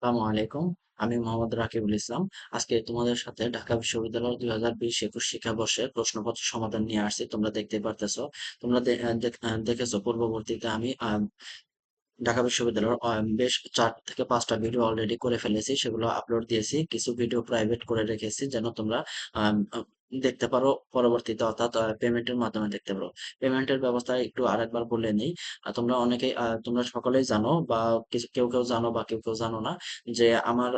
আসসালামু আলাইকুম। আমি মোহাম্মদ রাকিবুল ইসলাম। আজকে তোমাদের সাথে ঢাকা বিশ্ববিদ্যালয়ের ২০২০-২১ শিক্ষাবর্ষের প্রশ্নপত্র সমাধান নিয়ে আসছি। তোমরা দেখতে পারতেছো। তোমরা দেখেছো পূর্ববর্তীতে আমি ঢাকা বিশ্ববিদ্যালয়ের বেশ ৪ থেকে ৫টা ভিডিও অলরেডি করে ফেলেছি। সেগুলো আপলোড দিয়েছি। কিছু ভিডিও প্রাইভেট করে রেখেছি যেন তোমরা আম আ দেখতে পারো পরবর্তীতে, অর্থাৎ পেমেন্টের মাধ্যমে দেখতে পারো। পেমেন্টের ব্যবস্থা একটু আরেকবার বলে নেই। তোমরা অনেকেই তোমরা সকলেই জানো, বা কেউ জানো বা কেউ জানো না যে আমার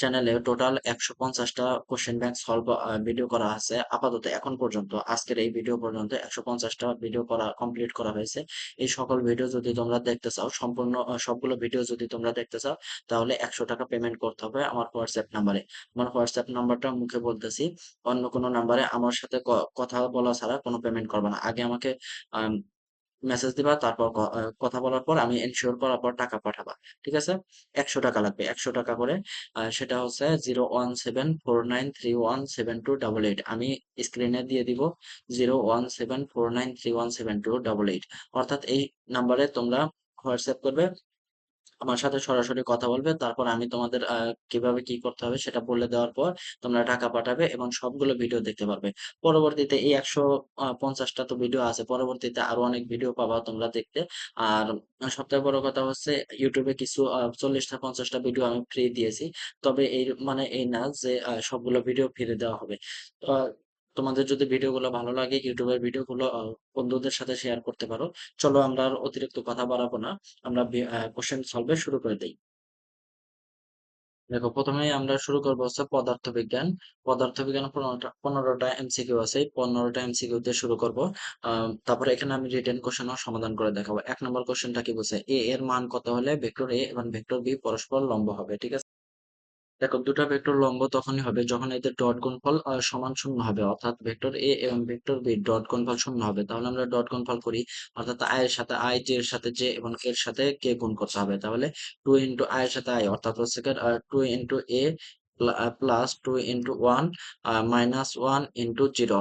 চ্যানেলে টোটাল ১৫০টা কোশ্চেন ব্যাংক সলভ ভিডিও করা আছে। আপাতত এখন পর্যন্ত আজকের এই ভিডিও পর্যন্ত ১৫০টা ভিডিও কমপ্লিট করা হয়েছে। এই সকল ভিডিও যদি তোমরা দেখতে চাও, সম্পূর্ণ সবগুলো ভিডিও যদি তোমরা দেখতে চাও, তাহলে ১০০ টাকা পেমেন্ট করতে হবে আমার হোয়াটসঅ্যাপ নাম্বারে। আমার হোয়াটসঅ্যাপ নাম্বারটা মুখে বলতেছি। অন্য কোনো নাম্বারে আমার সাথে কথা বলা ছাড়া কোনো পেমেন্ট করবে না। আগে আমাকে আম মেসেজ দিবা, তারপর কথা বলার পর আমি এনশিওর করার পর টাকা পাঠাবা। ঠিক আছে? ১০০ টাকা লাগবে। ১০০ টাকা করে। সেটা হচ্ছে 01749317288। আমি স্ক্রিনে দিয়ে দিব 01749317288। অর্থাৎ এই নাম্বারে তোমরা হোয়াটসঅ্যাপ করবে, আমার সাথে সরাসরি কথা বলবে। তারপর আমি তোমাদের কিভাবে কি করতে হবে সেটা বলে দেওয়ার পর তোমরা টাকা পাঠাবে এবং সবগুলো ভিডিও দেখতে পারবে। পরবর্তীতে এই ১৫০টা তো ভিডিও আছে। পরবর্তীতে আরো অনেক ভিডিও পাবা তোমরা দেখতে। আর সবথেকে বড় কথা হচ্ছে ইউটিউবে কিছু ৪০টা ৫০টা ভিডিও আমি ফ্রি দিয়েছি। তবে এই মানে এই না যে সবগুলো ভিডিও ফ্রি দেওয়া হবে। আ তোমাদের যদি ভিডিওগুলো ভালো লাগে, ইউটিউবের ভিডিওগুলো বন্ধুদের সাথে শেয়ার করতে পারো। চলো আমরা আর অতিরিক্ত কথা বাড়াবো না। আমরা কোশ্চেন সলভে শুরু করে দেই। দেখো, প্রথমেই আমরা শুরু করবো হচ্ছে পদার্থবিজ্ঞান। পদার্থবিজ্ঞান ১৫টা এমসিকিউ আছে। এই ১৫টা এমসিকিউ দিয়ে শুরু করব। তারপরে এখানে আমি রিটেন কোশ্চেনও সমাধান করে দেখাবো। ১ নম্বর কোশ্চেনটা কি বলছে, এ এর মান কত হলে ভেক্টর এ এবং ভেক্টর বি পরস্পর লম্ব হবে। ঠিক আছে? দেখো, দুটা ভেক্টর লম্ব তখনই হবে যখন এদের ডট গুণফল সমান শূন্য হবে, অর্থাৎ ভেক্টর এ এবং ভেক্টর বি ডট গুণফল শূন্য হবে। তাহলে আমরা ডট গুণফল করি, অর্থাৎ আই এর সাথে আই, জে এর সাথে জে এবং এর সাথে কে গুণ করতে হবে। তাহলে 2 আই এর সাথে আই, অর্থাৎ হচ্ছে 2 এ প্লাস 2 মাইনাস 1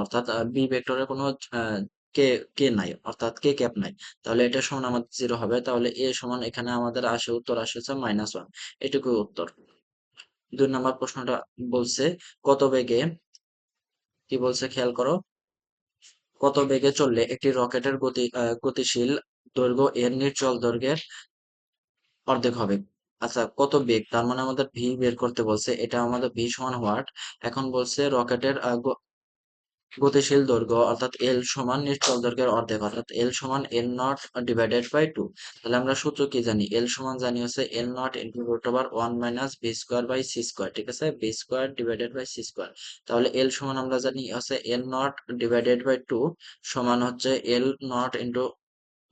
অর্থাৎ বি ভেক্টরের কোনো আহ, কে কে নাই, অর্থাৎ কে ক্যাপ নাই। তাহলে এটা সমান আমাদের 0 হবে। তাহলে এ সমান এখানে আমাদের উত্তর আসে হচ্ছে -1। এটুকু উত্তর। ২ নম্বর প্রশ্নটা বলছে, কত বেগে, কি বলছে খেয়াল করো, কত বেগে চললে একটি রকেটের গতিশীল দৈর্ঘ্য এর নির্চল দৈর্ঘ্যের অর্ধেক হবে। আচ্ছা, কত বেগ, তার মানে আমাদের ভি বের করতে বলছে। এটা আমাদের ভি সমান হোয়াট। এখন বলছে রকেটের গতিশীল দৈর্ঘ্য, অর্থাৎ এল সমান নিশ্চল দৈর্ঘ্যের অর্ধেক, অর্থাৎ এল সমান এল নট ডিভাইডেড বাই 2। তাহলে আমরা সূত্র কি জানি, এল সমান জানি হচ্ছে L not into root over 1 - V square by C square. ঠিক আছে? V square divided by C square. তাহলে এল সমান আমরা জানি হচ্ছে এল নট ডিভাইডেড বাই 2 সমান হচ্ছে L not into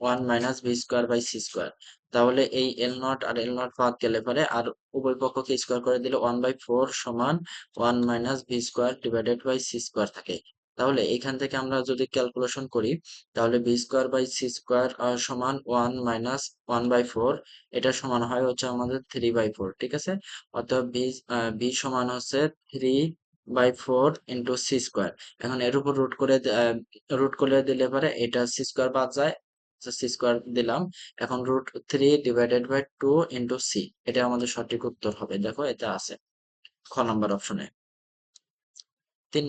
1 - V square by C square. তাহলে এই এল নট আর এল নট বাদ গেলে পারে, আর উভয় পক্ষকে স্কোয়ার করে দিলে 1/4 সমান 1 - V square divided by C square থাকে। তাহলে এখান থেকে আমরা যদি ক্যালকুলেশন করি, তাহলে V square by C square সমান 1 - 1/4। এটা সমান হয় হচ্ছে আমাদের 3/4। ঠিক আছে? অর্থাৎ ভি সমান হচ্ছে 3/4 ইন্টু সি স্কোয়ার। এখন এর উপর রুট করে দিলে পরে এটা সি স্কোয়ার বাদ যায়, সি স্কোয়ার দিলাম। এখন √3 ডিভাইডেড বাই 2 ইন্টু সি, এটা আমাদের সঠিক উত্তর হবে। দেখো, এটা আছে খ নাম্বার অপশনে। ৩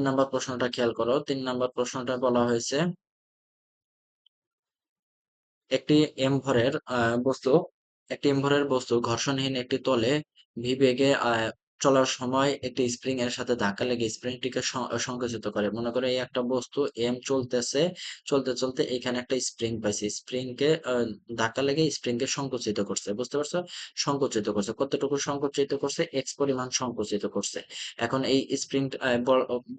নাম্বার প্রশ্নটা খেয়াল করো। ৩ নাম্বার প্রশ্নটা বলা হয়েছে, একটি এম ভরের বস্তু একটি এম ভরের বস্তু ঘর্ষণহীন একটি তলে ভি বেগে চলার সময় একটি স্প্রিং এর সাথে ধাক্কা লেগে স্প্রিংটিকে সংকুচিত করে। মনে করো এই একটা বস্তু এম চলতেছে, চলতে চলতে এখানে একটা স্প্রিং পাইছি, স্প্রিং কে ধাক্কা লেগে স্প্রিং কে সংকুচিত করছে। বুঝতে পারছো? সংকুচিত করছে। কতটুকু সংকুচিত করছে? এক্স পরিমাণ সংকুচিত করছে। এখন এই স্প্রিং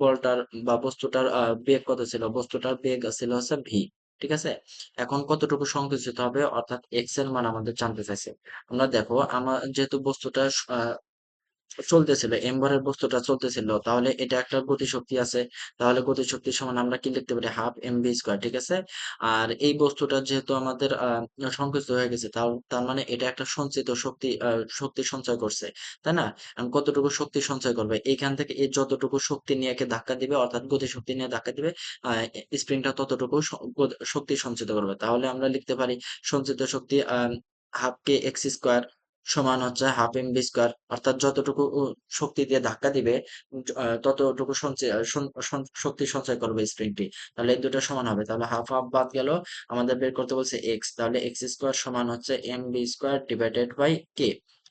বলটার বা বস্তুটার বেগ কত ছিল? বস্তুটার বেগ ছিল হচ্ছে ভি। ঠিক আছে? এখন কতটুকু সংকুচিত হবে, অর্থাৎ এক্স এর মান আমাদের জানতে চাইছে। আমরা দেখো, আমার যেহেতু বস্তুটা চলতেছিল, এমভরের বস্তুটা চলতেছিল, তাহলে এটা একটা গতিশক্তি আছে। তাহলে গতিশক্তি সমান আমরা কি লিখতে পারি? Half M V square. ঠিক আছে? আর এই বস্তুটা যেহেতু আমাদের সংকুচিত হয়ে গেছে, তার মানে এটা একটা সঞ্চিত শক্তি, শক্তি সঞ্চয় করছে, তাই না? এখন কতটুকু শক্তি সঞ্চয় করবে, এইখান থেকে এই যতটুকু শক্তি নিয়ে একে ধাক্কা দিবে, অর্থাৎ গতিশক্তি নিয়ে ধাক্কা দিবে, স্প্রিংটা ততটুকু শক্তি সঞ্চিত করবে। তাহলে আমরা লিখতে পারি সঞ্চিত শক্তি হাফ কে এক্স স্কোয়ার সমান হচ্ছে হাফ এম বি স্কোয়ার, অর্থাৎ যতটুকু শক্তি দিয়ে ধাক্কা দিবে ততটুকু সঞ্চয় শক্তি সঞ্চয় করবে স্প্রিংটি। তাহলে এই দুটো সমান হবে, তাহলে হাফ হাফ বাদ গেল। আমাদের বের করতে বলছে এক্স, তাহলে এক্স স্কোয়ার সমান হচ্ছে M B square divided by K.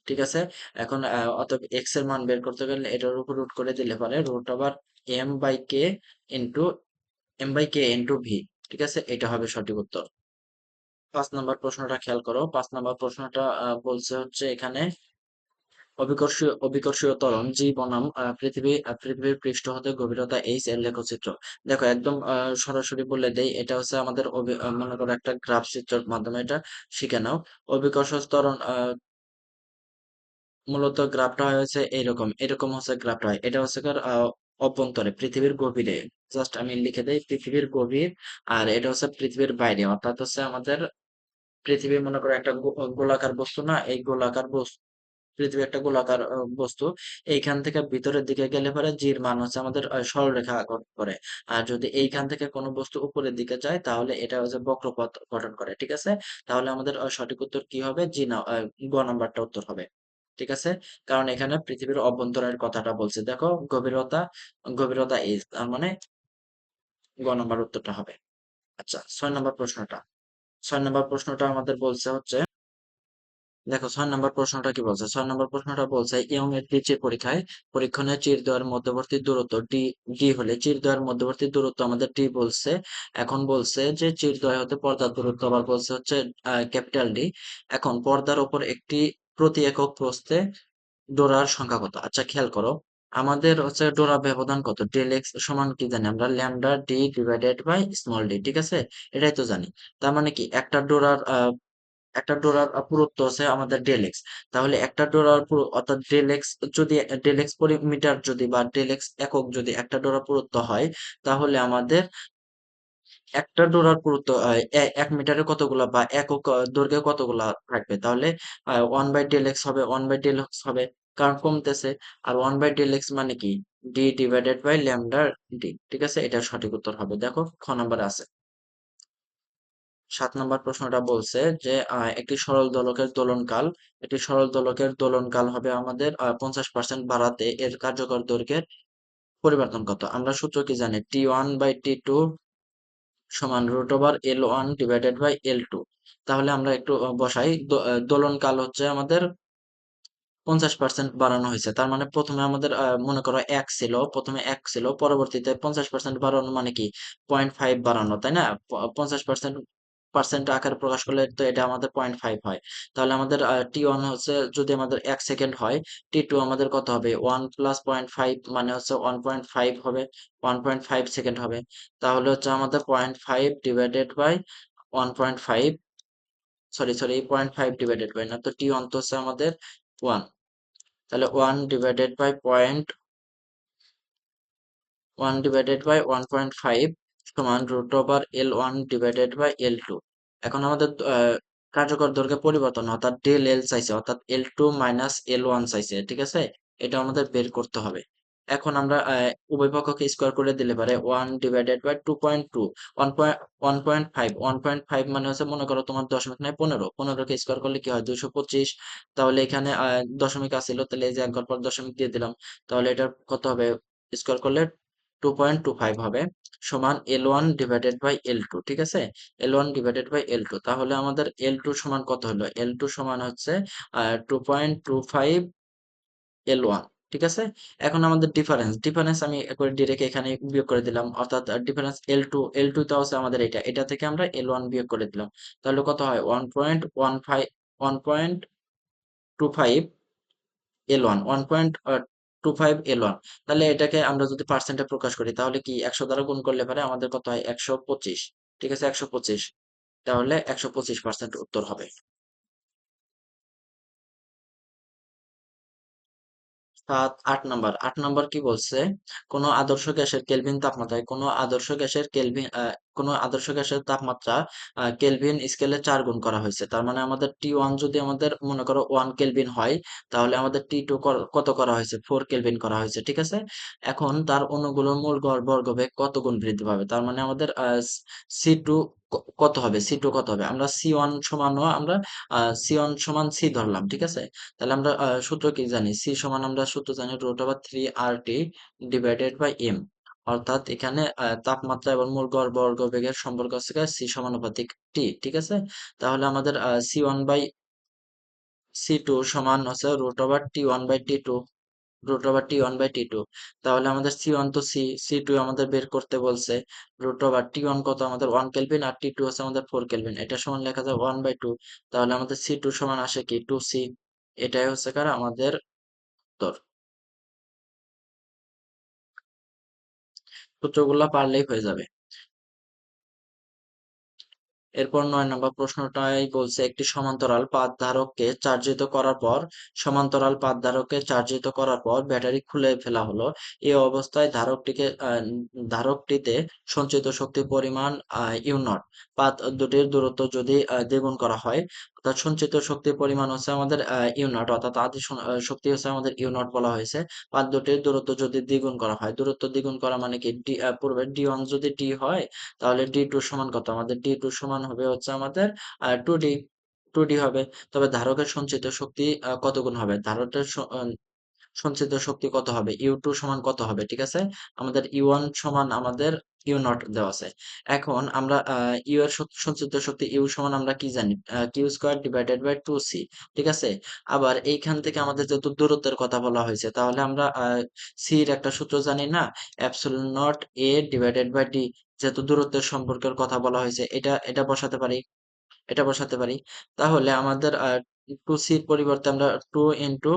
ঠিক আছে, এখন অতএব এক্স এর মান বের করতে গেলে এটার উপর রুট করে দিলে পারে root over M by K into V. ঠিক আছে, এটা হবে সঠিক উত্তর। 5 নম্বর প্রশ্নটা খেয়াল করো। 5 নম্বর প্রশ্নটা বলছে হচ্ছে এখানে অভিকর্ষীয় ত্বরণ জি বনাম পৃথিবীর পৃষ্ঠ হতে গভীরতা এইচ এর লেখচিত্র। দেখো একদম সরাসরি বলে দেই, এটা হচ্ছে আমাদের মনে করো একটা গ্রাফ চিত্রের মাধ্যমে এটা শিখে নাও। অভিকর্ষজ ত্বরণ মূলত গ্রাফটা হয়েছে এইরকম, এরকম হচ্ছে গ্রাফটা হয়, এটা হচ্ছে কার অভ্যন্তরে পৃথিবীর গভীরে। জাস্ট আমি লিখে দেই পৃথিবীর গভীর, আর এটা হচ্ছে পৃথিবীর বাইরে, অর্থাৎ হচ্ছে আমাদের পৃথিবী মনে করো একটা গোলাকার বস্তু না, এই গোলাকার বস্তু, পৃথিবী একটা গোলাকার বস্তু। এইখান থেকে ভিতরের দিকে গেলে পরে জির মান হচ্ছে আমাদের সরলরেখা গঠন করে। আর যদি এইখান থেকে কোনো বস্তু উপরের দিকে যায় তাহলে এটা হচ্ছে বক্রপথ গঠন করে। ঠিক আছে, তাহলে আমাদের সঠিক উত্তর কি হবে? জি না, গ নাম্বারটা উত্তর হবে। ঠিক আছে, কারণ এখানে পৃথিবীর অভ্যন্তরের কথাটা বলছে। দেখো গভীরতা, গভীরতা এইচ, তার মানে গ নাম্বার উত্তরটা হবে। আচ্ছা, 6 নম্বর প্রশ্নটা আমাদের বলছে হচ্ছে, দেখো 6 নম্বর প্রশ্নটা কি বলছে। 6 নম্বর প্রশ্নটা বলছে ইয়ং এর দ্বিতীয় পরীক্ষণে চির দ্বয়ের মধ্যবর্তী দূরত্ব ডি, হলে চির দ্বয়ের মধ্যবর্তী দূরত্ব আমাদের ডি বলছে। এখন বলছে যে চির দ্বয় হতে পর্দার দূরত্ব আবার বলছে হচ্ছে ক্যাপিটাল ডি। এখন পর্দার উপর একটি প্রতি একক প্রস্থে ডোরার সংখ্যা কত? আচ্ছা খেয়াল করো, আমাদের হচ্ছে ডোরা ব্যবধান কত? ডেল এক্স সমান কি জানি আমরা? Lambda D divided by small D. ঠিক আছে, এটাই তো জানি। তার মানে কি একটা ডোরার পুরুত্ব হচ্ছে আমাদের ডেল এক্স। তাহলে একটা ডোরার অর্থাৎ ডেল এক্স যদি, ডেল এক্স মিটার যদি বা ডেল এক্স একক যদি একটা ডোরার পুরুত্ব হয়, তাহলে আমাদের একটা ডোরার পুরুত্ব 1 মিটারে কতগুলা বা একক দৈর্ঘ্যে কতগুলা থাকবে? তাহলে 1/Δx হবে, 1/Δx হবে, কারণ কমতেছে। আর 1/Δx মানে কি? D divided by lambda D. ঠিক আছে, এটা সঠিক উত্তর হবে। দেখো খ নাম্বারে আছে। 7 নম্বর প্রশ্নটা বলছে যে একটি সরল দোলকের দোলনকাল হবে আমাদের 50% বাড়াতে এর কার্যকর দৈর্ঘ্যের পরিবর্তন কত? আমরা সূত্র কি জানি? T1/T2 সমান root over L1 divided by L2। তাহলে আমরা একটু বসাই, দোলনকাল হচ্ছে আমাদের 50% বাড়ানো হয়েছে, তার মানে প্রথমে আমাদের মনে করো প্রথমে 1 ছিল, পরবর্তীতে 50% বাড়ানো মানে কি 0.5 বাড়ানো, তাই না? 50% পার্সেন্ট আকারে প্রকাশ করলে তো এটা আমাদের 0.5 হয়। তাহলে আমাদের T1 হচ্ছে যদি আমাদের 1 সেকেন্ড হয়, T2 আমাদের কত হবে? 1 প্লাস 0.5 মানে হচ্ছে 1.5 হবে, 1.5 সেকেন্ড হবে। তাহলে হচ্ছে আমাদের 0.5 divided by 1.5, sorry 0.5 divided by, না তো T1 তো হচ্ছে আমাদের 1, তাহলে 1 ডিভাইডেড বাই 1.5 সমান root over L1 divided by L2। এখন আমাদের কার্যকর দৈর্ঘ্য পরিবর্তন অর্থাৎ ডেল এল চাইছে, অর্থাৎ L2 মাইনাস L1 চাইছে। ঠিক আছে, এটা আমাদের বের করতে হবে। এখন আমরা উভয় পক্ষকে স্কোয়ার করে দিলে পারে 1/2 1.5 মানে হচ্ছে মনে করো তোমার দশমিক নয় 15কে স্কোয়ার করলে কি হয়? 225। তাহলে এখানে দশমিক আসছিল, তাহলে এই যে একবার পর দশমিক দিয়ে দিলাম, তাহলে এটা কত হবে? স্কোয়ার করলে 2.25 হবে, সমান L1/L2। ঠিক আছে, L1/L2, তাহলে আমাদের L2 সমান কত হলো? L2 সমান হচ্ছে 2.25 L1। ঠিক আছে, এখন আমাদের ডিফারেন্স আমি একবার ডিরেক্ট এখানে বিয়োগ করে দিলাম, অর্থাৎ ডিফারেন্স L2 টা হচ্ছে আমাদের এটা থেকে আমরা L1 বিয়োগ করে দিলাম, তাহলে কত হয়? 1.25 L1, 1.25 L1। তাহলে এটাকে আমরা যদি পার্সেন্টে প্রকাশ করি তাহলে কি 100 দ্বারা গুণ করলে পারে আমাদের কত হয়? 125। ঠিক আছে, 125, তাহলে 125% উত্তর হবে। 8 নম্বর কি বলছে? কোন আদর্শ গ্যাসের তাপমাত্রা কেলভিন স্কেলে 4 গুণ করা হয়েছে। তার মানে আমাদের T1 যদি আমাদের মনে করো 1 কেলভিন হয়, তাহলে আমাদের T2 কত করা হয়েছে? 4 কেলভিন করা হয়েছে। ঠিক আছে, এখন তার অণুগুলোর মোল বর্গবেগ কত গুণ বৃদ্ধি পাবে? তার মানে আমাদের C2 কত হবে, সি টু কত হবে? আমরা সি ওয়ান সমানও আমরা সি ওয়ান সমান সি ধরলাম, ঠিক আছে? তাহলে আমরা সূত্র কি জানি? সি সমান আমরা সূত্র জানি root over three R T divided by M. অর্থাৎ এখানে তাপমাত্রা এবং মূল বর্গ বেগের সম্পর্ক হচ্ছে সি সমানুপাতিক টি, ঠিক আছে? তাহলে আমাদের C one by C two সমান হচ্ছে root over T one by T two, root over T one by T two. তাহলে আমাদের সি ওয়ান তো সি, সি টু আমাদের বের করতে বলছে। রুট ওভার টি ওয়ান কত আমাদের 1 কেলভিন, আর টি টু হচ্ছে আমাদের 4 কেলভিন, এটা সমান লেখা যায় 1/2। তাহলে আমাদের সি টু সমান আসে কি 2 সি। এটাই হচ্ছে কার আমাদের উত্তর। সূত্রগুলা পারলেই হয়ে যাবে। এরপর 9 নম্বর প্রশ্নটাই বলছে একটি সমান্তরাল পাত ধারককে চার্জিত করার পর, সমান্তরাল পাত ধারককে চার্জিত করার পর ব্যাটারি খুলে ফেলা হলো। এই অবস্থায় ধারকটিতে সঞ্চিত শক্তির পরিমাণ ইউ নট। পাত দুটির দূরত্ব যদি দ্বিগুণ করা হয়, অর্থাৎ সঞ্চিত শক্তির পরিমাণ হচ্ছে আমাদের ইউ নট, অর্থাৎ শক্তি হচ্ছে আমাদের ইউ নট বলা হয়েছে। পাত দুটির দূরত্ব যদি দ্বিগুণ করা হয়, দূরত্ব দ্বিগুণ করা মানে কি পূর্বে ডি ওয়ান যদি ডি হয়, তাহলে ডি টু সমান কত? আমাদের ডি টু সমান হবে হচ্ছে আমাদের টু ডি, টু ডি হবে। তবে ধারকের সঞ্চিত শক্তি কত গুণ হবে? ধারকের সঞ্চিত শক্তি কত হবে? ইউ টু সমান কত হবে? ঠিক আছে, আমাদের ইউ ওয়ান সমান আমাদের ইউ নট দেওয়া আছে। এখন আমরা ইউ এর সঞ্চিত শক্তি ইউ সমান আমরা কি জানি? Q square divided by two C, ঠিক আছে? আবার এইখান থেকে আমাদের যেহেতু দূরত্বের কথা বলা হয়েছে, তাহলে আমরা সি এর একটা সূত্র জানি না, epsilon nought A divided by D. যেহেতু দূরত্বের সম্পর্কের কথা বলা হয়েছে, এটা বসাতে পারি, এটা বসাতে পারি। তাহলে আমাদের টু সির পরিবর্তে আমরা two into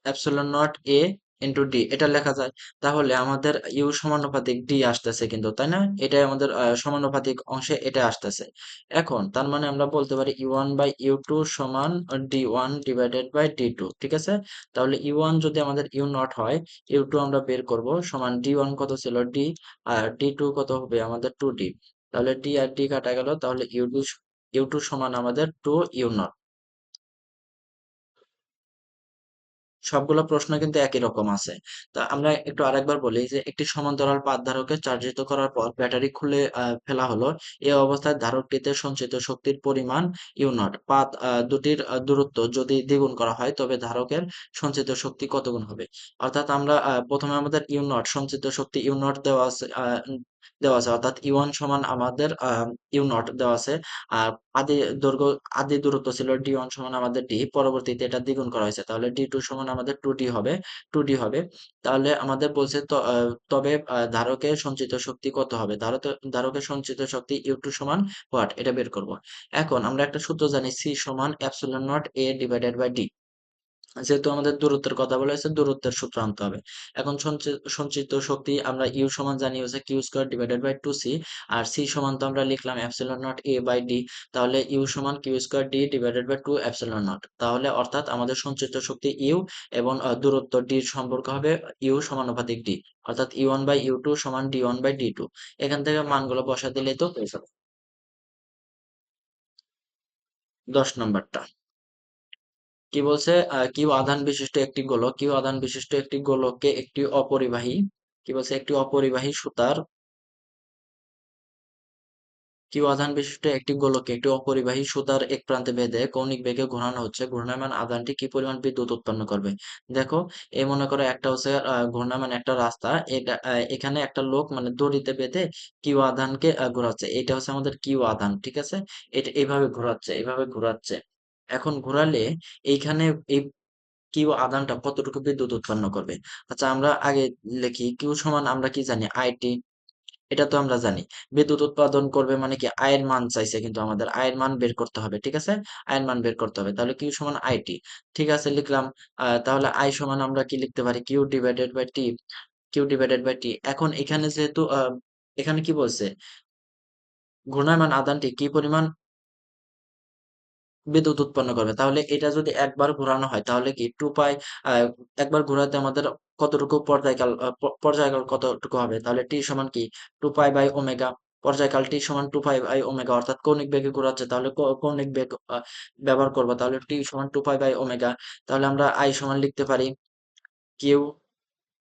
epsilon nought A into D এটা লেখা যায়। তাহলে আমাদের ইউ সমানুপাতিক ডি আসতেছে কিন্তু, তাই না? এটাই আমাদের সমানুপাতিক অংশে এটা আসতেছে। এখন তার মানে আমরা বলতে পারি U one by U two সমান D one divided by D two, ঠিক আছে? তাহলে ইউ ওয়ান যদি আমাদের ইউ নট হয়, ইউ টু আমরা বের করব সমান ডি ওয়ান কত ছিল ডি, আর ডি টু কত হবে আমাদের টু ডি। তাহলে ডি আর ডি কাটা গেল, তাহলে ইউ টু সমান আমাদের টু ইউ নট। সবগুলো প্রশ্ন কিন্তু একই রকম আছে। তা আমরা একটু আরেকবার বলি যে একটি সমান্তরাল পাত ধারকে চার্জিত করার পর ব্যাটারি খুলে ফেলা হলো। এই অবস্থায় ধারকটিতে সঞ্চিত শক্তির পরিমাণ ইউ নট। পাত দুটির দূরত্ব যদি দ্বিগুণ করা হয়, তবে ধারকের সঞ্চিত শক্তি কত গুণ হবে? অর্থাৎ আমরা প্রথমে আমাদের ইউ নট সঞ্চিত শক্তি ইউ নট দেওয়া আছে, দেওয়া আছে, অর্থাৎ ইউ ওয়ান সমান আমাদের ইউ নট দেওয়া আছে। আর আদি দৈর্ঘ্য আদি দূরত্ব ছিল ডি ওয়ান সমান আমাদের ডি, পরবর্তীতে এটা দ্বিগুণ করা হয়েছে, তাহলে ডি টু সমান আমাদের টু ডি হবে, টু ডি হবে। তাহলে আমাদের বলছে তবে ধারকের সঞ্চিত শক্তি কত হবে? ধারকের সঞ্চিত শক্তি ইউ টু সমান হোয়াট, এটা বের করব। এখন আমরা একটা সূত্র জানি, সি সমান epsilon nought A divided by D. যেহেতু আমাদের দূরত্বের কথা বলা হয়েছে, দূরত্বের সূত্র আনতে হবে। এখন সঞ্চিত শক্তি আমরা ইউ সমান জানি হচ্ছে Q square divided by two C, আর সি সমান তো আমরা লিখলাম epsilon nought A by D. তাহলে ইউ সমান Q square D divided by two epsilon nought. তাহলে অর্থাৎ আমাদের সঞ্চিত শক্তি ইউ এবং দূরত্ব ডির সম্পর্ক হবে ইউ সমানুপাতিক ডি, অর্থাৎ U one by U two সমান D one by D two. এখান থেকে মানগুলো বসা দিলেই তো হয়ে যাবে। 10 নম্বরটা কি বলছে? কিউ আধান বিশিষ্ট একটি গোলক, কিউ আধান বিশিষ্ট একটি গোলককে একটি অপরিবাহী, কি বলছে? একটি অপরিবাহী সুতার, কিউ আধান বিশিষ্ট একটি গোলককে একটি অপরিবাহী সুতার এক প্রান্তে বেঁধে কৌণিক বেগে ঘোরানো হচ্ছে। ঘূর্ণায়মান আধানটি কি পরিমাণ বিদ্যুৎ উৎপন্ন করবে? দেখো, এই মনে করো একটা হচ্ছে ঘূর্ণায়মান একটা রাস্তা, এটা এখানে একটা লোক মানে দড়িতে বেঁধে কিউ আধানকে ঘোরাচ্ছে, এটা হচ্ছে আমাদের কিউ আধান, ঠিক আছে? এটা এইভাবে ঘোরাচ্ছে, এইভাবে ঘোরাচ্ছে। এখন ঘোরালে এইখানে এই কিউ আধানটা কতটুকু বিদ্যুৎ উৎপন্ন করবে? আচ্ছা, আমরা আগে লিখি কিউ সমান আমরা কি জানি? আইটি, এটা তো আমরা জানি। বিদ্যুৎ উৎপাদন করবে মানে কি আয়ের মান চাইছে, কিন্তু আমাদের আয়ের মান বের করতে হবে, ঠিক আছে? আয়ের মান বের করতে হবে, তাহলে কিউ সমান আইটি, ঠিক আছে, লিখলাম। তাহলে আই সমান আমরা কি লিখতে পারি? Q divided by T, Q divided by T. এখন এখানে যেহেতু এখানে কি বলছে? ঘূর্ণায়মান আধানটি কি পরিমাণ বিদ্যুৎ উৎপন্ন করবে, তাহলে এটা যদি একবার ঘোরানো হয় তাহলে কি টু পাই, একবার ঘোরাতে আমাদের কতটুকু পর্যায়কাল কতটুকু হবে? তাহলে টি সমান কি টু পাই বাই ওমেগা। পর্যায়কাল টি সমান টু পাই বাই ওমেগা, অর্থাৎ কৌণিক বেগে ঘোরাচ্ছে, তাহলে কৌণিক বেগ ব্যবহার করবো, তাহলে টি সমান টু পাই বাই ওমেগা। তাহলে আমরা আই সমান লিখতে পারি Q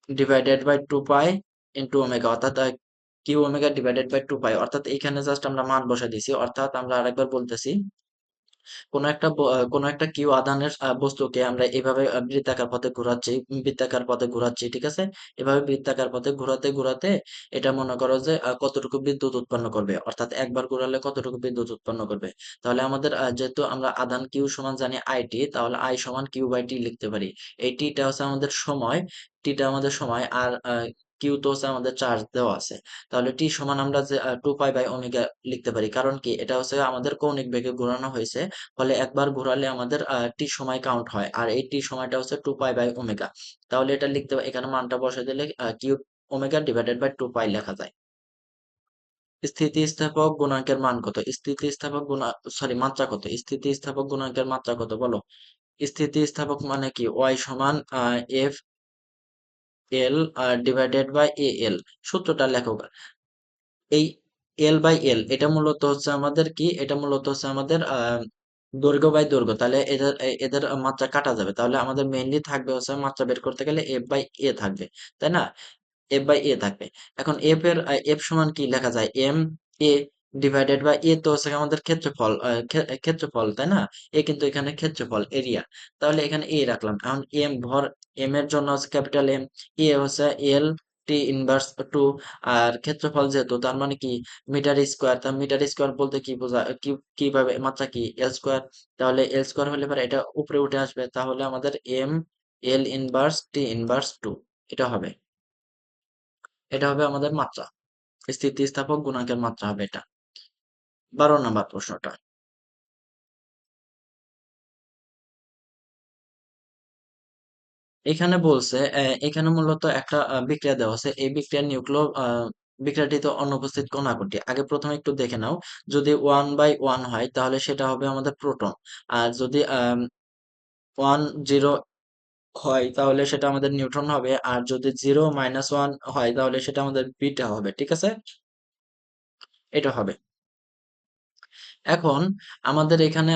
divided by two pi into omega, অর্থাৎ Q omega divided by 2 pi, অর্থাৎ এখানে জাস্ট আমরা মান বসাই দিছি। অর্থাৎ আমরা আরেকবার বলতেছি, কোনো একটা কিউ আধানের বস্তুকে আমরা এভাবে বৃত্তাকার পথে ঘোরাচ্ছি, বৃত্তাকার পথে ঘোরাচ্ছি, ঠিক আছে? এভাবে বৃত্তাকার পথে ঘোরাতে ঘোরাতে এটা মনে করো যে কতটুকু বিদ্যুৎ উৎপন্ন করবে, অর্থাৎ একবার ঘোরালে কতটুকু বিদ্যুৎ উৎপন্ন করবে। তাহলে আমাদের যেহেতু আমরা আধান কিউ সমান জানি আইটি, তাহলে আই সমান কিউ বাই টি লিখতে পারি। এই টিটা হচ্ছে আমাদের সময়, টিটা আমাদের সময়, আর কিউ তো হচ্ছে আমাদের চার্জ দেওয়া আছে। তাহলে টি সমান আমরা যে 2 পাই বাই ওমেগা লিখতে পারি, কারণ কি এটা হচ্ছে আমাদের কৌণিক বেগে ঘোরানো হয়েছে। ফলে একবার ঘোরালে আমাদের টি সময় কাউন্ট হয়, আর এই টি সময়টা হচ্ছে 2 পাই বাই ওমেগা। তাহলে এটা লিখতে এখানে মানটা বসে দিলে কিউ ওমেগা ডিভাইডেড বাই 2 পাই লেখা যায়। স্থিতিস্থাপক গুণাঙ্কের মান কত? স্থিতিস্থাপক সরি, মাত্রা কত? স্থিতিস্থাপক গুণাঙ্কের মাত্রা কত বলো? স্থিতিস্থাপক মানে কি? ওয়াই সমান এফ এল ডিভাইডেড বাই এ এল। সূত্রটা লেখো। এই এল বাই এল এটা মূলত হচ্ছে আমাদের কি, এটা মূলত হচ্ছে আমাদের দৈর্ঘ্য বাই দৈর্ঘ্য। তাহলে এদের এদের মাত্রা কাটা যাবে, তাহলে আমাদের মেইনলি থাকবে হচ্ছে মাত্রা বের করতে গেলে এফ বাই এ থাকবে, তাই না? এফ বাই এ থাকবে। এখন এফ এর এফ সমান কি লেখা যায়? এম এ ডিভাইডেড বাই এ তো হচ্ছে আমাদের ক্ষেত্রফল, ক্ষেত্রফল, তাই না? এ কিন্তু এখানে ক্ষেত্রফল এরিয়া। তাহলে এখানে এ রাখলাম। এখন এম ভর, এম এর জন্য হচ্ছে ক্যাপিটাল এম, এ হচ্ছে এল টি ইনভার্স 2, আর ক্ষেত্রফল যেহেতু তার মানে কি মিটার স্কোয়ার, তার মিটার স্কোয়ার বলতে কি বোঝা, কি কিভাবে মাত্রা কি এল স্কোয়ার। তাহলে এল স্কোয়ার হলে পরে এটা উপরে উঠে আসবে, তাহলে আমাদের M L inverse T inverse 2 এটা হবে। এটা হবে আমাদের মাত্রা, স্থিতিস্থাপক গুণাঙ্কের মাত্রা হবে এটা। 12 নম্বর প্রশ্নটা। এখানে বলছে এখানে মূলত একটা বিক্রিয়া দেওয়া আছে। এই বিক্রিয়ার বিক্রিয়াটিতে অনুপস্থিত কণাগুটি আগে প্রথমে একটু দেখে নাও। যদি 1/1 হয় তাহলে সেটা হবে আমাদের প্রোটন, আর যদি 10 হয় তাহলে সেটা আমাদের নিউট্রন হবে, আর যদি 0-1 হয় তাহলে সেটা আমাদের বিটা হবে, ঠিক আছে? এটা হবে। এখন আমাদের এখানে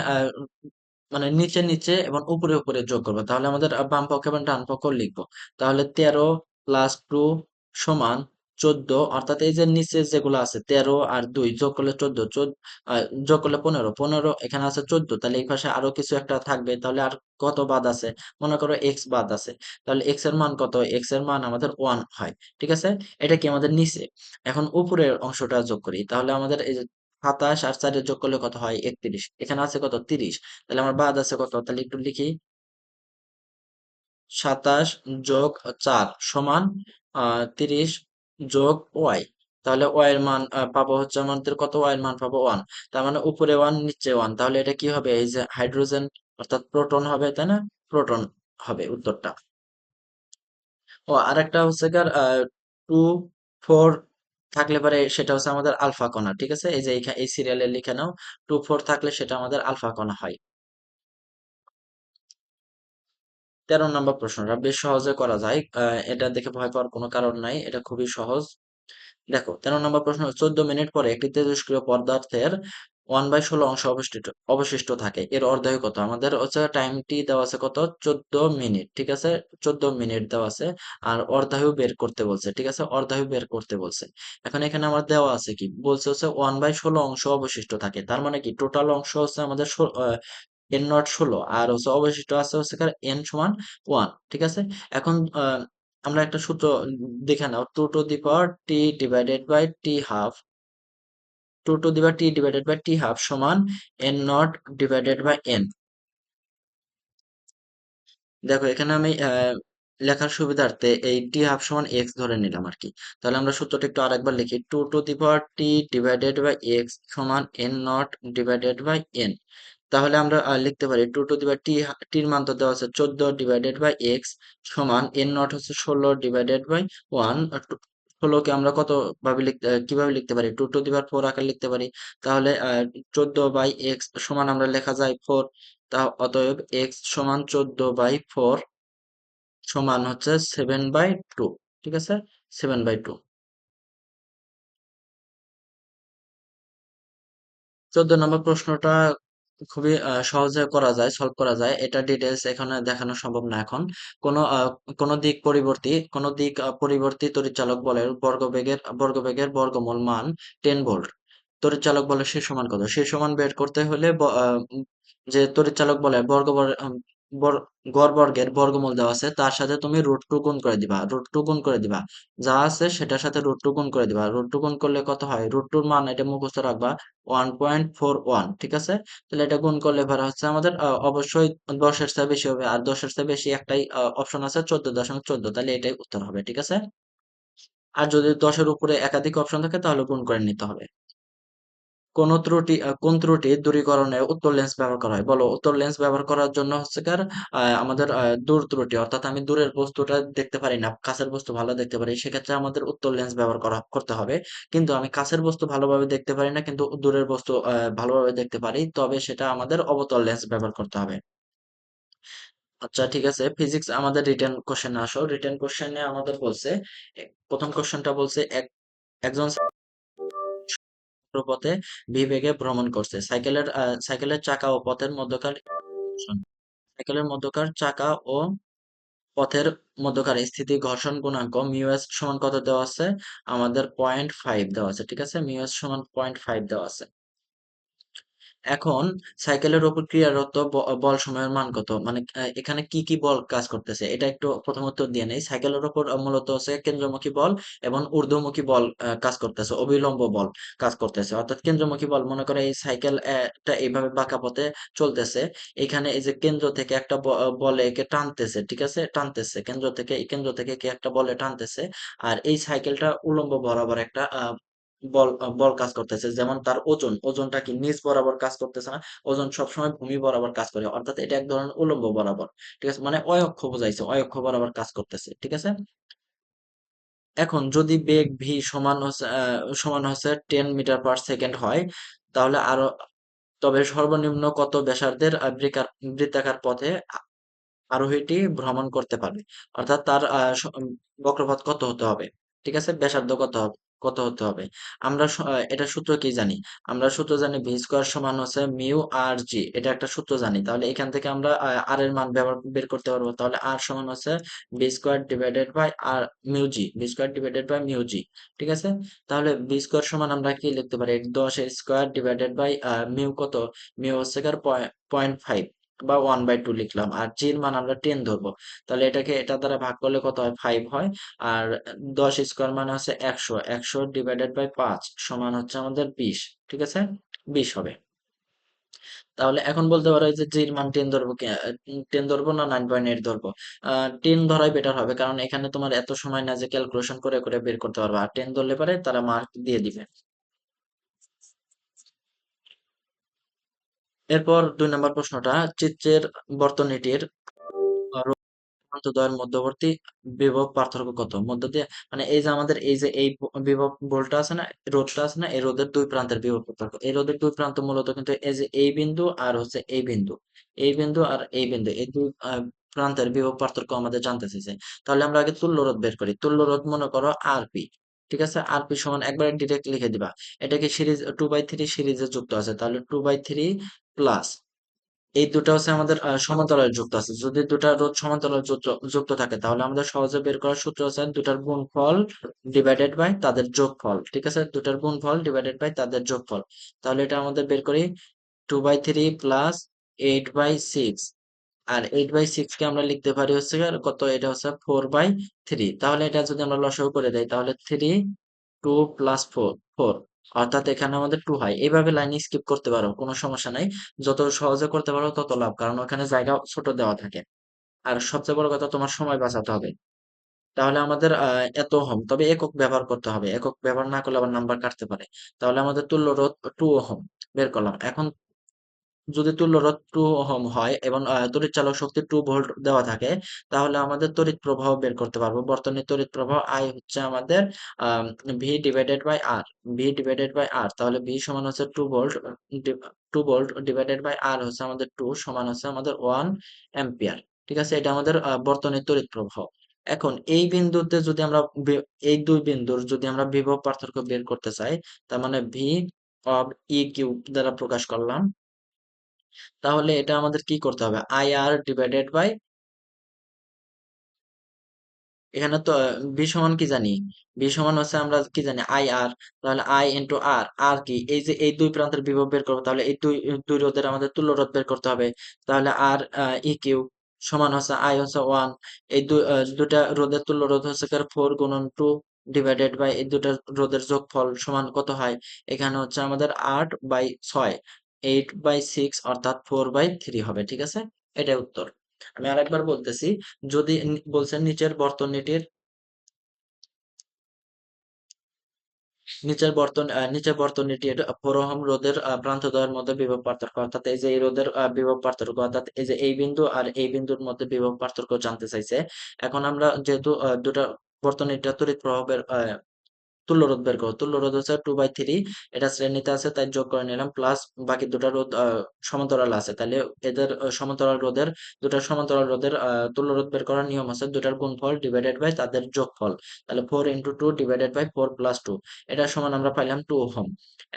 মানে নিচে নিচে এবং উপরে উপরে যোগ করবো, তাহলে আমাদের বাম পক্ষ এবং ডান পক্ষ লিখবো। তাহলে 13+2 সমান 14, অর্থাৎ এই যে নিচে যেগুলো আছে 13 আর 2 যোগ করলে 14, যোগ করলে 15, এখানে আছে 14, তাহলে এই পাশে আরো কিছু একটা থাকবে, তাহলে আর কত বাদ আছে? মনে করো এক্স বাদ আছে। তাহলে এক্স এর মান কত? এক্স এর মান আমাদের 1 হয়, ঠিক আছে? এটা কি আমাদের নিচে। এখন উপরের অংশটা যোগ করি, তাহলে আমাদের এই যে 27 আর 4 যোগ করলে কত হয়? 31। এখানে আছে কত? 30। তাহলে আমার বাদ আছে কত? তাহলে একটু লিখি। 27 যোগ 4 সমান 30 যোগ ওয়াই। তাহলে ওয়াই এর মান পাবো হচ্ছে আমাদের কত? ওয়াই এর মান পাবো 1। তার মানে উপরে 1 নিচে 1, তাহলে এটা কি হবে? এই যে হাইড্রোজেন, অর্থাৎ প্রোটন হবে, তাই না? প্রোটন হবে উত্তরটা। ও আরেকটা হচ্ছে কার 2-4 থাকলে পরে সেটা হচ্ছে আমাদের আলফা কণা, ঠিক আছে? এই যে এই সিরিয়ালে লিখে নাও, 2-4 থাকলে সেটা আমাদের আলফা কণা হয়। 13 নম্বর প্রশ্নটা বেশ সহজে করা যায়, এটা দেখে ভয় পাওয়ার কোনো কারণ নাই, এটা খুবই সহজ। দেখো 13 নম্বর প্রশ্ন, 14 মিনিট পরে একটি তেজস্ক্রিয় পদার্থের 1/16 অংশ অবশিষ্ট অবশিষ্ট থাকে, এর অর্ধায়ু কত? আমাদের হচ্ছে টাইমটি দেওয়া আছে কত? 14 মিনিট, ঠিক আছে? 14 মিনিট দেওয়া আছে, আর অর্ধায়ু বের করতে বলছে, ঠিক আছে? অর্ধায়ু বের করতে বলছে। এখন এখানে আমার দেওয়া আছে কি বলছে হচ্ছে 1/16 অংশ অবশিষ্ট থাকে, তার মানে কি টোটাল অংশ হচ্ছে আমাদের এন নট 16, আর হচ্ছে অবশিষ্ট আছে হচ্ছে এন সমান 1, ঠিক আছে? এখন আমরা একটা সূত্র দেখে নাও, 2 to the power T divided by T half সমান N not divided by N. দেখো এখানে আমি লেখার সুবিধার্থে এই টি হাফ সমান এক্স ধরে নিলাম আর কি। তাহলে আমরা সূত্রটা একটু আরেকবার লিখি, 2 to the power T divided by X সমান N not divided by N. তাহলে আমরা লিখতে পারি 2 টু দি পাওয়ার টির মান তো দেওয়া আছে 14 ডিভাইডেড বাই এক্স সমান এন নট হচ্ছে 16 ডিভাইডেড বাই 1। 16কে আমরা কত ভাবে কিভাবে লিখতে পারি? 2 টু দি পাওয়ার 4 আকারে লিখতে পারি। তাহলে 14/x সমান আমরা লেখা যায় 4। অতএব x সমান 14/4 সমান হচ্ছে 7/2, ঠিক আছে? 7/2। 14 নম্বর প্রশ্নটা খুবই সহজে করা যায়, সলভ করা যায়। এটা ডিটেইলস এখানে দেখানো সম্ভব না এখন। কোনো কোনো দিক পরিবর্তী তড়িৎচালক বলের বর্গমূল মান 10 ভোল্ট। তড়িৎচালক বলের শীর্ষ মান কত? শীর্ষ মান বের করতে হলে যে তড়িৎচালক বলের বর- গড় বর্গের বর্গমূল দেওয়া আছে তার সাথে তুমি √2 গুণ করে দিবা। √2 গুণ করে দিবা। যা আছে সেটার সাথে √2 গুণ করে দিবা। √2 গুণ করলে কত হয়? √2 এর মান এটা মুখস্থ রাখবা 1.41। ঠিক আছে? তাহলে এটা গুণ করলে এবার হচ্ছে আমাদের অবশ্যই 10-এর চেয়ে বেশি হবে, আর 10-এর চেয়ে বেশি একটাই অপশন আছে 14.14, তাহলে এটাই উত্তর হবে। ঠিক আছে? আর যদি 10-এর উপরে একাধিক অপশন থাকে তাহলে গুণ করে নিতে হবে। কোন ত্রুটি দূরীকরণে উত্তর লেন্স ব্যবহার করা হয়? বলো, উত্তর লেন্স ব্যবহার করার জন্য হচ্ছে কার আমাদের দূর ত্রুটি, অর্থাৎ আমি দূরের বস্তুটা দেখতে পারি না, কাছের বস্তু ভালো দেখতে পারি, সেক্ষেত্রে আমাদের উত্তর লেন্স ব্যবহার করতে হবে। কিন্তু আমি কাছের বস্তু ভালোভাবে দেখতে পারি না, কিন্তু দূরের বস্তু ভালোভাবে দেখতে পারি, তবে সেটা আমাদের অবতল লেন্স ব্যবহার করতে হবে। আচ্ছা, ঠিক আছে। ফিজিক্স আমাদের রিটেন কোশ্চেনে আসো। রিটেন কোশ্চেনে আমাদের বলছে, প্রথম কোশ্চেনটা বলছে একজন পথে ভি বেগে ভ্রমণ করছে। সাইকেলের চাকা ও পথের মধ্যকার সাইকেলের মধ্যকার চাকা ও পথের মধ্যকার স্থিতি ঘর্ষণ গুণাঙ্ক মিউ এস সমান কত দেওয়া আছে? আমাদের 0.5 দেওয়া আছে। ঠিক আছে? মিউ এস সমান 0.5 দেওয়া আছে। এখন সাইকেলের উপর ক্রিয়ারত বল সময়ের মান কত? মানে এখানে কি কি বল কাজ করতেছে এটা একটু প্রথম উত্তর দিয়ে নেই। সাইকেলের উপর মূলত হচ্ছে কেন্দ্রমুখী বল এবং ঊর্ধ্বমুখী বল কাজ করতেছে, অবিলম্ব বল কাজ করতেছে। অর্থাৎ কেন্দ্রমুখী বল, মনে করে এই সাইকেল টা এইভাবে বাঁকা পথে চলতেছে, এখানে এই যে কেন্দ্র থেকে একটা বলে একে টানতেছে। ঠিক আছে? টানতেছে কেন্দ্র থেকে কি একটা বলে টানতেছে, আর এই সাইকেলটা উলম্ব বরাবর একটা বল কাজ করতেছে। যেমন তার ওজনটা কি নিচ বরাবর কাজ করতেছে না, ওজন সবসময় ভূমি বরাবর কাজ করে, অর্থাৎ এটা এক ধরনের উলম্ব বরাবর। ঠিক আছে? মানে অয়ক্ষ বোঝাইছে, অয়ক্ষ বরাবর কাজ করতেছে। ঠিক আছে? এখন যদি বেগ ভি সমান হচ্ছে 10 মিটার পার সেকেন্ড হয়, তাহলে তবে সর্বনিম্ন কত ব্যাসার্ধের বৃত্তাকার পথে আরোহীটি ভ্রমণ করতে পারবে? অর্থাৎ তার বক্রপথ কত হতে হবে? ঠিক আছে? ব্যাসার্ধ কত হতে হবে? আমরা এটা সূত্র কি জানি? আমরা সূত্র জানি ভি স্কোয়ার সমান হচ্ছে মিউ আর জি, এটা একটা সূত্র জানি। তাহলে এখান থেকে আমরা আর এর মান বের করতে পারবো। তাহলে আর সমান হচ্ছে V square divided by mu G. ঠিক আছে? তাহলে ভি স্কোয়ার সমান আমরা কি লিখতে পারি? 10 স্কোয়ার ডিভাইডেড বাই মিউ কত? মিউ হচ্ছে 0.5 বা 1/2 লিখলাম, আর জির মান আমরা 10 ধরবো। তাহলে এটা দ্বারা ভাগ করলে কত হয়? 5 হয়। আর 10 স্কোয়ার মানে হচ্ছে 100, 100 ডিভাইডেড বাই 5 সমান হচ্ছে আমাদের 20। ঠিক আছে? 20 হবে। তাহলে এখন বলতে পারো যে জির মান 10 ধরবো, 10 ধরবো না 9.8 ধরবো? 10 ধরাই বেটার হবে, কারণ এখানে তোমার এত সময় না যে ক্যালকুলেশন করে করে বের করতে পারবে। আর 10 ধরলে পারে তারা মার্ক দিয়ে দিবে। এরপর 2 নম্বর প্রশ্নটা, চিত্রের বর্তনীটির প্রান্তদ্বয়ের মধ্যবর্তী বিভব পার্থক্য কত? মধ্য দিয়ে, মানে এই যে আমাদের এই যে এই বিভব ভোল্টটা আছে না, রোধটা আছে না, এই রোধের দুই প্রান্তের বিভব পার্থক্য। এই রোধের দুই প্রান্ত মূলত কিন্তু এই যে এই বিন্দু আর হচ্ছে এই বিন্দু, এই বিন্দু আর এই বিন্দু, এই দুই প্রান্তের বিভব পার্থক্য আমাদের জানতে চাইছে। তাহলে আমরা আগে তুল্য রোধ বের করি। তুল্য রোধ মনে করো আরপি। ঠিক আছে? আরপি সমান একবারে ডিরেক্ট লিখে দিবা। এটাকে সিরিজ 2/3 সিরিজে যুক্ত আছে, তাহলে 2/3 প্লাস এই দুটো হচ্ছে আমাদের সমান্তরালে যুক্ত আছে। যদি দুটা রোধ সমান্তরালে যুক্ত থাকে তাহলে আমাদের সহজে বের করার সূত্র হচ্ছে দুটার গুণফল ডিভাইডেড বাই তাদের যোগফল। ঠিক আছে? দুটার গুণফল ডিভাইডেড বাই তাদের যোগফল। তাহলে এটা আমাদের বের করি 2/3 প্লাস 8/6। আর 8/6 কে আমরা লিখতে পারি হচ্ছে গিয়ে কত? এটা হচ্ছে 4/3। তাহলে এটা যদি আমরা লসাগু করে দেই তাহলে 2 প্লাস 4, অর্থাৎ এখানে আমাদের 2 হয়। এইভাবে লাইন স্কিপ করতে পারো, কোনো সমস্যা নাই। যত সহজে করতে পারো তত লাভ, কারণ ওখানে জায়গা ছোট দেওয়া থাকে। আর সবচেয়ে বড় কথা, তোমার সময় বাঁচাতে হবে। তাহলে আমাদের এত ওহম, তবে একক ব্যবহার করতে হবে, একক ব্যবহার না করলে আবার নাম্বার কাটতে পারে। তাহলে আমাদের তুল্য রোধ 2 ওহম বের করলাম। এখন যদি তুল্য রোধ 2 ওহম হয় এবং তড়িৎ চালক শক্তি 2 ভোল্ট দেওয়া থাকে, তাহলে আমাদের তড়িৎ প্রবাহ বের করতে পারবো। বর্তনীর তড়িৎ প্রবাহ আই হচ্ছে আমাদের ভি ডিভাইডেড বাই আর। তাহলে ভি সমান হচ্ছে 2 ভোল্ট, 2 ভোল্ট ডিভাইডেড বাই আর হচ্ছে আমাদের 2 সমান হচ্ছে আমাদের 1 অ্যাম্পিয়ার। ঠিক আছে? এটা আমাদের বর্তনীর তড়িৎ প্রবাহ। এখন এই বিন্দুতে যদি আমরা এই দুই বিন্দুর যদি আমরা বিভব পার্থক্য বের করতে চাই, তার মানে ভি অফ ই কিউব দ্বারা প্রকাশ করলাম। তাহলে এটা আমাদের কি করতে হবে, আই আর ডিভাইডেড বাই, এখানে তো বি সমান কি জানি, বি সমান হচ্ছে আমরা কি জানি আই আর, তাহলে আই ইন্টু আর, আর কি এই যে এই দুই প্রান্তের বিভব বের করবো, তাহলে এই দুই দুই রোধের আমাদের তুল্য রোধ বের করতে হবে। তাহলে আর ই কিউ সমান হচ্ছে আই হচ্ছে ওয়ান, এই দুটা রোধের তুল্য রোধ হচ্ছে 4 গুণন 2 ডিভাইডেড বাই এই দুটা রোধের যোগফল সমান কত হয়, এখানে হচ্ছে আমাদের 8/6, 8/6 অর্থাৎ 4/3 হবে, ঠিক আছে, এটাই উত্তর। আমি আরেকবার বলতেছি, যদি বলছেন নিচের বর্তনীটির 4 ওহম রোধের প্রান্তদ্বয়ের মধ্যে বিভব পার্থক্য, অর্থাৎ এই যে এই রোধের বিভব পার্থক্য, অর্থাৎ এই যে এই বিন্দু আর এই বিন্দুর মধ্যে বিভব পার্থক্য জানতে চাইছে। এখন আমরা যেহেতু দুটা বর্তনীটা তড়িৎ প্রবাহের তুল্য রোধ বের করো, তুল্য রোধ হচ্ছে 2/3, এটা শ্রেণীতে আছে তাই যোগ করে নিলাম, প্লাস বাকি দুটা রোধ সমান্তরাল আছে, তাহলে এদের সমান্তরাল রোধের, দুটা সমান্তরাল রোধের তুল্য রোধ বের করার নিয়ম আছে দুটার গুণফল ডিভাইডেড বাই তাদের যোগফল, তাহলে 4 × 2 ডিভাইডেড বাই 4 + 2, এটা সমান আমরা পাইলাম 2 ওহম।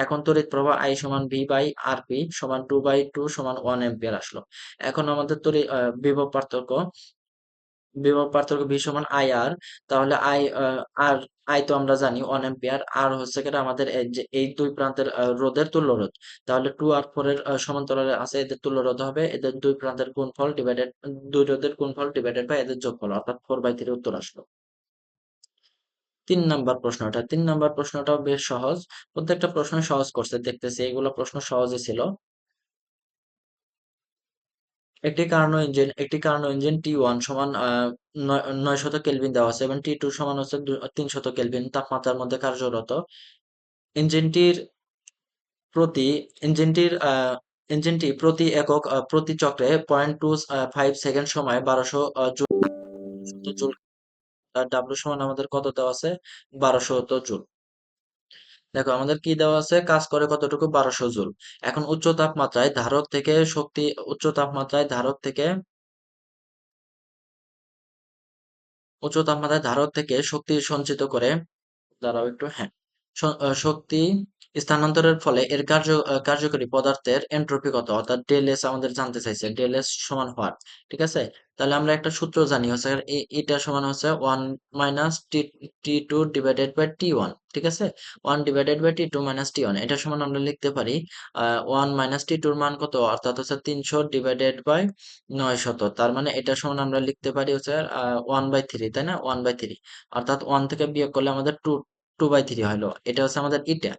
এখন তড়িৎ প্রবাহ I সমান V বাই RP সমান 2/2 সমান 1 অ্যাম্পিয়ার আসলো। এখন আমাদের বিভব পার্থক্য ভি সমান আই আর, তাহলে আর আই তো আমরা জানি 1 অ্যাম্পিয়ার, আর হচ্ছে কি আমাদের এই যে এই দুই প্রান্তের রোধের তুল্য রোধ, তাহলে 2 আর 4 এর সমান্তরালে আছে, এদের তুল্য রোধ হবে এদের দুই প্রান্তের গুণফল ডিভাইডেড, দুই রোধের গুণফল ডিভাইডেড বাই এদের যোগফল, অর্থাৎ 4/3 উত্তর আসলো। 3 নাম্বার প্রশ্নটাও বেশ সহজ, প্রত্যেকটা প্রশ্ন সহজ করছে দেখতেছি, এগুলো প্রশ্ন সহজই ছিল। একটি কার্নো ইঞ্জিন T1 সমান 900 কেলভিন দেওয়া আছে এবং T2 সমান হচ্ছে 300 কেলভিন তাপমাত্রার মধ্যে কার্যরত। ইঞ্জিনটির প্রতি ইঞ্জিনটির ইঞ্জিনটি প্রতি একক প্রতি চক্রে 0.25 সেকেন্ড সময়ে 1200 জুল, ডাব্লিউ সমান আমাদের কত দেওয়া আছে, 1200 জুল। দেখো আমাদের কি দেওয়া আছে, কাজ করে কতটুকু, 1200 জুল। এখন উচ্চ তাপমাত্রায় ধারক থেকে শক্তি সঞ্চিত করে, দাঁড়াও একটু, হ্যাঁ, শক্তি স্থানান্তরের ফলে এর কার্যকরী পদার্থের এন্ট্রপি কত, অর্থাৎ ডেল এস আমাদের জানতে চাইছে, ডেল এস সমান হোয়াট, ঠিক আছে। তাহলে আমরা একটা সূত্র জানি হচ্ছে এটা সমান হচ্ছে 1 - T2 ডিভাইডেড বাই T1, ঠিক আছে, 1 / T2 - T1, এটা সমান আমরা লিখতে পারি 1 - T2 মান কত, অর্থাৎ হচ্ছে 300 ডিভাইডেড বাই 900, তার মানে এটা সমান আমরা লিখতে পারি হচ্ছে 1/3, তাই না, 1/3, অর্থাৎ 1 থেকে বিয়োগ করলে আমাদের 2/3 হলো, এটা হচ্ছে আমাদের ইটা।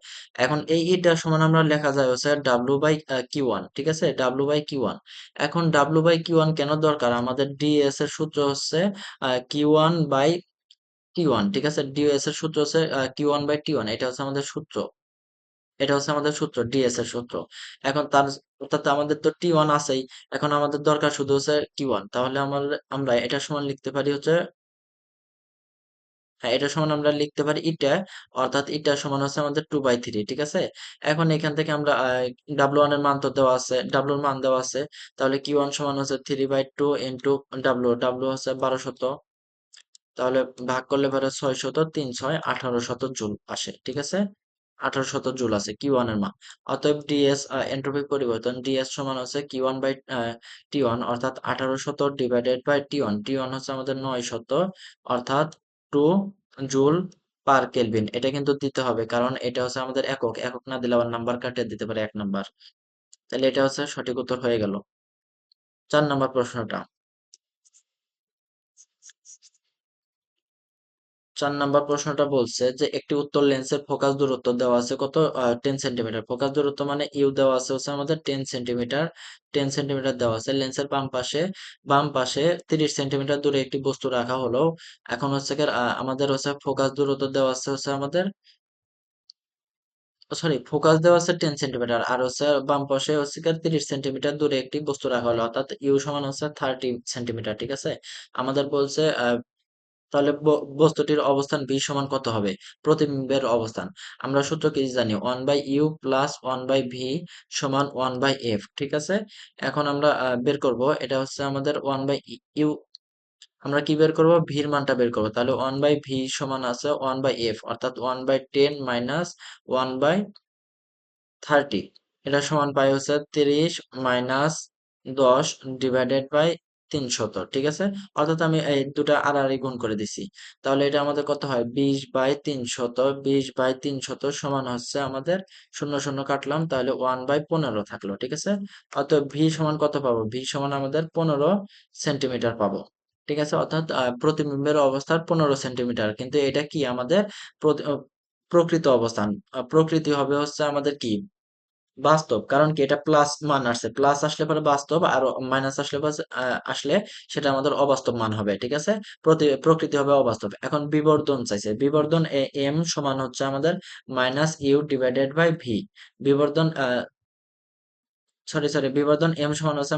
এখন এই ইটা সমান আমরা লেখা যায় হচ্ছে W/Q1, ঠিক আছে, W/Q1। এখন W/Q1 কেন দরকার, আমাদের ডিএস এর সূত্র হচ্ছে Q1/T1, ঠিক আছে, ডিএস এর সূত্র হচ্ছে Q1/T1, এটা হচ্ছে আমাদের সূত্র ডিএস এর সূত্র। এখন অর্থাৎ আমাদের তো T1 আছেই, এখন আমাদের দরকার শুধু হচ্ছে Q1, তাহলে আমরা এটা সমান লিখতে পারি হচ্ছে, হ্যাঁ, এটা সমান আমরা লিখতে পারি ইটা, অর্থাৎ ইটা সমান হচ্ছে আমাদের 2/3, ঠিক আছে। এখন এখান থেকে আমরা W1 এর মান তো দেওয়া আছে, ডাব্লুর মান দেওয়া আছে, তাহলে Q1 সমান হচ্ছে 3/2 ইন্টু ডাব্লু, ডাব্লু হচ্ছে 1200, তাহলে ভাগ করলে পরে 600, 3 × 6 = 1800 জুল আসে, ঠিক আছে, 1800 জুল আছে Q1 এর মান। অতএব ডিএস এন্ট্রপি পরিবর্তন, ডিএস সমান হচ্ছে Q1/T1, অর্থাৎ 1800 ডিভাইডেড বাই T1, T1 হচ্ছে আমাদের 900, অর্থাৎ 2 জুল/কেলভিন, এটা কিন্তু দিতে হবে কারণ এটা হচ্ছে আমাদের একক, একক না দিলে আবার নাম্বার কাটিয়ে দিতে পারে 1 নাম্বার, তাহলে এটা হচ্ছে সঠিক উত্তর হয়ে গেল। 4 নাম্বার প্রশ্নটা, 4 নাম্বার প্রশ্নটা বলছে যে একটি উত্তল লেন্সের ফোকাস দূরত্ব দেওয়া আছে কত, 10 সেন্টিমিটার, ফোকাস দূরত্ব মানে ইউ দেওয়া আছে হচ্ছে আমাদের 10 সেন্টিমিটার, 10 সেন্টিমিটার দেওয়া আছে, লেন্সের বাম পাশে 30 সেন্টিমিটার দূরে একটি বস্তু রাখা হলো। এখন হচ্ছে আমাদের হচ্ছে ফোকাস দূরত্ব দেওয়া আছে হচ্ছে আমাদের, সরি, ফোকাস দেওয়া আছে 10 সেন্টিমিটার, আর হচ্ছে বাম পাশে হচ্ছে 30 সেন্টিমিটার দূরে একটি বস্তু রাখা হলো, অর্থাৎ ইউ সমান হচ্ছে 30 সেন্টিমিটার, ঠিক আছে। আমাদের বলছে তাহলে বস্তুটির অবস্থান ভি সমান কত হবে, প্রতিবিম্বের অবস্থান। আমরা সূত্র কি জানি, 1/U প্লাস 1/V সমান 1/F, ঠিক আছে। এখন আমরা বের করব, এটা হচ্ছে আমাদের 1/U, আমরা কি বের করব, ভির মানটা বের করব, তাহলে 1/V সমান আছে 1/F, অর্থাৎ 1/10 - 1/30, এটা সমান পাই হচ্ছে 30 - 10 / 300, ঠিক আছে। অর্থাৎ আমি এই দুটা আড়াআড়ি গুণ করে দিছি। তাহলে এটা আমাদের কত হয়, 20/300। 20/300 সমান হচ্ছে আমাদের, শূন্য শূন্য কাটলাম, তাহলে 1/15 থাকলো, ঠিক আছে। অর্থাৎ ভি সমান কত পাবো, ভি সমান আমাদের 15 সেন্টিমিটার পাবো, ঠিক আছে। অর্থাৎ প্রতিবিম্বের অবস্থান 15 সেন্টিমিটার, কিন্তু এটা কি আমাদের প্রকৃত অবস্থান। প্রকৃতি হবে হচ্ছে আমাদের কি, বাস্তব। কারণ কি, এটা প্লাস মান আসছে, প্লাস আসলে পরে বাস্তব, আর মাইনাস আসলে আসলে সেটা আমাদের অবাস্তব মান হবে, ঠিক আছে। প্রকৃতি হবে অবাস্তব। এখন বিবর্ধন চাইছে, বিবর্ধন এম সমান হচ্ছে আমাদের -u/v। বিবর্ধন সরি বিবর্ধন এম সমান হচ্ছে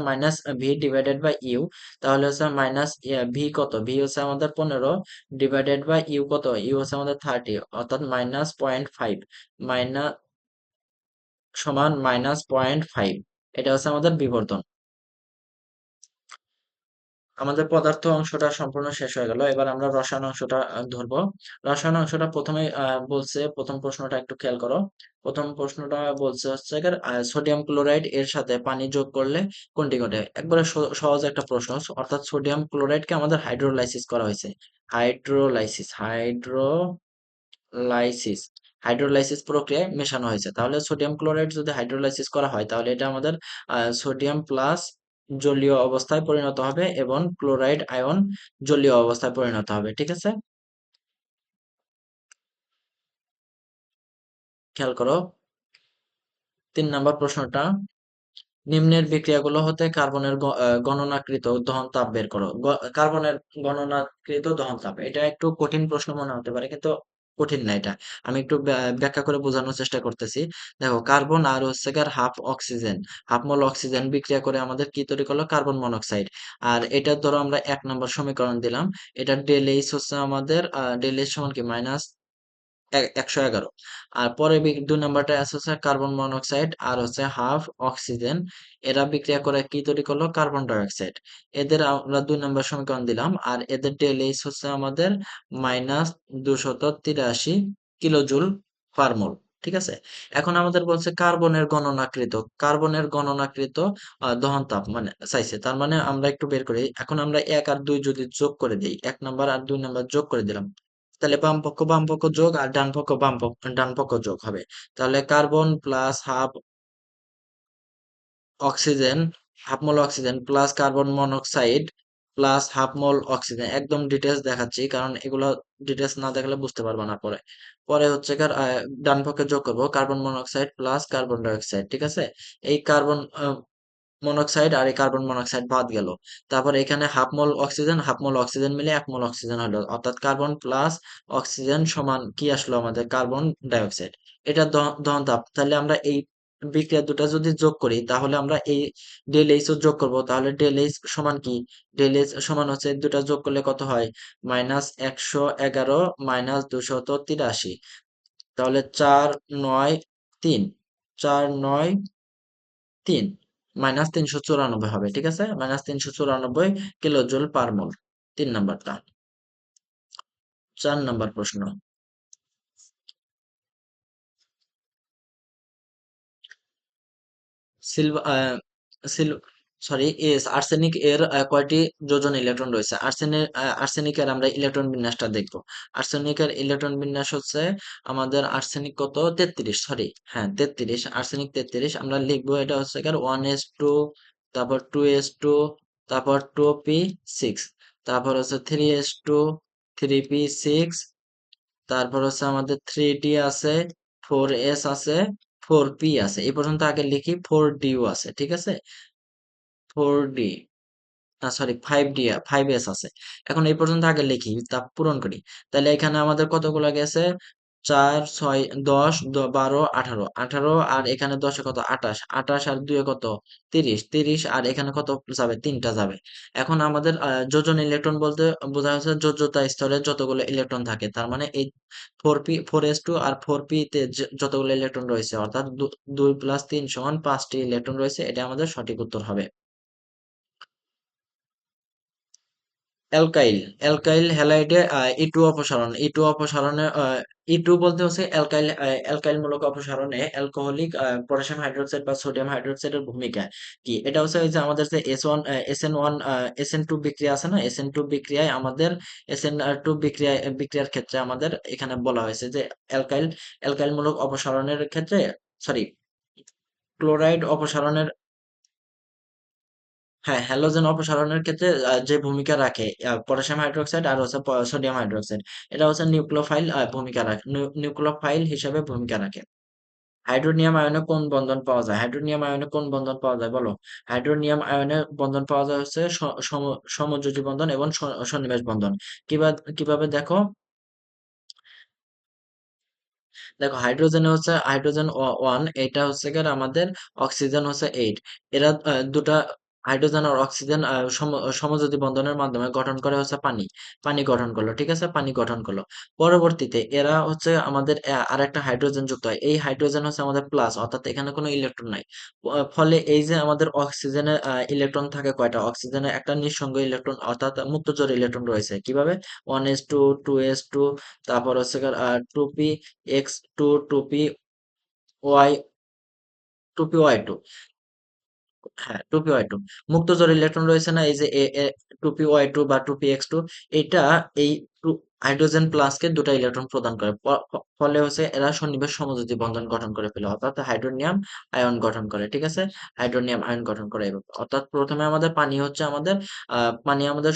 -v/u। তাহলে হচ্ছে মাইনাস ভি কত, ভি হচ্ছে আমাদের 15 / ইউ কত, ইউ হচ্ছে আমাদের 30, অর্থাৎ -0.5, মাইনাস সমান -0.5। এটা হচ্ছে আমাদের বিবর্ধন। আমাদের পদার্থ অংশটা সম্পূর্ণ শেষ হয়ে গেল। এবার আমরা রসায়ন অংশটা ধরবো। রসায়ন অংশটা প্রথমে বলছে, প্রথম প্রশ্নটা একটু খেয়াল করো। প্রথম প্রশ্নটা বলছে হচ্ছে সোডিয়াম ক্লোরাইড এর সাথে পানি যোগ করলে কোনটি ঘটে। একবারে সহজ একটা প্রশ্ন, অর্থাৎ সোডিয়াম ক্লোরাইডকে আমাদের হাইড্রোলাইসিস করা হয়েছে। হাইড্রোলাইসিস, হাইড্রোলাইসিস হাইড্রোলাইসিস প্রক্রিয়ায় মেশানো হয়েছে। তাহলে সোডিয়াম ক্লোরাইড যদি হাইড্রোলাইসিস করা হয়, তাহলে এটা আমাদের সোডিয়াম প্লাস জলীয় অবস্থায় পরিণত হবে, এবং ক্লোরাইড আয়ন জলীয় অবস্থায় পরিণত হবে, ঠিক আছে। খেয়াল করো 3 নম্বর প্রশ্নটা, নিম্নের বিক্রিয়াগুলো হতে কার্বনের গণনাকৃত দহন তাপ বের করো। কার্বনের গণনাকৃত দহন তাপ, এটা একটু কঠিন প্রশ্ন মনে হতে পারে, কিন্তু কঠিন না এটা। আমি একটু ব্যাখ্যা করে বোঝানোর চেষ্টা করতেছি। দেখো, কার্বন আর হচ্ছে গিয়ে হাফ অক্সিজেন, হাফ মোল অক্সিজেন বিক্রিয়া করে আমাদের কি তৈরি করলো, কার্বন মনোক্সাইড। আর এটা ধরো আমরা 1 নম্বর সমীকরণ দিলাম। এটা ডেল এইচ হচ্ছে আমাদের, ডেল এইচ সমান কি, 111। আর পরে 2 নম্বরটা আছে হচ্ছে কার্বন মনোক্সাইড আর হচ্ছে হাফ অক্সিজেন, এরা বিক্রিয়া করে কি তৈরি করলো, কার্বন ডাইঅক্সাইড। এদের আমরা 2 নম্বর সমীকরণ দিলাম, আর এদের ডেল এইচ হচ্ছে আমাদের -283 কিলোজুল পার মোল, ঠিক আছে। এখন আমাদের বলছে কার্বনের গণনাকৃত দহন তাপ মানে চাইছে। তার মানে আমরা একটু বের করি। এখন আমরা 1 আর 2 যদি যোগ করে দিই, 1 নম্বর আর 2 নম্বর যোগ করে দিলাম, তাহলে বাম পক্ষ যোগ আর ডান পক্ষ যোগ হবে। তাহলে carbon plus half oxygen, half মোল oxygen plus carbon monoxide plus half মোল অক্সিজেন, একদম ডিটেলস দেখাচ্ছি, কারণ এগুলো ডিটেলস না দেখালে বুঝতে পারবে না পরে। পরে হচ্ছে ডান পক্ষে যোগ করবো carbon monoxide plus carbon dioxide, ঠিক আছে। এই কার্বন মনোক্সাইড আর এই কার্বন মনোক্সাইড বাদ গেল। তারপর এখানে হাফ মোল অক্সিজেন মিলে 1 মোল অক্সিজেন হলো, অর্থাৎ কার্বন প্লাস অক্সিজেন সমান কি আসলো আমাদের, কার্বন ডাইঅক্সাইড। এটা দহন তাপ। তাহলে আমরা এই বিক্রিয়া দুটা যদি যোগ করি, তাহলে আমরা এই ডেল এইচ ও যোগ করবো। তাহলে ডেল এইচ সমান কি, ডেল এইচ সমান হচ্ছে দুটা যোগ করলে কত হয়, -111 -283। তাহলে 493, 493 -394 হবে, ঠিক আছে। -394 কিলোজুল পার মোল, 3 নম্বরটা। 4 নম্বর প্রশ্ন, silver seal sorry S arsenic এর কয়টি যোজন ইলেকট্রন রয়েছে। আর্সেনিকের আমরা ইলেকট্রন বিন্যাসটা দেখব। আর্সেনিকের ইলেকট্রন বিন্যাস হচ্ছে আমাদের, আর্সেনিক কত, 33, সরি হ্যাঁ 33, আর্সেনিক 33। আমরা লিখবো এটা হচ্ছে 1s2, তারপর 2s2, তারপর 2p6, তারপর হচ্ছে 3s2, 3p6, তারপর হচ্ছে আমাদের 3d আছে, 4s আছে, 4p আছে। এই পর্যন্ত আগে লিখি, 4ডিও আছে, ঠিক আছে। 4ডি, না সরি 5ডি, 5এস আছে। এখন এই পর্যন্ত আগে লিখি, তা পূরণ করি। তাহলে এখানে আমাদের কতগুলো গেছে, 4 6 10 12 18, 18 আর এখানে 10-এ কত, 28, 28 আর 2-এ কত, 30, 30 আর এখানে কত যাবে, 3টা যাবে। এখন আমাদের যোজন ইলেকট্রন বলতে বোঝা হচ্ছে যোজ্যতা স্তরে যতগুলো ইলেকট্রন থাকে। তার মানে এই 4s2 আর 4p তে যতগুলো ইলেকট্রন রয়েছে, অর্থাৎ 2 + 3 = 5টি ইলেকট্রন রয়েছে। এটা আমাদের সঠিক উত্তর হবে। অ্যালকাইল অ্যালকাইল হ্যালাইডে E2 অপসারণ E2 অপসারণে E2 বলতে হচ্ছে অ্যালকাইল মূলক অপসারণে অ্যালকোহলিক পটাশিয়াম হাইড্রোক্সাইড বা সোডিয়াম হাইড্রোক্সাইডের ভূমিকা কি। এটা হচ্ছে ওই যে আমাদের যে SN1 SN2 বিক্রিয়া আছে না, SN2 বিক্রিয়ায় আমাদের SN2 বিক্রিয়ার ক্ষেত্রে আমাদের এখানে বলা হয়েছে যে অ্যালকাইল অ্যালকাইল মূলক অপসারণের ক্ষেত্রে, সরি, ক্লোরাইড অপসারণের, হ্যাঁ, হ্যালোজেন অপসারণের ক্ষেত্রে যে ভূমিকা রাখে পটাশিয়াম হাইড্রোক্সাইড আর হচ্ছে সোডিয়াম হাইড্রোক্সাইড, এটা হচ্ছে নিউক্লিওফাইল ভূমিকা রাখে, নিউক্লিওফাইল হিসেবে ভূমিকা রাখে। হাইড্রোনিয়াম আয়নে কোন বন্ধন পাওয়া যায়? হাইড্রোনিয়াম আয়নে কোন বন্ধন পাওয়া যায় বলো? হাইড্রোনিয়াম আয়নে বন্ধন পাওয়া যায় হচ্ছে সমযোজী বন্ধন এবং সন্নিবেশ বন্ধন। কিভাবে দেখো, দেখো হাইড্রোজেনে হচ্ছে হাইড্রোজেন 1, এটা হচ্ছে গিয়ে আমাদের অক্সিজেন হচ্ছে 8, এরা দুটা হাইড্রোজেন আর অক্সিজেন সমযোজী বন্ধনের মাধ্যমে গঠন করে হচ্ছে পানি, পানি গঠন করলো, ঠিক আছে, পানি গঠন করলো। পরবর্তীতে এরা হচ্ছে আমাদের আরেকটা হাইড্রোজেন যুক্ত হয়, এই হাইড্রোজেন হচ্ছে আমাদের প্লাস, অর্থাৎ এখানে কোনো ইলেকট্রন নাই। ফলে এই যে আমাদের অক্সিজেনে ইলেকট্রন থাকে কয়টা, অক্সিজেনে একটা নিঃসঙ্গ ইলেকট্রন অর্থাৎ মুক্তজোড় ইলেকট্রন রয়েছে, কিভাবে 1s2, 2s2, তারপর হচ্ছে 2p x2, 2p y, 2p y2, হ্যাঁ, 2p y2 মুক্তজোড় ইলেকট্রন রয়েছে না, এই যে 2p y2 বা 2px2, এটা এই হাইড্রোজেন প্লাসকে দুটা ইলেকট্রন প্রদান করে, ফলে হচ্ছে এরা সন্নিবেশ সমযোজী বন্ধন গঠন করে ফেলে, অর্থাৎ হাইড্রোনিয়াম আয়ন গঠন করে, ঠিক আছে, হাইড্রোনিয়াম আয়ন গঠন করে এভাবে। অর্থাৎ প্রথমে আমাদের পানি হচ্ছে আমাদের পানি আমাদের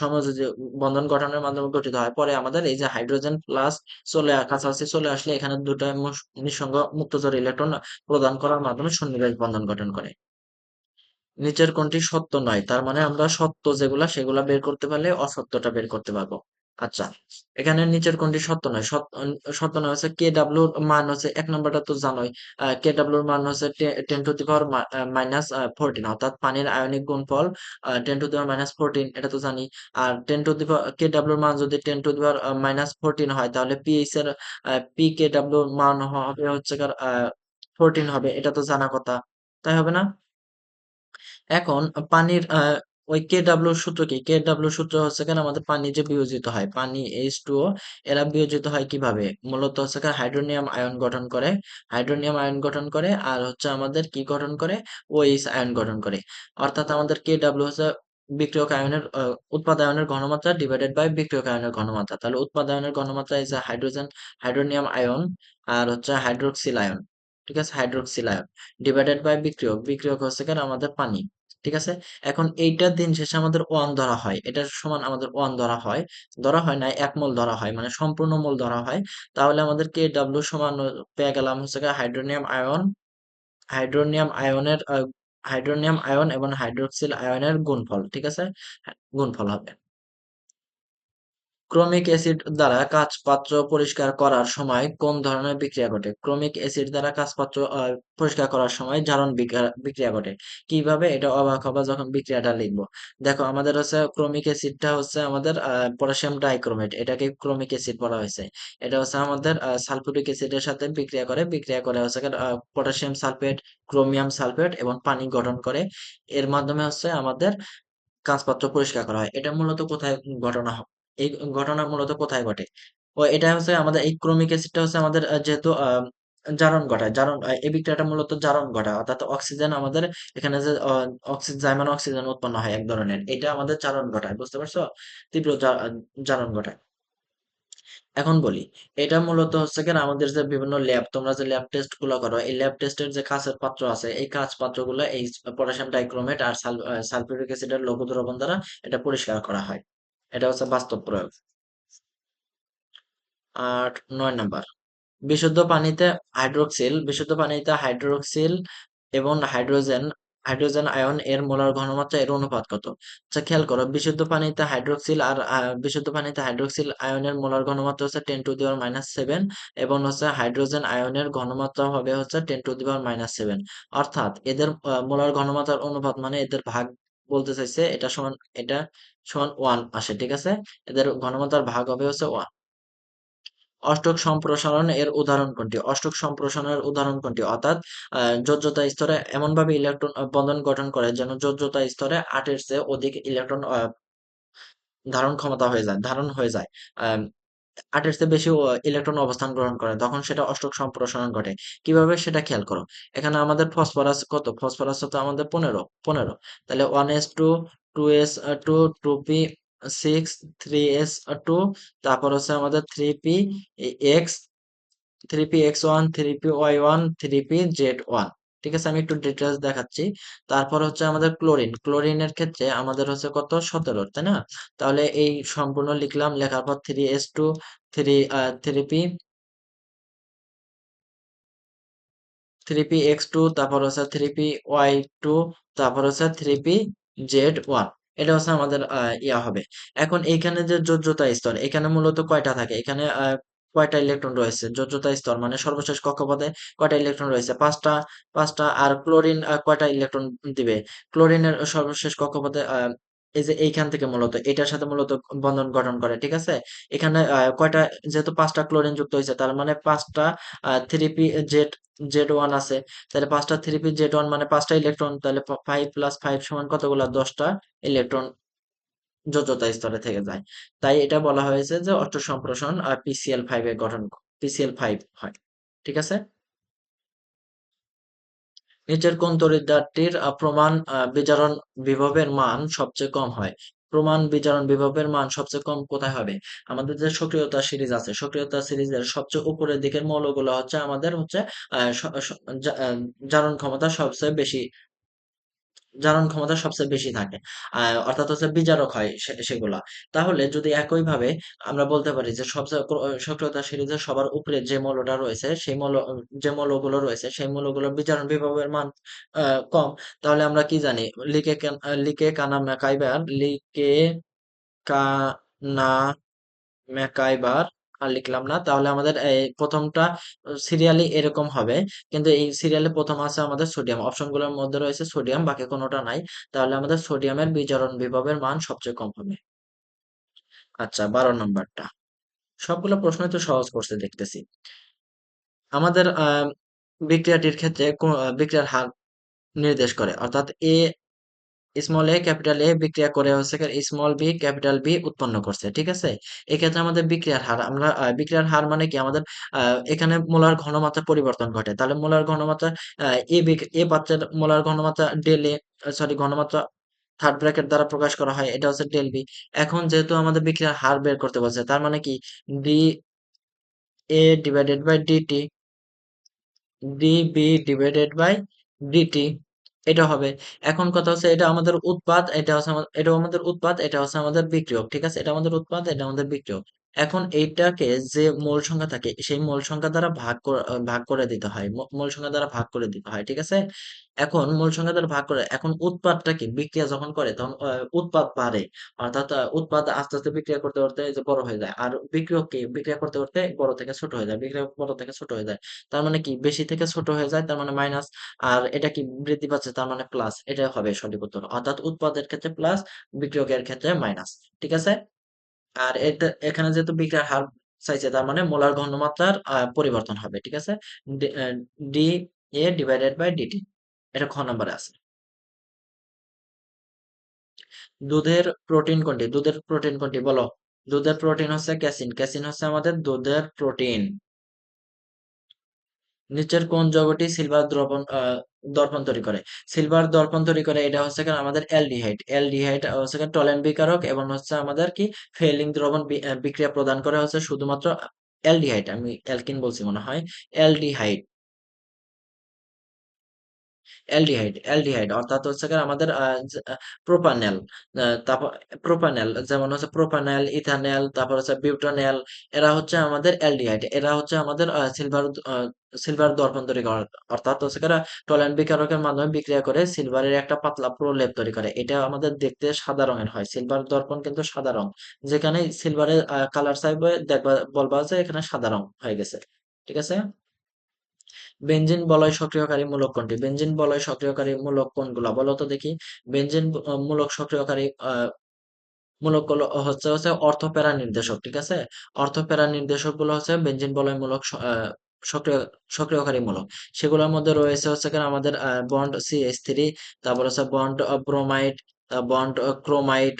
সমযোজী বন্ধন গঠনের মাধ্যমে গঠিত হয়, পরে আমাদের এই যে হাইড্রোজেন প্লাস কাছাকাছি চলে আসলে এখানে দুটা নিঃসঙ্গ মুক্তজোড় ইলেকট্রন প্রদান করার মাধ্যমে সন্নিবেশ বন্ধন গঠন করে। নিচের কোনটি সত্য নয়, তার মানে আমরা সত্য যেগুলা সেগুলা বের করতে পারলে অসত্যটা বের করতে পারবো। আচ্ছা, এখানে নিচের কোনটি সত্য নয়, সত্য নয় হচ্ছে কে ডাব্লিউর মান হচ্ছে, এক নম্বরটা তো জানোই, কে ডাব্লিউর মান হচ্ছে 10⁻⁻14, অর্থাৎ পানির আয়নিক গুণফল 10⁻⁻14, এটা তো জানি। আর কে ডাব্লিউর মান যদি 10⁻⁻14 হয় তাহলে পিএইচ এর পি কে ডাব্লিউর মান হবে হচ্ছে 14 হবে, এটা তো জানা কথা, তাই হবে না? এখন পানির ওই কে ডাব্লিউ সূত্র কি, কে ডাব্লিউ সূত্র হচ্ছে কেন আমাদের পানি যে বিয়োজিত হয়, পানি H2O, এরা বিয়োজিত হয় কিভাবে, মূলত হচ্ছে কেন হাইড্রোনিয়াম আয়ন গঠন করে, হাইড্রোনিয়াম আয়ন গঠন করে আর হচ্ছে আমাদের কি গঠন করে, ওএইচ আয়ন গঠন করে। অর্থাৎ আমাদের কে ডাব্লিউ হচ্ছে বিক্রিয়ক আয়নের উৎপাদনের ঘনমাত্রা ডিভাইডেড বাই বিক্রিয়ক আয়নের ঘনমাত্রা, তাহলে উৎপাদনের ঘনমাত্রা এই যে হাইড্রোনিয়াম আয়ন আর হচ্ছে হাইড্রোক্সিল আয়ন, ঠিক আছে, হাইড্রোক্সিল আয়ন ডিভাইডেড বাই বিক্রিয়ক হচ্ছে কেন আমাদের পানি, ঠিক আছে। এখন এইটার দিন শেষে আমাদের ওয়ান ধরা হয়, এটার সমান আমাদের ওয়ান ধরা হয় না, এক মোল ধরা হয়, মানে সম্পূর্ণ মোল ধরা হয়। তাহলে আমাদের কে ডাব্লিউ সমান পেয়ে গেলাম হচ্ছে গিয়ে হাইড্রোনিয়াম আয়নের হাইড্রোনিয়াম আয়ন এবং হাইড্রোক্সিল আয়নের গুণফল, ঠিক আছে, হ্যাঁ, গুণফল হবে। ক্রোমিক অ্যাসিড দ্বারা কাচপাত্র পরিষ্কার করার সময় কোন ধরনের বিক্রিয়া ঘটে? ক্রোমিক অ্যাসিড দ্বারা কাচপাত্র পরিষ্কার করার সময় জারণ বিক্রিয়া ঘটে। কিভাবে? এটা অবাক হবা যখন বিক্রিয়াটা লিখবো। দেখো আমাদের হচ্ছে ক্রোমিক অ্যাসিডটা হচ্ছে আমাদের পটাশিয়াম ডাইক্রোমেট, এটাকে ক্রোমিক অ্যাসিড বলা হয়েছে। এটা হচ্ছে আমাদের সালফিউরিক অ্যাসিডের সাথে বিক্রিয়া করে হচ্ছে পটাশিয়াম সালফেট, ক্রোমিয়াম সালফেট এবং পানি গঠন করে। এর মাধ্যমে হচ্ছে আমাদের কাঁচপাত্র পরিষ্কার করা হয়। এটা মূলত কোথায় ঘটনা এই ঘটনা মূলত কোথায় ঘটে? ও এটা হচ্ছে আমাদের এই ক্রোমিক অ্যাসিডটা হচ্ছে আমাদের যেহেতু জারণ ঘটায়, এই বিক্রিয়াটা মূলত জারণ ঘটায়, অর্থাৎ অক্সিজেন আমাদের এখানে যে জাইমান অক্সিজেন উৎপন্ন হয় এক ধরনের, এটা আমাদের জারণ ঘটায়, বুঝতে পারছো? তীব্র জারণ ঘটায়। এখন বলি, এটা মূলত হচ্ছে কি আমাদের যে বিভিন্ন ল্যাব, তোমরা যে ল্যাব টেস্ট গুলো করো, এই ল্যাব টেস্টের যে কাঁচের পাত্র আছে, এই কাঁচ পাত্রগুলো এই পটাশিয়াম ডাইক্রোমেট আর সালফিউরিক অ্যাসিডের লঘু দ্রবণ দ্বারা এটা পরিষ্কার করা হয়। এটা হচ্ছে বাস্তব প্রয়োগ। আর 9 নাম্বার, বিশুদ্ধ পানিতে হাইড্রোক্সিল এবং হাইড্রোজেন আয়ন এর মোলার ঘনমাত্রা এর অনুপাত কত? আচ্ছা খেয়াল করো, বিশুদ্ধ পানিতে হাইড্রোক্সিল আয়নের মোলার ঘনমাত্রা হচ্ছে 10⁻⁻7, এবং হচ্ছে হাইড্রোজেন আয়নের ঘনমাত্রা হবে হচ্ছে 10⁻⁻7, অর্থাৎ এদের মোলার ঘনমাত্রার অনুপাত মানে এদের ভাগ বলতে চাইছে, এটা সমান 1 আসে, ঠিক আছে, এদের ঘনমাত্রার ভাগ হবে হচ্ছে 1। অষ্টক সম্প্রসারণ এর উদাহরণ কোনটি? অষ্টক সম্প্রসারণের উদাহরণ কোনটি? অর্থাৎ যোজ্যতা স্তরে এমনভাবে ইলেকট্রন বন্ধন গঠন করে যেন যোজ্যতা স্তরে 8 এর চেয়ে অধিক ইলেকট্রন ধারণ ক্ষমতা হয়ে যায়, ধারণ হয়ে যায়। আম ৮ এর চেয়ে বেশি ইলেকট্রন অবস্থান গ্রহণ করে, তখন সেটা অষ্টক সম্প্রসারণ ঘটে। কিভাবে সেটা খেয়াল করো। এখানে আমাদের ফসফরাস কত? ফসফরাস হচ্ছে আমাদের ১৫। তাহলে 1s2, 2s2, 2p6, 3s2, তারপর হচ্ছে আমাদের 3p three P X one, three P Y one, three P Z one. ঠিক আছে, আমি একটু ডিটেলস দেখাচ্ছি। তারপর হচ্ছে আমাদের ক্লোরিনের ক্ষেত্রে আমাদের হচ্ছে কত? ১৭, তাই না? তাহলে এই সম্পূর্ণ লিখলাম, লেখার পর 3s2, three three P three P X two, তারপর হচ্ছে থ্রি পি ওয়াই টু, তারপর হচ্ছে থ্রি পি জেড ওয়ান। এটা হচ্ছে আমাদের ইয়া হবে। এখন এইখানে যে যোজ্যতা স্তর, এখানে মূলত কয়টা থাকে? এখানে কয়টা ইলেকট্রন রয়েছে? যোজ্যতা স্তর মানে সর্বশেষ কক্ষপথে কয়টা ইলেকট্রন রয়েছে? পাঁচটা। আর ক্লোরিন কয়টা ইলেকট্রন দিবে? ক্লোরিনের সর্বশেষ কক্ষপথে এই যে এইখান থেকে মূলত এটার সাথে মূলত বন্ধন গঠন করে, ঠিক আছে? এখানে কয়টা, যেহেতু পাঁচটা ক্লোরিন যুক্ত হয়েছে, তার মানে পাঁচটা থ্রি পি জেড ওয়ান আছে। তাহলে পাঁচটা থ্রি পি জেড ওয়ান মানে পাঁচটা ইলেকট্রন, তাহলে 5 + 5 সমান কতগুলা? 10টা ইলেকট্রন যোজ্যতা স্তরে থেকে যায়। তাই এটা বলা হয়েছে যে অষ্ট সম্প্রসারণ আর পিসিএল 5 এর গঠন, পিসিএল 5 হয়। ঠিক আছে। নিচের কোন তড়িৎদ্বারটির প্রমাণ বিজারণ বিভবের মান সবচেয়ে কম হয়? প্রমাণ বিজারণ বিভবের মান সবচেয়ে কম কোথায় হবে? আমাদের যে সক্রিয়তা সিরিজ আছে, সক্রিয়তা সিরিজের সবচেয়ে উপরের দিকের মৌলগুলো হচ্ছে আমাদের হচ্ছে জারণ ক্ষমতা সবচেয়ে বেশি, জারণ ক্ষমতা সবচেয়ে বেশি থাকে। অর্থাৎ হচ্ছে বিজারক হয় সেগুলা। তাহলে যদি একইভাবে আমরা বলতে পারি যে সবচেয়ে সক্রিয়তা সিরিজের সবার উপরে যে মৌলটা রয়েছে, সেই মৌল, যে মৌলগুলো রয়েছে সেই মৌলগুলোর বিজারণ বিভবের মান কম। তাহলে আমরা কি জানি? লিকে কানা ম্যাকাইবার, লিকে কানা ম্যাকাইবার আর লিখলাম না। তাহলে আমাদের এই প্রথমটা সিরিয়ালি এরকম হবে, কিন্তু এই সিরিয়ালে প্রথম আছে আমাদের সোডিয়াম, অপশনগুলোর মধ্যে রয়েছে সোডিয়াম, বাকি কোনোটা নাই। তাহলে আমাদের সোডিয়ামের বিজারণ বিভবের মান সবচেয়ে কম হবে। আচ্ছা, 12 নম্বরটা। সবগুলো প্রশ্নই তো সহজ করছে দেখতেছি। আমাদের বিক্রিয়াটির ক্ষেত্রে বিক্রিয়ার হার নির্দেশ করে, অর্থাৎ স্মল এ ক্যাপিটাল এ বিক্রিয়া করে হচ্ছে স্মল বি ক্যাপিটাল বি উৎপন্ন করছে, ঠিক আছে? এক্ষেত্রে আমাদের বিক্রিয়ার হার, আমরা বিক্রিয়ার হার মানে কি? আমাদের এখানে মোলার ঘনমাত্রা পরিবর্তন ঘটে, তাহলে মোলার ঘনমাত্রা এ পাত্রের মোলার ঘনমাত্রা ডেল এ, সরি, ঘনমাত্রা থার্ড ব্র্যাকেট দ্বারা প্রকাশ করা হয়, এটা হচ্ছে ডেল বি। এখন যেহেতু আমাদের বিক্রিয়ার হার বের করতে বলছে, তার মানে কি? D A divided by DT, DB divided by DT, এটা হবে। এখন কথা হচ্ছে এটা আমাদের উৎপাদ, এটা হচ্ছে এটাও আমাদের উৎপাদ, এটা হচ্ছে আমাদের বিক্রিয়ক, ঠিক আছে? এটা আমাদের উৎপাদ, এটা আমাদের বিক্রিয়ক। এখন এইটাকে যে মোল সংখ্যা থাকে সেই মোল সংখ্যা দ্বারা ভাগ করে দিতে হয়, মোল সংখ্যা দ্বারা ভাগ করে দিতে হয়, ঠিক আছে? এখন মোল সংখ্যা দ্বারা ভাগ করে, এখন উৎপাদটা কি? বিক্রিয়া যখন করে তখন উৎপাদ বাড়ে, অর্থাৎ উৎপাদ আস্তে আস্তে বিক্রিয়া করতে করতে এই যে বড় হয়ে যায়, আর বিক্রিয়ক কি? বিক্রিয়া করতে করতে বড় থেকে ছোট হয়ে যায়, বিক্রিয়ক বড় থেকে ছোট হয়ে যায়। তার মানে কি? বেশি থেকে ছোট হয়ে যায়, তার মানে মাইনাস। আর এটা কি? বৃদ্ধি পাচ্ছে, তার মানে প্লাস। এটা হবে সঠিক উত্তর, অর্থাৎ উৎপাদের ক্ষেত্রে প্লাস, বিক্রিয়কের ক্ষেত্রে মাইনাস। ঠিক আছে। আর এটা এখানে যেহেতু বিক্রিয়ার হার চাইছে, তার মানে মোলার ঘনমাত্রার পরিবর্তন হবে, ঠিক আছে? D A divided by DT, এটা খ নম্বরে আছে। দুধের প্রোটিন কোনটি বলো? দুধের প্রোটিন হচ্ছে ক্যাসিন, ক্যাসিন হচ্ছে আমাদের দুধের প্রোটিন। নিচের কোন যৌগটি সিলভার দর্পণ তৈরি করে? সিলভার দর্পণ তৈরি করে, এটা হচ্ছে কি আমাদের অ্যালডিহাইড। অ্যালডিহাইড হচ্ছে কি টলেন বিকারক, এবং হচ্ছে আমাদের কি ফেলিং দ্রবণ বিক্রিয়া প্রদান করে হচ্ছে শুধুমাত্র অ্যালডিহাইড, আমি অ্যালকিন বলছি মনে হয়। অ্যালডিহাইড, অ্যালডিহাইড অর্থাৎ হচ্ছে গিয়ে আমাদের প্রোপানেল, তারপর প্রোপানেল, যেমন হচ্ছে প্রোপানেল, ইথানেল, তারপর হচ্ছে বিউটানেল, এরা হচ্ছে আমাদের অ্যালডিহাইড, এরা হচ্ছে আমাদের সিলভার দর্পণ তৈরি করে, অর্থাৎ হচ্ছে গিয়ে টলারেন্ট বিকারকের মাধ্যমে বিক্রিয়া করে সিলভারের একটা পাতলা প্রলেপ তৈরি করে। এটা আমাদের দেখতে সাদা রঙের হয়, সিলভার দর্পণ কিন্তু সাদা রং। যেখানে সিলভারের কালার চাইবে দেখবা, বলবা যে এখানে সাদা রং হয়ে গেছে, ঠিক আছে? বেনজিন বলয় সক্রিয়কারী মূলক কোনটি? বেনজিন বলয় সক্রিয়কারী মূলক কোনগুলা বলো তো দেখি। বেনজিন মূলক সক্রিয়কারী মূলকগুলো হচ্ছে অর্থপ্যারা নির্দেশক, ঠিক আছে? অর্থপ্যারা নির্দেশক গুলো হচ্ছে বেনজিন বলয় মূলক সক্রিয় সক্রিয়কারী মূলক। সেগুলোর মধ্যে রয়েছে হচ্ছে কিনা আমাদের বন্ড CH3, তারপর হচ্ছে bond bromide, bond chromide,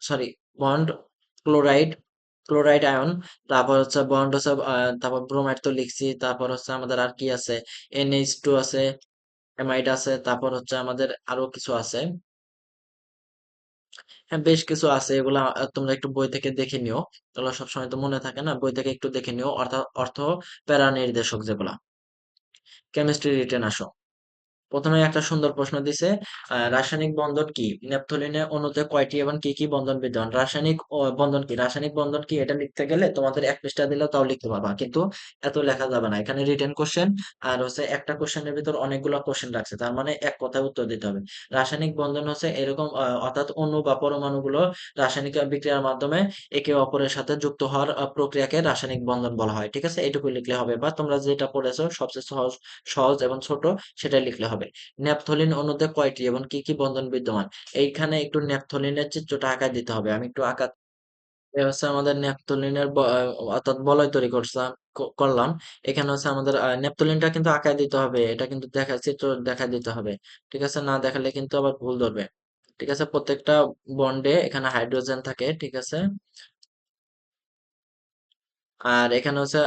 sorry, bond chloride, chloride ion, তারপর হচ্ছে বন্ড হচ্ছে তারপর ব্রোমাইড তো লিখছি, তারপর হচ্ছে আমাদের আর কি আছে, NH2 আছে, অ্যামাইড আছে, তারপর হচ্ছে আমাদের আরো কিছু আছে। হ্যাঁ, বেশ কিছু আছে, এগুলা তোমরা একটু বই থেকে দেখে নিও। এগুলো সবসময় তো মনে থাকে না, বই থেকে একটু দেখে নিও। অর্থাৎ অর্থ প্যারা নির্দেশক যেগুলা। কেমিস্ট্রি রিটেন আসো। প্রথমে একটা সুন্দর প্রশ্ন দিছে, রাসায়নিক বন্ধন কি, ন্যাপথলিনে অণুতে কয়টি এবং কি কি বন্ধন বিদ্যমান। রাসায়নিক বন্ধন কি, রাসায়নিক বন্ধন কি, এটা লিখতে গেলে তোমাদের এক পৃষ্ঠা দিলেও তাও লিখতে পারবা, কিন্তু এত লেখা যাবে না। এখানে রিটেন কোশ্চেন, আর হচ্ছে একটা কোশ্চেনের ভিতর অনেকগুলো কোশ্চেন রাখছে, তার মানে এক কথায় উত্তর দিতে হবে। রাসায়নিক বন্ধন হচ্ছে এরকম, অর্থাৎ অণু বা পরমাণুগুলো রাসায়নিক বিক্রিয়ার মাধ্যমে একে অপরের সাথে যুক্ত হওয়ার প্রক্রিয়াকে রাসায়নিক বন্ধন বলা হয়। ঠিক আছে, এটুকু লিখলে হবে, বা তোমরা যেটা পড়েছো সবচেয়ে সহজ সহজ এবং ছোট সেটাই লিখলে হবে। ন্যাপথলিন অণুতে কয়টি এবং কি কি বন্ধন বিদ্যমান। এইখানে একটু ন্যাপথলিনের চিত্রটা আঁকায় দিতে হবে, আমি একটু আঁকা। এ হচ্ছে আমাদের ন্যাপথলিনের অর্থাৎ বলয় তৈরি করলাম, করলাম। এখানে হচ্ছে আমাদের ন্যাপথলিনটা কিন্তু আঁকায় দিতে হবে, এটা কিন্তু চিত্র দেখা দিতে হবে। ঠিক আছে, না দেখালে কিন্তু আবার ভুল ধরবে। ঠিক আছে, প্রত্যেকটা বন্ডে এখানে হাইড্রোজেন থাকে। ঠিক আছে, আর এখানে হচ্ছে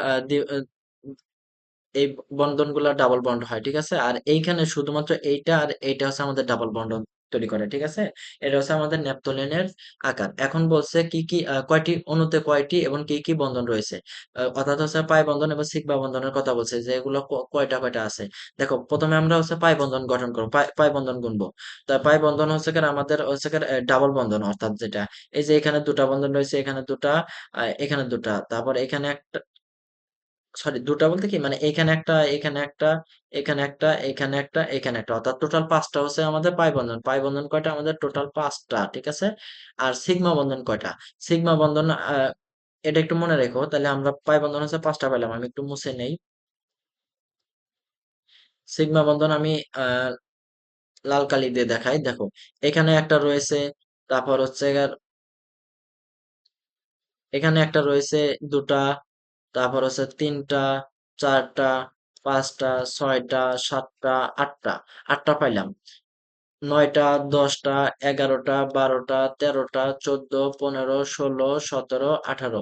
এই বন্ধনগুলো ডাবল বন্ড হয়। ঠিক আছে, আর এইখানে শুধুমাত্র এইটা আর এইটা হচ্ছে আমাদের ডাবল বন্ড তৈরি করে। ঠিক আছে, এটা হচ্ছে আমাদের ন্যাপথলিনের আকার। এখন বলছে কি কি কয়টি অণুতে কয়টি এবং কি কি বন্ধন রয়েছে। অর্থাৎ হচ্ছে পাই বন্ধন এবং সিগমা বন্ধনের কথা বলছে, যে এগুলো কয়টা কয়টা আছে। দেখো, প্রথমে আমরা হচ্ছে পাই বন্ধন গঠন করবো, পাই বন্ধন গুনবো। তা পাই বন্ধন হচ্ছে কি আমাদের হচ্ছে কি ডাবল বন্ধন, অর্থাৎ যেটা এই যে এখানে দুটা বন্ধন রয়েছে, এখানে দুটা, এখানে দুটা, তারপর এখানে একটা, সরি দুটা বলতে কি মানে এখানে একটা, এখানে একটা, এখানে একটা, এখানে একটা, এখানে একটা, অর্থাৎ টোটাল পাঁচটা হচ্ছে আমাদের পাই বন্ধন। পাই বন্ধন কয়টা আমাদের, টোটাল পাঁচটা। ঠিক আছে, আর সিগমা বন্ধন কয়টা, সিগমা বন্ধন এটা একটু মনে রেখো, তাহলে আমরা পাই বন্ধন হচ্ছে পাঁচটা পেলাম। আমি একটু মুছে নেই। সিগমা বন্ধন আমি আহ লাল কালি দিয়ে দেখাই, দেখো এখানে একটা রয়েছে, তারপর হচ্ছে এখানে একটা রয়েছে, দুটা, তারপর হচ্ছে তিনটা, চারটা, পাঁচটা, ছয়টা, সাতটা, আটটা, আটটা পাইলাম। নয়টা, দশটা, এগারোটা, বারোটা, তেরোটা, 14, 15, 16, 17, 18,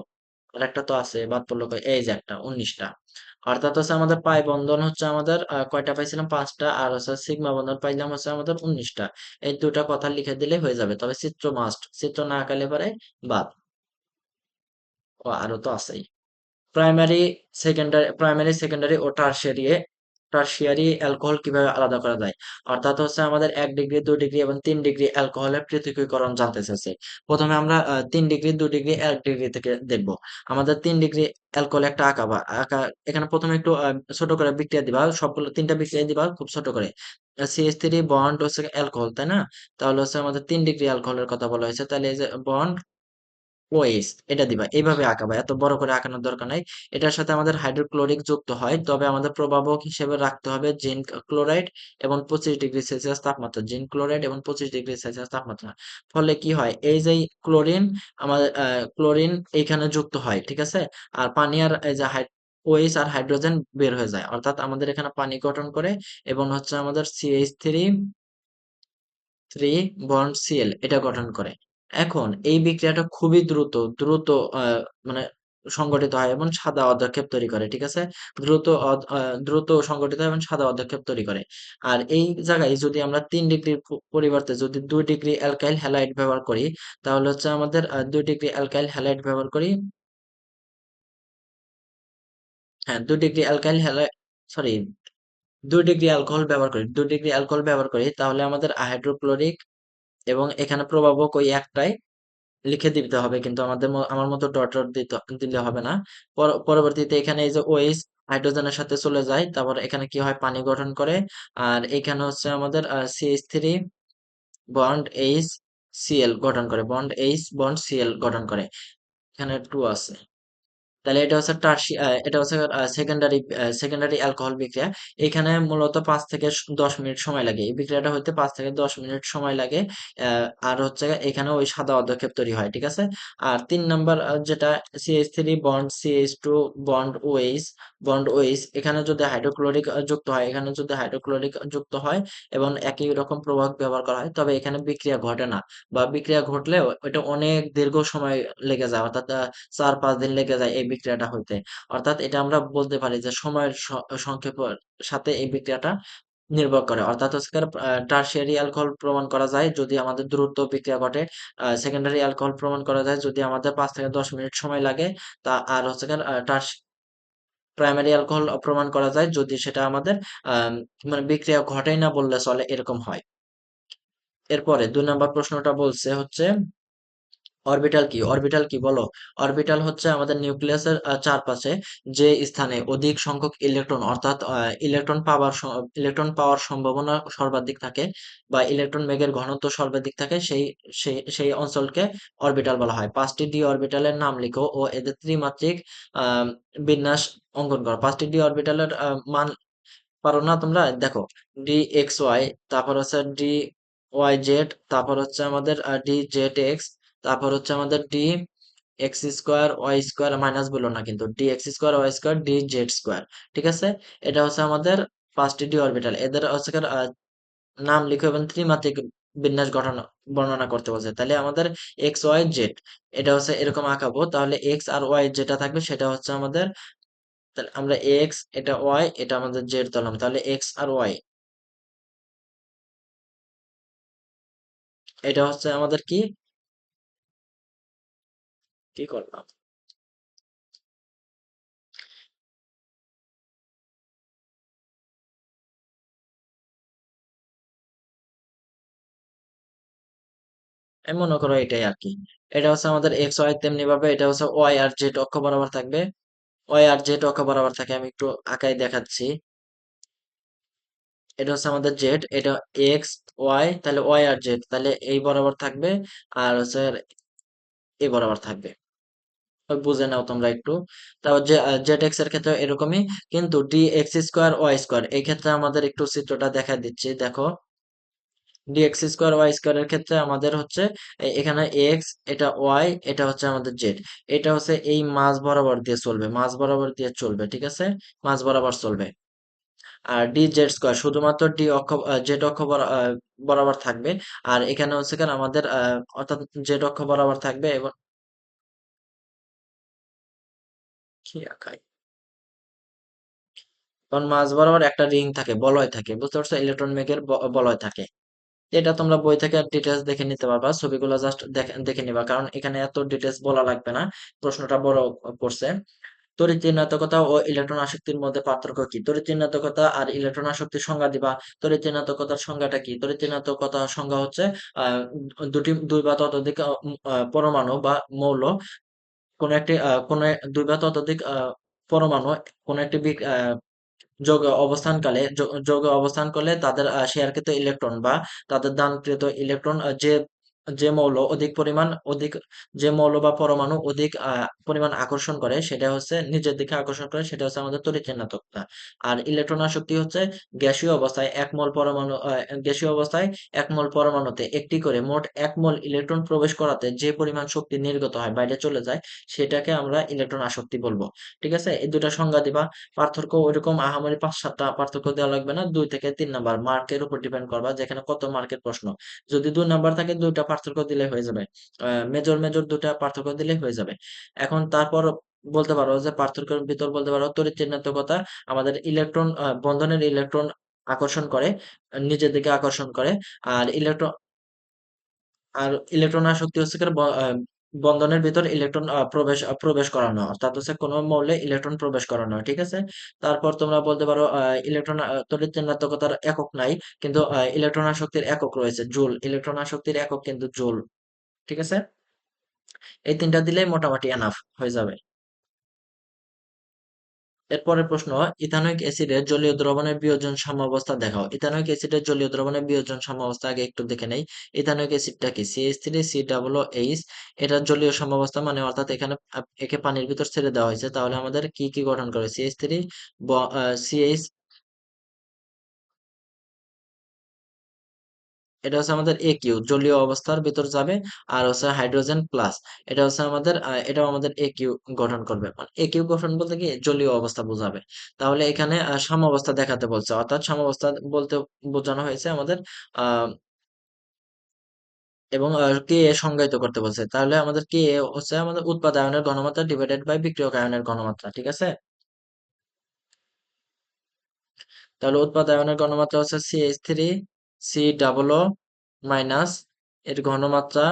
আর একটা তো আছে বাদ পড়লো কই? এই যে একটা, 19টা। অর্থাৎ হচ্ছে আমাদের পাই বন্ধন হচ্ছে আমাদের কয়টা পাইছিলাম, পাঁচটা, আর হচ্ছে সিগমা বন্ধন পাইলাম হচ্ছে আমাদের 19টা। এই দুটা কথা লিখে দিলে হয়ে যাবে, তবে চিত্র মাস্ট, চিত্র না আঁকালে পারে বাদ। ও আরো তো আছেই। প্রাইমারি সেকেন্ডারি ও টারশিয়ারি অ্যালকোহল কিভাবে আলাদা করা যায়। অর্থাৎ হচ্ছে আমাদের 1 ডিগ্রি, 2 ডিগ্রি এবং 3 ডিগ্রি অ্যালকোহলের পৃথকীকরণ জানতে চাইছে। প্রথমে আমরা 3 ডিগ্রি, 2 ডিগ্রি, 1 ডিগ্রি থেকে দেখব। আমাদের 3 ডিগ্রি অ্যালকোহল একটা আঁকা। এখানে প্রথমে একটু ছোট করে বিক্রিয়া দিবা, সবগুলো তিনটা বিক্রিয়া দিবা খুব ছোট করে। CH3 বন্ড হচ্ছে অ্যালকোহল, তাই না? তাহলে হচ্ছে আমাদের 3 ডিগ্রি অ্যালকোহলের কথা বলা হয়েছে, তাহলে এই যে বন্ড ওএইচ এটা দিবা, এইভাবে আঁকাবা, এত বড় করে আঁকানোর দরকার নাই। এটার সাথে আমাদের হাইড্রোক্লোরিক যুক্ত হয়, তবে আমাদের প্রভাবক হিসেবে রাখতে হবে জিঙ্ক ক্লোরাইড এবং 25 ডিগ্রি সেলসিয়াস তাপমাত্রা, জিঙ্ক ক্লোরাইড এবং 25 ডিগ্রি সেলসিয়াস তাপমাত্রা। ফলে কি হয়, এই যে ক্লোরিন, আমাদের ক্লোরিন এইখানে যুক্ত হয়। ঠিক আছে, আর পানি আর এই যে ওএইচ আর হাইড্রোজেন বের হয়ে যায়, অর্থাৎ আমাদের এখানে পানি গঠন করে, এবং হচ্ছে আমাদের CH3 থ্রি বন্ড সিএল এটা গঠন করে। এখন এই বিক্রিয়াটা খুবই দ্রুত দ্রুত মানে সংগঠিত হয় এবং সাদা অধক্ষেপ তৈরি করে। ঠিক আছে, দ্রুত সংগঠিত হয় এবং সাদা অধক্ষেপ তৈরি করে। আর এই জায়গায় যদি আমরা 3 ডিগ্রির পরিবর্তে যদি 2 ডিগ্রি অ্যালকাইল হ্যালাইড ব্যবহার করি, তাহলে হচ্ছে আমাদের 2 ডিগ্রি অ্যালকাইল হ্যালাইড ব্যবহার করি। হ্যাঁ, 2 degree alkyl halide, sorry, 2 degree alcohol ব্যবহার করি, 2 ডিগ্রি অ্যালকোহল ব্যবহার করি, তাহলে আমাদের হাইড্রোক্লোরিক, এবং এখানে প্রভাবক ওই একটাই, লিখে দিতে হবে, কিন্তু আমার মতো ডট ডট দিলে হবে না। পরবর্তীতে এখানে এই যে ওএইচ হাইড্রোজেনের সাথে চলে যায়, তারপর এখানে কি হয়, পানি গঠন করে। আর এখানে হচ্ছে আমাদের CH3 বন্ড এইচ সিএল গঠন করে, বন্ড এইচ বন্ড সিএল গঠন করে। এখানে টু আছে। তাহলে এটা হচ্ছে এটা হচ্ছে সেকেন্ডারি অ্যালকোহল বিক্রিয়া। এখানে মূলত 5 থেকে 10 মিনিট সময় লাগে, এই বিক্রিয়াটা হইতে 5 থেকে 10 মিনিট সময় লাগে। আর হচ্ছে এখানে ওই সাদা অর্ধক্ষেপ তৈরি হয়। ঠিক আছে, আর 3 নাম্বার যেটা CH3 bond CH2 bond OH bond ওইস, এখানে যদি হাইড্রোক্লোরিক যুক্ত হয়, এখানে যদি হাইড্রোক্লোরিক যুক্ত হয় এবং একই রকম প্রভাব ব্যবহার করা হয়, তবে এখানে বিক্রিয়া ঘটে না, বা বিক্রিয়া ঘটলেও এটা অনেক দীর্ঘ সময় লেগে যায়, অর্থাৎ 4-5 দিন লেগে যায় এই বিক্রিয়াটা হইতে। অর্থাৎ এটা আমরা বলতে পারি যে সময়ের সংক্ষেপের সাথে এই বিক্রিয়াটা নির্ভর করে। অর্থাৎ হচ্ছে টারশিয়ারি অ্যালকোহল প্রমাণ করা যায় যদি আমাদের দ্রুত বিক্রিয়া ঘটে, সেকেন্ডারি অ্যালকোহল প্রমাণ করা যায় যদি আমাদের 5 থেকে 10 মিনিট সময় লাগে, তা আর হচ্ছে প্রাইমারি অ্যালকোহল প্রমাণ করা যায় যদি সেটা আমাদের আহ মানে বিক্রিয়া ঘটেই না বললে চলে, এরকম হয়। এরপরে 2 নম্বর প্রশ্নটা বলছে হচ্ছে অরবিটাল কি? অরবিটাল কি বলো? অরবিটাল হচ্ছে আমাদের নিউক্লিয়াসের চারপাশে যে স্থানে অধিক সংখ্যক ইলেকট্রন, অর্থাৎ ইলেকট্রন পাওয়ার সম্ভাবনা সর্বাধিক থাকে, বা ইলেকট্রন বেগের ঘনত্ব সর্বাধিক থাকে, সেই অঞ্চলকে অরবিটাল বলা হয়। 5টি ডি অরবিটালের নাম লিখো ও এদের ত্রিমাত্রিক আহ বিন্যাস অঙ্কন করো। 5টি ডি অরবিটালের মান পারো না তোমরা? দেখো, DXY, তারপর হচ্ছে DYZ, তারপর হচ্ছে আমাদের DZX, তারপর হচ্ছে আমাদের DX² Y² মাইনাস বলো না কিন্তু, DX² Y² DZ², ঠিক আছে? এটা হচ্ছে আমাদের 5টি ডি অরবিটাল, এদের হচ্ছে নাম লিখো এবং ত্রিমাত্রিক বিন্যাস গঠন বর্ণনা করতে বলছে। তাহলে আমাদের XY Z এটা হচ্ছে এরকম আঁকাবো, তাহলে এক্স আর ওয়াই যেটা থাকবে সেটা হচ্ছে আমাদের, তাহলে আমরা এক্স, এটা ওয়াই, এটা আমাদের জেড ধরলাম, তাহলে এক্স আর ওয়াই, এটা হচ্ছে আমাদের কি, কি করলাম, আমি মনে করো এটাই আর কি। এটা হচ্ছে আমাদের এক্স ওয়াই, তেমনি ভাবে এটা হচ্ছে ওয়াই আর জেড অক্ষ বরাবর থাকবে, ওয়াই আর জেড অক্ষ বরাবর থাকে, আমি একটু আঁকাই দেখাচ্ছি। এটা হচ্ছে আমাদের জেড, এটা এক্স ওয়াই, তাহলে ওয়াই আর জেড, তাহলে এই বরাবর থাকবে, আর হচ্ছে এই বরাবর থাকবে। ওই বুঝে নাও তোমরা একটু। তারপর যে জেড এক্স এর ক্ষেত্রে এরকমই, কিন্তু DX² Y² এই ক্ষেত্রে আমাদের একটু চিত্রটা দেখা দিচ্ছি, দেখো। DX² Y² এর ক্ষেত্রে আমাদের হচ্ছে এখানে এক্স, এটা ওয়াই, এটা হচ্ছে আমাদের জেড, এটা হচ্ছে এই মাঝ বরাবর দিয়ে চলবে, মাঝ বরাবর দিয়ে চলবে, ঠিক আছে? মাঝ বরাবর চলবে। আর DZ² শুধুমাত্র জেড অক্ষ বরাবর থাকবে। আর এখানে হচ্ছে আমাদের অর্থাৎ জেড অক্ষ বরাবর থাকবে, এবং কি আঁকাই, কারণ মাঝ বরাবর একটা রিং থাকে, বলয় থাকে, বুঝতে পারছো? ইলেকট্রন মেঘের বলয় থাকে। এটা তোমরা বই থেকে ডিটেলস দেখে নিতে পারবা, ছবিগুলো জাস্ট দেখে নিবা, কারণ এখানে এত ডিটেলস বলা লাগবে না, প্রশ্নটা বড় করছে। তড়িৎ ঋণাত্মকতা ও ইলেকট্রন আসক্তির মধ্যে পার্থক্য কি? তড়িৎ ঋণাত্মকতা আর ইলেকট্রন আসক্তির সংজ্ঞা দিবা। তড়িৎ ঋণাত্মকতার সংজ্ঞাটা কি? তড়িৎ ঋণাত্মকতার সংজ্ঞা হচ্ছে দুই বা ততোধিক পরমাণু বা মৌল কোন একটি দুই বা ততোধিক পরমাণু কোন একটি যৌগে অবস্থান করলে তাদের শেয়ারকৃত ইলেকট্রন বা তাদের দানকৃত ইলেকট্রন, অধিক যে মৌল বা পরমাণু অধিক পরিমাণ আকর্ষণ করে, সেটা হচ্ছে নিজের দিকে আকর্ষণ করে, সেটা হচ্ছে আমাদের তড়িৎ ঋণাত্মকতা। আর ইলেকট্রন আসক্তি হচ্ছে গ্যাসীয় অবস্থায় 1 মোল পরমাণুতে একটি করে মোট 1 মোল ইলেকট্রন প্রবেশ করাতে যে পরিমাণ শক্তি নির্গত হয়, বাইরে চলে যায়, সেটাকে আমরা ইলেকট্রন আসক্তি বলবো। ঠিক আছে? এই দুটা সংজ্ঞা দিবা। পার্থক্য ওইরকম আহামরি 5-7টা পার্থক্য দেওয়া লাগবে না, 2 থেকে 3 নাম্বার মার্কের উপর ডিপেন্ড করবা, যেখানে কত মার্কের প্রশ্ন। যদি 2 নাম্বার থাকে, 2টা পার্থক্য দিলে হয়ে যাবে, মেজর মেজর 2টা পার্থক্য দিলে হয়ে যাবে। এখন তারপর বলতে পারো যে পার্থক্যের ভিতর বলতে পারো তড়িৎ ঋণাত্মকতা আমাদের ইলেকট্রন বন্ধনের ইলেকট্রন আকর্ষণ করে, নিজের দিকে আকর্ষণ করে। আর ইলেকট্রন আসক্তি হচ্ছে বন্ধনের ভিতর ইলেকট্রন প্রবেশ করানো, অর্থাৎ হচ্ছে কোনো মৌলে ইলেকট্রন প্রবেশ করানো, ঠিক আছে? তারপর তোমরা বলতে পারো তড়িৎ ঋণাত্মকতার একক নাই, কিন্তু ইলেকট্রন আসক্তির একক রয়েছে, জুল। ইলেকট্রন আসক্তির একক কিন্তু জুল, ঠিক আছে? এই 3টা দিলেই মোটামুটি এনাফ হয়ে যাবে। এরপরের প্রশ্ন, ইথানোয়িক অ্যাসিডের জলীয় দ্রবণের বিয়োজন সাম্যাবস্থা দেখাও। ইথানোয়িক অ্যাসিডের জলীয় দ্রবণের বিয়োজন সাম্যাবস্থা আগে একটু দেখে নেই। ইথানোয়িক অ্যাসিডটা কি? CH3COOH, এটার জলীয় সাম্যাবস্থা মানে, অর্থাৎ এখানে একে পানির ভিতর ছেড়ে দেওয়া হয়েছে, তাহলে আমাদের কি কি গঠন করে? CH3, CH, এটা হচ্ছে আমাদের এ কিউ, জলীয় অবস্থার ভিতর যাবে। আর হচ্ছে হাইড্রোজেন প্লাস, এটা হচ্ছে আমাদের এটাও আমাদের এ কিউ গঠন করবে। মানে এ কিউ গঠন বলতে কি জলীয় অবস্থা বোঝাবে। তাহলে এখানে সাম্যাবস্থা দেখাতে বলছে, অর্থাৎ সাম্যাবস্থা বলতে বোঝানো হয়েছে আমাদের আহ এবং কে এ সংজ্ঞায়িত করতে বলছে। তাহলে আমাদের কে এ হচ্ছে আমাদের উৎপাদনের ঘনমাত্রা ডিভাইডেড বাই বিক্রিয়ক আয়নের ঘনমাত্রা, ঠিক আছে। তাহলে উৎপাদনের ঘনমাত্রা হচ্ছে CH3 সি ডাবল ও মাইনাস এর ঘনমাত্রা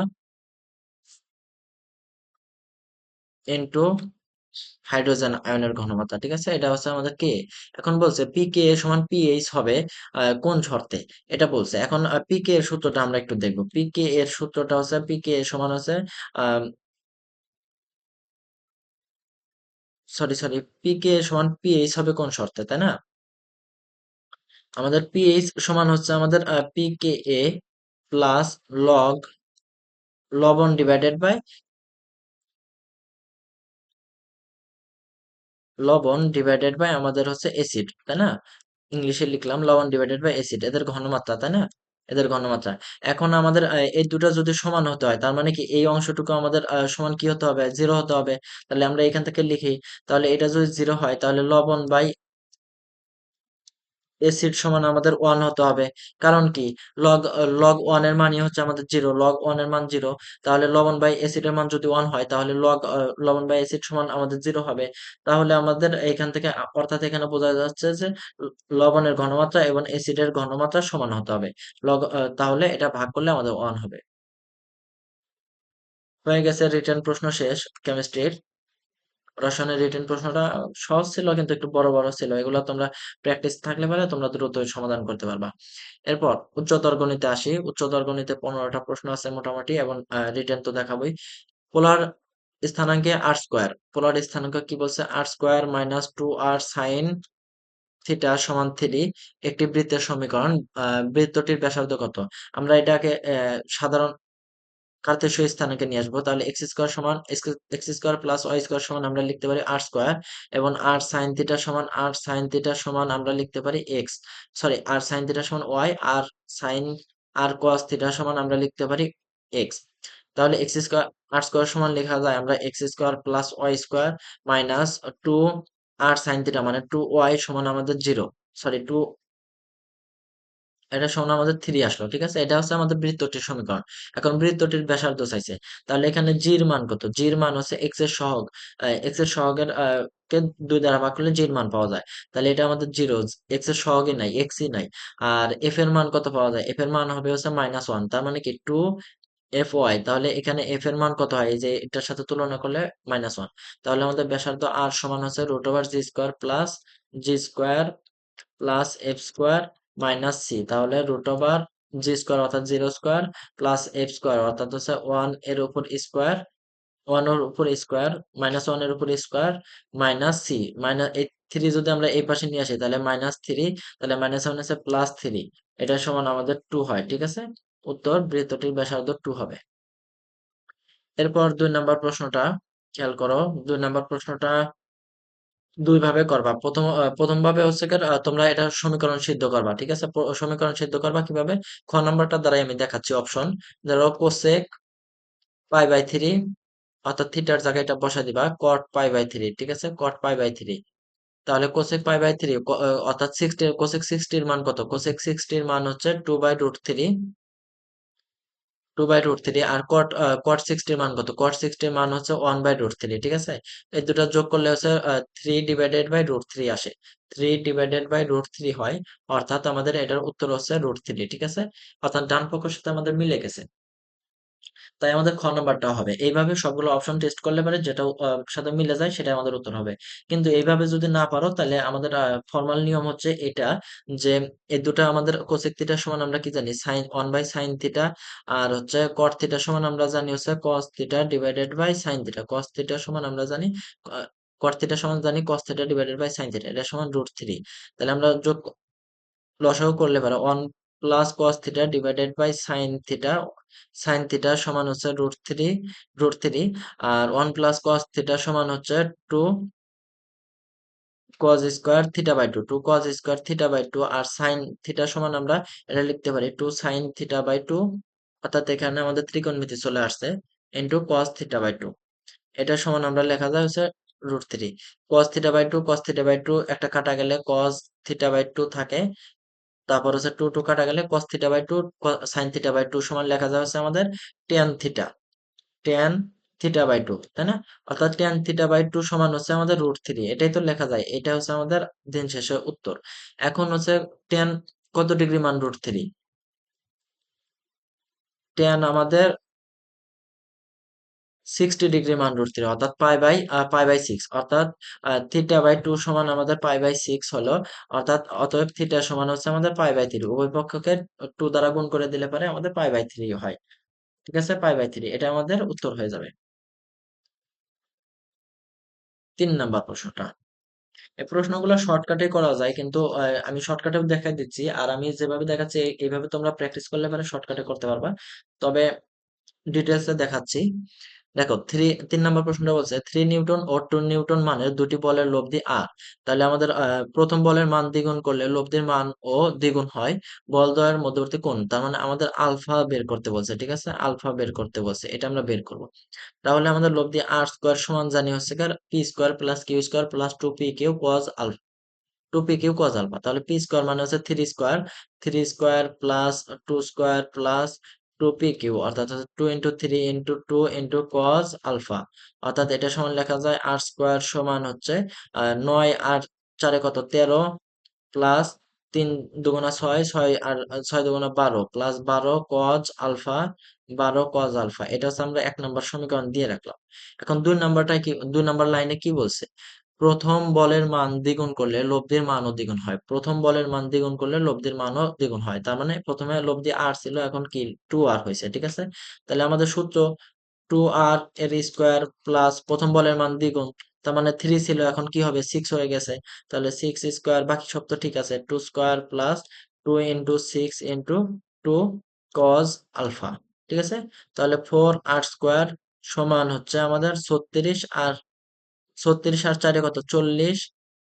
ইনটু হাইড্রোজেন আয়নের ঘনমাত্রা, ঠিক আছে। এটা হচ্ছে আমাদের কে। এখন বলছে পিকে সমান পিএইচ হবে কোন শর্তে, এটা বলছে। এখন পিকে এর সূত্রটা আমরা একটু দেখবো। পিকে এর সূত্রটা হচ্ছে পিকে সমান হচ্ছে সরি পিকে সমান পিএইচ হবে কোন শর্তে, তাই না? আমাদের পিএইচ সমান হচ্ছে আমাদের পিকে এ প্লাস লগ লবণ ডিভাইডেড বাই আমাদের হচ্ছে অ্যাসিড, তাই না? ইংলিশে লিখলাম লবণ ডিভাইডেড বাই অ্যাসিড, এদের ঘনমাত্রা, তাই না? এদের ঘনমাত্রা। এখন আমাদের এই দুটো যদি সমান হতে হয়, তার মানে কি এই অংশটুকু আমাদের সমান কি হতে হবে, জিরো হতে হবে। তাহলে আমরা এখান থেকে লিখি, তাহলে এটা যদি জিরো হয় তাহলে লবণ বাই এসিড সমান আমাদের ওয়ান হতে হবে। কারণ কি লগ লগ ওয়ান এর মানই হচ্ছে আমাদের জিরো, লগ ওয়ান এর মান জিরো। তাহলে লবণ বাই এসিড এর মান যদি ওয়ান হয় তাহলে লবণ বাই এসিড সমান আমাদের জিরো হবে। তাহলে আমাদের এখান থেকে অর্থাৎ এখানে বোঝা যাচ্ছে যে লবণের ঘনমাত্রা এবং এসিডের ঘনমাত্রা সমান হতে হবে। তাহলে এটা ভাগ করলে আমাদের ওয়ান হবে। হয়ে গেছে, রিটেন প্রশ্ন শেষ কেমিস্ট্রির। রসায়নের রিটেন প্রশ্নটা সহজ ছিল কিন্তু একটু বড় বড় ছিল, এগুলো তোমরা প্র্যাকটিস থাকলে পারে তোমরা দ্রুত সমাধান করতে পারবা। এরপর উচ্চতর গণিতে আসি। উচ্চতর গণিতে 15টা প্রশ্ন আছে মোটামুটি, এবং রিটেন তো দেখাবোই। পোলার স্থানাঙ্কে আর স্কোয়ার, পোলার স্থানাঙ্ক কি বলছে, R square minus 2r sine theta সমান 3 একটি বৃত্তের সমীকরণ। বৃত্তটির ব্যাসার্ধ কত? আমরা এটাকে সাধারণ কার্তেশীয় স্থানাঙ্কে নিয়ে আসবো। তাহলে এক্স স্কোয়ার সমান X square plus Y square সমান আমরা লিখতে পারি আর স্কোয়ার, এবং আর সাইন থিটা সমান আমরা লিখতে পারি এক্স, সরি আর সাইন থিটা সমান ওয়াই, সাইন আর কস থিটা সমান আমরা লিখতে পারি এক্স। তাহলে এক্স স্কোয়ার আর স্কোয়ার সমান লেখা যায় আমরা X square plus Y square minus two আর সাইন থিটা মানে টু ওয়াই সমান আমাদের জিরো, সরি টু, এটা সমান আমাদের 3 আসলো, ঠিক আছে। এটা হচ্ছে আমাদের বৃত্তটির সমীকরণ। এখন বৃত্তটির ব্যাসার্ধ চাইছে। তাহলে এখানে জির মান কত? জির মান হচ্ছে এক্স এর সহগ, এক্স এর সহগের কে 2 দ্বারা ভাগ করলে জির মান পাওয়া যায়। তাহলে এটা আমাদের জিরো, এক্স এর সহগই নাই, এক্সই নাই। আর এফ এর মান কত পাওয়া যায়? এফ এর মান হবে হচ্ছে -1, তার মানে কি 2 এফ ওয়াই। তাহলে এখানে এফ এর মান কত হয়, এই যে এটার সাথে তুলনা করলে -1। তাহলে আমাদের ব্যাসার্ধ আর সমান হচ্ছে √/g² + f² মাইনাস সি। তাহলে √/g² অর্থাৎ 0² প্লাস f² অর্থাৎ হচ্ছে 1 এর উপর স্কোয়ার, 1 এর উপর স্কোয়ার -1 এর উপর স্কোয়ার মাইনাস সি। মাইনাস এই 3 যদি আমরা এই পাশে নিয়ে আসি তাহলে -3, তাহলে -1 আছে +3, এটা সমান আমাদের 2 হয়, ঠিক আছে। উত্তর বৃত্তটির ব্যাসার্ধ 2 হবে। এরপর 2 নম্বর প্রশ্নটা খেয়াল করো। 2 নম্বর প্রশ্নটা দুই ভাবে করবা। প্রথম ভাবে হচ্ছে গিয়ে তোমরা এটা সমীকরণ সিদ্ধ করবা, ঠিক আছে। সমীকরণ সিদ্ধ করবা কিভাবে? খ নাম্বারটা দ্বারাই আমি দেখাচ্ছি অপশন। ধরো কোসেক পাই/3, অর্থাৎ থিটার জায়গায় এটা বসাই দিবা কট পাই/3, ঠিক আছে, কট পাই/3। তাহলে কোসেক পাই/3 অর্থাৎ 60, কোসেক 60 এর মান কত? কোসেক 60 এর মান হচ্ছে 2/√3, 2/√3। আর কট 60 এর মান কত? কট 60 এর মান হচ্ছে 1/√3, ঠিক আছে। এই দুটো যোগ করলে হচ্ছে 3/√3 আসে, 3/√3 হয়। অর্থাৎ আমাদের এটার উত্তর হচ্ছে √3, ঠিক আছে। অর্থাৎ ডান পক্ষের সাথে আমাদের মিলে গেছে। তাই আমাদের খ নাম্বারটা হবে। এইভাবে সবগুলো অপশন টেস্ট করলে পারে যেটা সাথে মিলে যায় সেটাই আমাদের উত্তর হবে। কিন্তু এইভাবে যদি না পারো তাহলে আমাদের ফর্মাল নিয়ম হচ্ছে এটা, যে এই দুটো আমাদের কোসেক থিটা সমান আমরা কি জানি, সাইন 1/sin থিটা। আর হচ্ছে কট থিটা সমান আমরা জানি হচ্ছে cos theta divided by sine theta. Cos theta সমান আমরা জানি কট থিটা সমান জানি cos theta divided by sine theta, এটা সমান √3। তাহলে আমরা লসাগু করলে পারে 1 plus cos theta divided by sine theta. Sine theta সমান হচ্ছে √3, আর 1 প্লাস কস থিটা সমান হচ্ছে 2 cos square theta by two, two cos square theta by two, R sine theta সমান আমরা এটা লিখতে পারি two sine theta by two, অর্থাৎ এখানে আমাদের ত্রিকোণমিতি চলে আসছে, into cos theta by two. এটা সমান আমরা লেখা যায় হচ্ছে √3। Cos theta by two, cos theta by two একটা কাটা গেলে কস থিটা বাই টু থাকে, তারপর হচ্ছে টু টু কাটা গেলে cos theta by two, sine theta by two সমান লেখা যায় হচ্ছে আমাদের tan theta, tan theta by two, তাই না? অর্থাৎ টেন থিটা বাই টু সমান হচ্ছে আমাদের √3, এটাই তো লেখা যায়, এটা হচ্ছে আমাদের দিন শেষে উত্তর। এখন হচ্ছে টেন কত ডিগ্রি মান √3, টেন আমাদের 60 ডিগ্রি মান √3, অর্থাৎ পাই বাই 6, অর্থাৎ থিটা বাই টু সমান আমাদের পাই বাই 6 হলো, অর্থাৎ অতএব থিটা সমান হচ্ছে আমাদের পাই বাই 3, উভয় পক্ষকে টু দ্বারা গুণ করে দিলে পরে আমাদের পাই বাই 3 হয়। ঠিক আছে, পাই বাই 3 এটা আমাদের উত্তর হয়ে যাবে। 3 নাম্বার প্রশ্নটা, এই প্রশ্নগুলো শর্টকাটে করা যায়, কিন্তু আমি শর্টকাটেও দেখাই দিচ্ছি, আর আমি যেভাবে দেখাচ্ছি এইভাবে তোমরা প্র্যাকটিস করলে পরে শর্টকাটে করতে পারবা। তবে ডিটেলসে দেখাচ্ছি। দেখো 3 নম্বর প্রশ্নটা বলছে 3 নিউটন ও 2 নিউটন মানের দুটি বলের লব্ধি আর। তাহলে আমাদের প্রথম বলের মান দ্বিগুণ করলে লব্ধির মান ও দ্বিগুণ হয়, বল দ্বয়ের মধ্যবর্তী কোণ, তার মানে আমাদের আলফা বের করতে বলছে। ঠিক আছে, আলফা বের করতে বলছে, এটা আমরা বের করব। তাহলে আমাদের লব্ধি আর স্কোয়ার সমান জানি হচ্ছে p square plus q square plus 2p q cos alpha, 2p q cos alpha. তাহলে পি স্কোয়ার মানে হচ্ছে square, square plus square plus 2p q, অর্থাৎ হচ্ছে 2 × 3 × 2 × কজ আলফা, অর্থাৎ এটা সমান লেখা যায় আর স্কোয়ার সমান হচ্ছে 9 আর 4 কত 13, প্লাস 3 × 2 = 6, 6 আর 6 × 2 = 12, plus 12 cos alpha, 12 cos alpha. এটা হচ্ছে আমরা 1 নম্বর সমীকরণ দিয়ে রাখলাম। এখন 2 নম্বরটা কি, 2 নম্বর লাইনে কি বলছে? প্রথম বলের মান দ্বিগুণ করলে লব্ধির মানও দ্বিগুণ হয়, প্রথম বলের মান দ্বিগুণ করলে লব্ধির মানও দ্বিগুণ হয়, তার মানে প্রথমে লব্ধি আর ছিল, এখন কি 2r হয়েছে। ঠিক আছে, তাহলে আমাদের সূত্র 2r এর স্কোয়ার প্লাস প্রথম বলের মান দ্বিগুণ, তার মানে 3 ছিল, এখন কি হবে 6 হয়ে গেছে। তাহলে 6 স্কোয়ার, বাকি সব তো ঠিক আছে, 2 স্কোয়ার প্লাস 2 × 6 × 2 কজ আলফা। ঠিক আছে, তাহলে 4r স্কোয়ার সমান হচ্ছে আমাদের 36, আর 36 আর 4 কত 40,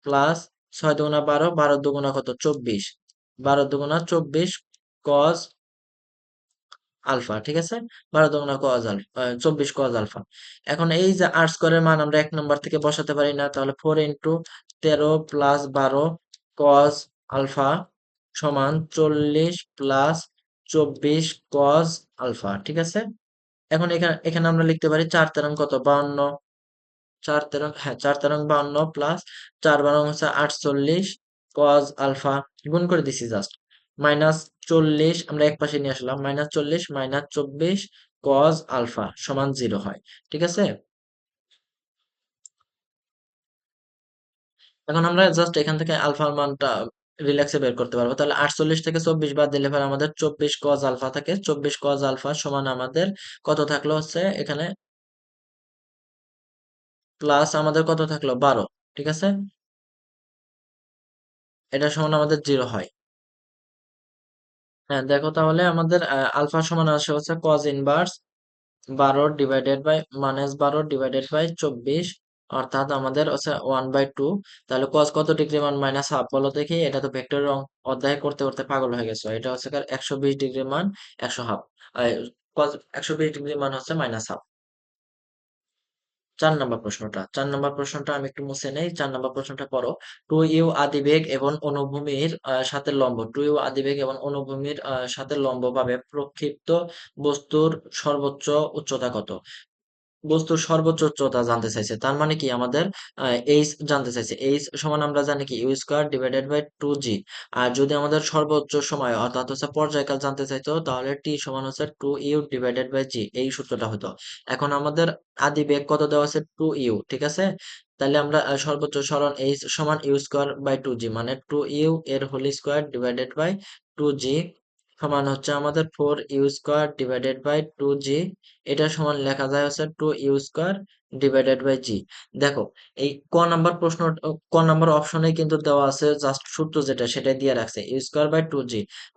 প্লাস 6 × 2 = 12, 12 × 2 = কত 24, 12 × 2 = 24 কজ আলফা। ঠিক আছে, 12 × 2 = কজ আলফা, 24 কজ আলফা। এখন এই যে আর স্কোয়ারের মান আমরা 1 নম্বর থেকে বসাতে পারি না, তাহলে 4 × 13 প্লাস 12 কজ আলফা সমান 40 প্লাস 24 কজ আলফা। ঠিক আছে, এখন এখানে এখানে আমরা লিখতে পারি 4 তেরং কত 52, 4 তেরং, হ্যাঁ 4 তেরং 52 প্লাস 4 বারং হচ্ছে 48 কজ আলফা, গুণ করে দিছি জাস্ট, -40 আমরা এক পাশে নিয়ে আসলাম, -40 -24 কজ আলফা সমান 0 হয়। ঠিক আছে, এখন আমরা জাস্ট এখান থেকে আলফার মানটা রিল্যাক্সে বের করতে পারবো। তাহলে 48 থেকে 24 বাদ দিলে পরে আমাদের 24 কজ আলফা থাকে, 24 কজ আলফা সমান আমাদের কত থাকলো হচ্ছে এখানে, প্লাস আমাদের কত থাকলো 12। ঠিক আছে, এটা সমান আমাদের 0 হয়। হ্যাঁ দেখো, তাহলে আমাদের আলফা সমান আসে হচ্ছে কজ ইনভার্স 12 ডিভাইডেড বাই 24, অর্থাৎ আমাদের হচ্ছে 1/2। তাহলে কজ কত ডিগ্রি মান -1/2 বলো দেখি, এটা তো ভেক্টর অধ্যায় করতে করতে পাগল হয়ে গেছো, এটা হচ্ছে 120 ডিগ্রি মান 100 হাফ, কজ 120 ডিগ্রি মান হচ্ছে -1/2। 4 নম্বর প্রশ্নটা আমি একটু মুছে নেই, 4 নম্বর প্রশ্নটা পড়ো। 2u আদিবেগ এবং অনুভূমির সাথে লম্ব, 2u আদিবেগ এবং অনুভূমির সাথে লম্ব ভাবে প্রক্ষিপ্ত বস্তুর সর্বোচ্চ উচ্চতা কত? বস্তুর সর্বোচ্চ উচ্চতা জানতে চাইছে, তার মানে কি আমাদের এইচ জানতে চাইছে। এইচ সমান আমরা জানি কি u² / 2g, আর যদি আমাদের সর্বোচ্চ সময় অর্থাৎ হচ্ছে পর্যায়কাল জানতে চাইতো, তাহলে টি সমান হচ্ছে 2u/g, এই সূত্রটা হতো। এখন আমাদের আদি বেগ কত দেওয়া আছে 2u। ঠিক আছে, তাহলে আমরা সর্বোচ্চ সরণ এইচ সমান u² / 2g, মানে 2u এর whole square divided by 2g সমান হচ্ছে আমাদের 4u² / 2g, এটা সমান লেখা যায় হচ্ছে 2u² / g। দেখো, এই ক নাম্বার অপশনে কিন্তু দেওয়া আছে জাস্ট সূত্র যেটা সেটাই দিয়ে রাখছে u²/2g,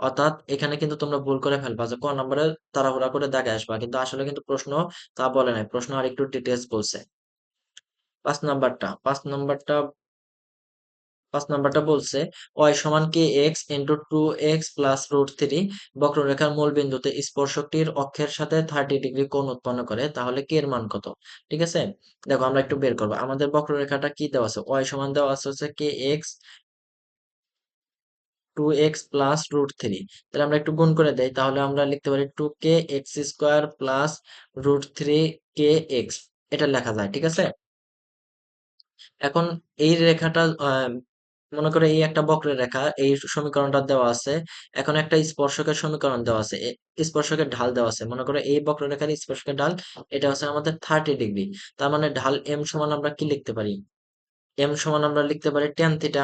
অর্থাৎ এখানে কিন্তু তোমরা ভুল করে ফেলবা যে ক নম্বরে তাড়াহুড়া করে দাগে আসবা, কিন্তু আসলে কিন্তু প্রশ্ন তা বলে নাই, প্রশ্ন আর একটু ডিটেলস বলছে। 5 নাম্বারটা 5 নাম্বারটা বলছে y সমান কে এক্স ইন্টু 2x প্লাস √3 বক্ররেখার মূল বিন্দুতে স্পর্শকটির অক্ষের সাথে 30 ডিগ্রি কোণ উৎপন্ন করে, তাহলে কে এর মান কত? ঠিক আছে, দেখো আমরা একটু বের করবো। আমাদের বক্ররেখাটা কি দেওয়া আছে? y সমান দেওয়া আছে হচ্ছে কে এক্স 2x প্লাস √3। তাহলে আমরা একটু গুণ করে দেই, তাহলে আমরা লিখতে পারি 2k x² প্লাস √3 kx, এটা লেখা যায়। ঠিক আছে, এখন এই রেখাটা মনে করে এই একটা বক্রের রেখা, এই সমীকরণটা দেওয়া আছে। এখন একটা স্পর্শকের সমীকরণ দেওয়া আছে, স্পর্শকের ঢাল দেওয়া আছে। মনে করে এই বক্ররেখার স্পর্শকের ঢাল এটা হচ্ছে আমাদের 30 ডিগ্রি। তার মানে ঢাল এম সমান আমরা কি লিখতে পারি? এম সমান আমরা লিখতে পারি টেন থিটা।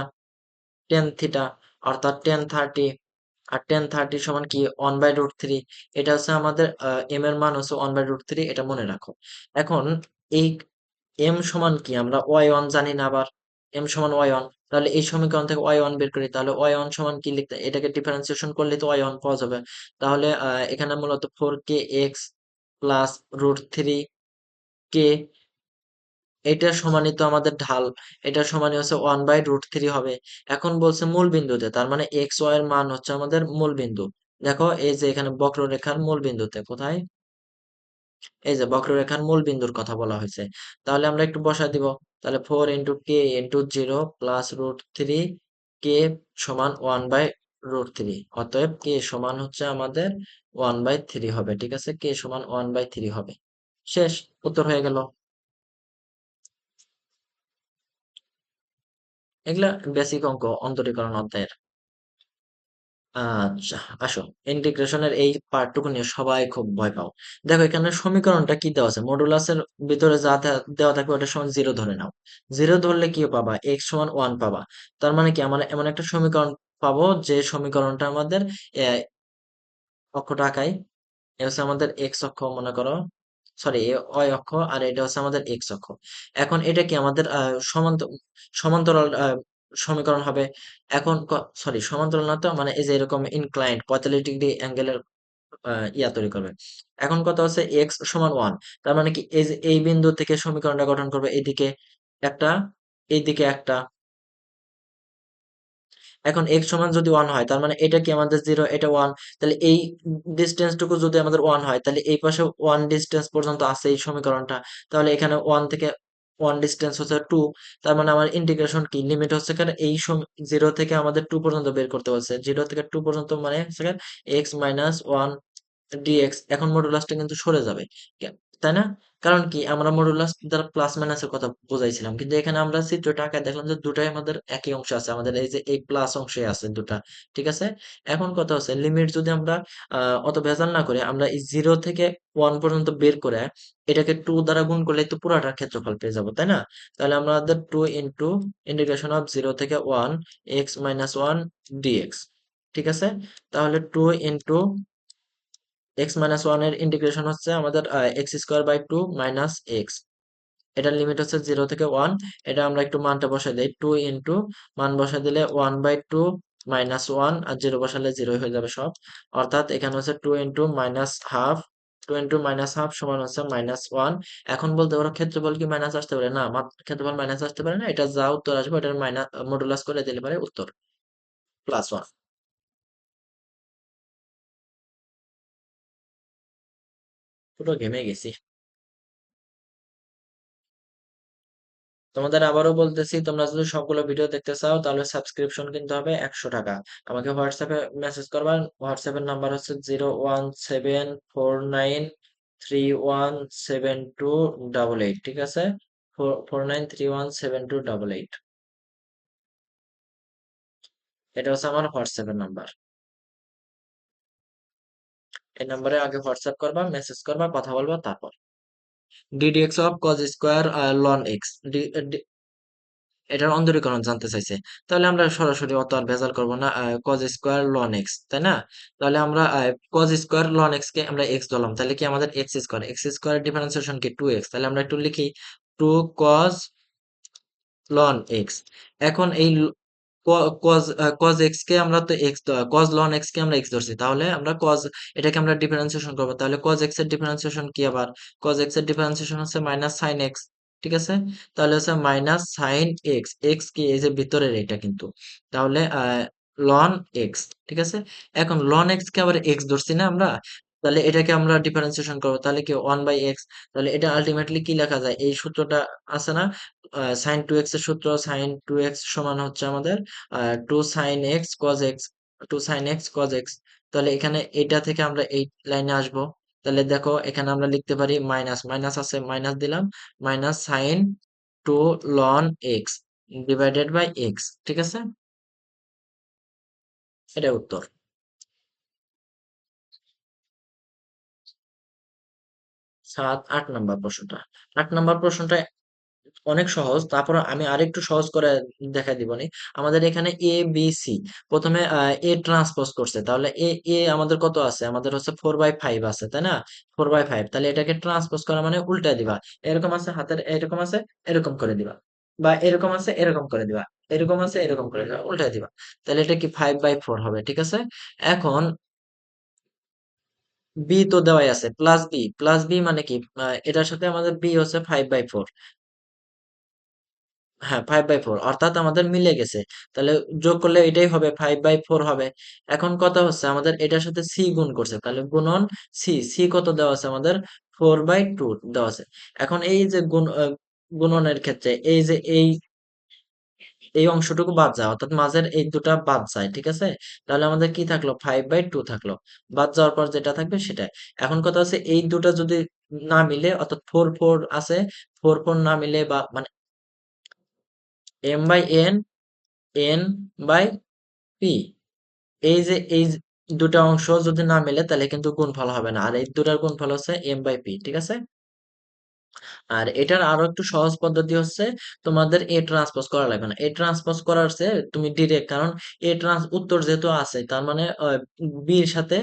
টেন থিটা অর্থাৎ 1030। আর 1030 সমান কি 1/√3। এটা হচ্ছে আমাদের এম এর মান হচ্ছে 1/√3, এটা মনে রাখো। এখন এই এম সমান কি আমরা y1 জানি না আবার, এম সমান y1। তাহলে এই সমীকরণ থেকে y1 বের করি, তাহলে y1 সমান কি লিখতে, এটাকে ডিফারেন্সিয়েশন করলে তো y1 পাওয়া যাবে। তাহলে এখানে মূলত 4kx প্লাস √3k, এটা সমানই তো আমাদের ঢাল, এটা সমানই হচ্ছে 1/√3 হবে। এখন বলছে মূল বিন্দুতে, তার মানে এক্স ওয়াই এর মান হচ্ছে আমাদের মূল বিন্দু। দেখো এই যে এখানে বক্ররেখার মূল বিন্দুতে, কোথায়? এই যে বক্ররেখার মূল বিন্দুর কথা বলা হয়েছে। তাহলে আমরা একটু বসায় দিব। তাহলে 4 × k × 0 প্লাস √3 কে সমান 1/√3। অতএব কে সমান হচ্ছে আমাদের 1/3 হবে। ঠিক আছে, কে সমান 1/3 হবে। শেষ, উত্তর হয়ে গেল। এগুলা বেসিক অঙ্ক, অন্তরীকরণ অধ্যায়ের। আচ্ছা, আসো। ইন্টিগ্রেশনের এই পার্টটুকু নিয়ে সবাই খুব ভয় পাও। দেখো এখানে সমীকরণটা কি দেওয়া আছে, মডুলাসের ভিতরে যা দেওয়া থাকবে ওটা সমান জিরো ধরে নাও। জিরো ধরলে কি পাবা? এক্স সমান ওয়ান পাবা। তার মানে কি আমরা এমন একটা সমীকরণ পাবো যে সমীকরণটা আমাদের আহ, অক্ষটা আঁকাই। এ হচ্ছে আমাদের এক্স অক্ষ মনে করো, সরি ওয়াই অক্ষ, আর এটা হচ্ছে আমাদের এক্স অক্ষ। এখন এটা কি আমাদের সমান্তরাল সমীকরণ হবে। এখন সরি সমান্তরাল না তো, মানে এই যে এরকম ইনক্লাইন্ড 45 ডিগ্রি অ্যাঙ্গেলের ইয়া তৈরি করবে। এখন কথা হচ্ছে এক্স সমান ওয়ান, তার মানে কি এই যে এই বিন্দু থেকে সমীকরণটা গঠন করবে, এইদিকে একটা, এইদিকে একটা। এখন x সমান যদি 1 হয়, তার মানে এটা কি আমাদের 0, এটা 1। তাহলে এই ডিসটেন্স টুকু যদি আমাদের 1 হয়, তাহলে এই পাশে 1 ডিসটেন্স পর্যন্ত আছে এই সমীকরণটা। তাহলে এখানে 1 থেকে 1 ডিসটেন্স হচ্ছে 2। তার মানে আমার ইন্টিগ্রেশন কি লিমিট হচ্ছে এখানে এই 0 থেকে আমাদের 2 পর্যন্ত বের করতে বলছে। 0 থেকে 2 পর্যন্ত মানে হচ্ছে x মাইনাস 1 ডিএক্স। এখন মডুলাসটা কিন্তু সরে যাবে, তাই না? কারণ কি আমরা মডুলাস দ্বারা প্লাস মাইনাসের কথা বুঝাইছিলাম, কিন্তু এখানে আমরা চিত্রটা আঁকায় দেখলাম যে দুটাই আমাদের একই অংশ আছে, আমাদের এই যে এই প্লাস অংশে আছে দুটা। ঠিক আছে, এখন কথা হচ্ছে লিমিট যদি আমরা অত ভেজাল না করে আমরা এই 0 থেকে 1 পর্যন্ত বের করে এটাকে 2 দ্বারা গুণ করলে তো পুরাটার ক্ষেত্রফল পেয়ে যাবো, তাই না? তাহলে আমাদের 2 ইন্টু ইন্টিগ্রেশন অফ 0 থেকে 1 এক্স মাইনাস 1 ডিএক্স। ঠিক আছে, তাহলে 2 ইন্টু এক্স মাইনাস ওয়ান এর ইন্টিগ্রেশন হচ্ছে আমাদের x² বাই 2 মাইনাস এক্স। এটার লিমিট হচ্ছে 0 থেকে 1। এটা আমরা একটু মানটা বসাই দিই, 2 ইন্টু মান বসাই দিলে 1/2 মাইনাস 1, আর 0 বসালে 0 হয়ে যাবে সব। অর্থাৎ এখানে হচ্ছে 2 into minus half, 2 into minus half সমান হচ্ছে -1। এখন বলতে পারো ক্ষেত্রফল কি মাইনাস আসতে পারে? না, ক্ষেত্রফল মাইনাস আসতে পারে না। এটা যা উত্তর আসবে এটার মাইনাস মডুলাস করে দিলে পারে উত্তর +1। পুরো ঘেমে গেছি। তোমাদের আবারও বলতেছি, তোমরা যদি সবগুলো ভিডিও দেখতে চাও তাহলে সাবস্ক্রিপশন কিনতে হবে 100 টাকা। আমাকে হোয়াটসঅ্যাপে মেসেজ করবা। হোয়াটসঅ্যাপের নাম্বার হচ্ছে 01741317288। ঠিক আছে, 49317288। এটা হচ্ছে আমার হোয়াটসঅ্যাপের নাম্বার। এই নাম্বারে আগে হোয়াটসঅ্যাপ করবা, মেসেজ করবা, কথা বলবা, তারপর ddx of cos square loan x, এটার অন্তরীকরণ জানতে চাইছে। তাহলে আমরা সরাসরি অত আর ভেজাল করবো না, কজ স্কোয়ার লন এক্স, তাই না? তাহলে আমরা কজ স্কোয়ার লন এক্স কে আমরা এক্স ধরলাম, তাহলে কি আমাদের এক্স স্কোয়ার ডিফারেন্সিয়েশন কি 2x। তাহলে আমরা একটু লিখি 2 কজ লন এক্স। এখন এই কজ কজ এক্স কে আমরা তো এক্স, কজ লন এক্স কে আমরা এক্স ধরছি, তাহলে আমরা কজ, এটাকে আমরা ডিফারেন্সিয়েশন করবো। তাহলে কজ এক্স এর ডিফারেন্সিয়েশন কি আবার? কজ এক্স এর ডিফারেন্সিয়েশন হচ্ছে মাইনাস সাইন এক্স। ঠিক আছে? তাহলে হচ্ছে মাইনাস সাইন এক্স, এক্স কি এই যে ভিতরের এটা কিন্তু, তাহলে লন এক্স, ঠিক আছে? এখন লন এক্স কে আবার এক্স ধরছি না আমরা, তাহলে এটাকে আমরা ডিফারেন্সিয়েশন করবো, তাহলে কি ওয়ান বাই এক্স, তাহলে এটা আলটিমেটলি কি লেখা যায়, এই সূত্রটা আছে না, সাইন টু এক্স এর সূত্র, সাইন টু এক্স সমান হচ্ছে আমাদের two sine x cos x, two sine x cos x. তাহলে এখানে এটা থেকে আমরা এই লাইনে আসবো, তাহলে দেখো এখানে আমরা লিখতে পারি মাইনাস মাইনাস আছে, মাইনাস দিলাম, minus sine two ln x divided by x, ঠিক আছে? এটা উত্তর। 8 নম্বর প্রশ্নটা, 8 নম্বর প্রশ্নটা অনেক সহজ, তারপর আমি আরেকটু সহজ করে দেখাই দিবনি। আমাদের এখানে এ বি সি, প্রথমে এ ট্রান্সপোজ করছে, তাহলে এ এ আমাদের কত আছে, আমাদের হচ্ছে 4/5 আছে, তাই না? 4/5, তাহলে এটাকে ট্রান্সপোজ করা মানে উল্টা দিবা, এরকম আছে হাতের, এরকম আছে এরকম করে দিবা, বা এরকম আছে এরকম করে দিবা, এরকম আছে এরকম করে দিবা, উল্টা দিবা, তাহলে এটা কি 5/4 হবে, ঠিক আছে? এখন বি তো দেওয়াই আছে, প্লাস বি, প্লাস বি মানে কি, এটার সাথে আমাদের বি হচ্ছে 5/4, হ্যাঁ 5/4, অর্থাৎ আমাদের মিলে গেছে, তাহলে যোগ করলে এটাই হবে 5/4 হবে। এখন কথা হচ্ছে আমাদের এটার সাথে সি গুণ করছে, তাহলে গুণন সি, সি কত দেওয়া আছে আমাদের, 4/2 দেওয়া আছে। এখন এই যে গুণনের ক্ষেত্রে এই যে এই অংশটুকু বাদ যায়, অর্থাৎ মাঝের এই দুটা বাদ যায়, ঠিক আছে? তাহলে আমাদের কি থাকলো, 5/2 থাকলো, বাদ যাওয়ার পর যেটা থাকবে সেটাই। এখন কথা হচ্ছে এই দুটা যদি না মিলে, অর্থাৎ 4/4 আছে, 4/4 না মিলে, বা মানে m/n, n/p, এই যে দুটা অংশ যদি না মেলে তাহলে কিন্তু গুণফল হবে না, আর এই দুটার গুণফল হচ্ছে m/p, ঠিক আছে? আর এটার আরো একটু সহজ পদ্ধতি হচ্ছে, তোমাদের এ ট্রান্সপোজ করা লাগবে না, এ ট্রান্সপোজ করার চেয়ে তুমি ডিরেক্ট, কারণ উত্তর যেহেতু আছে, তার মানে বি এর সাথে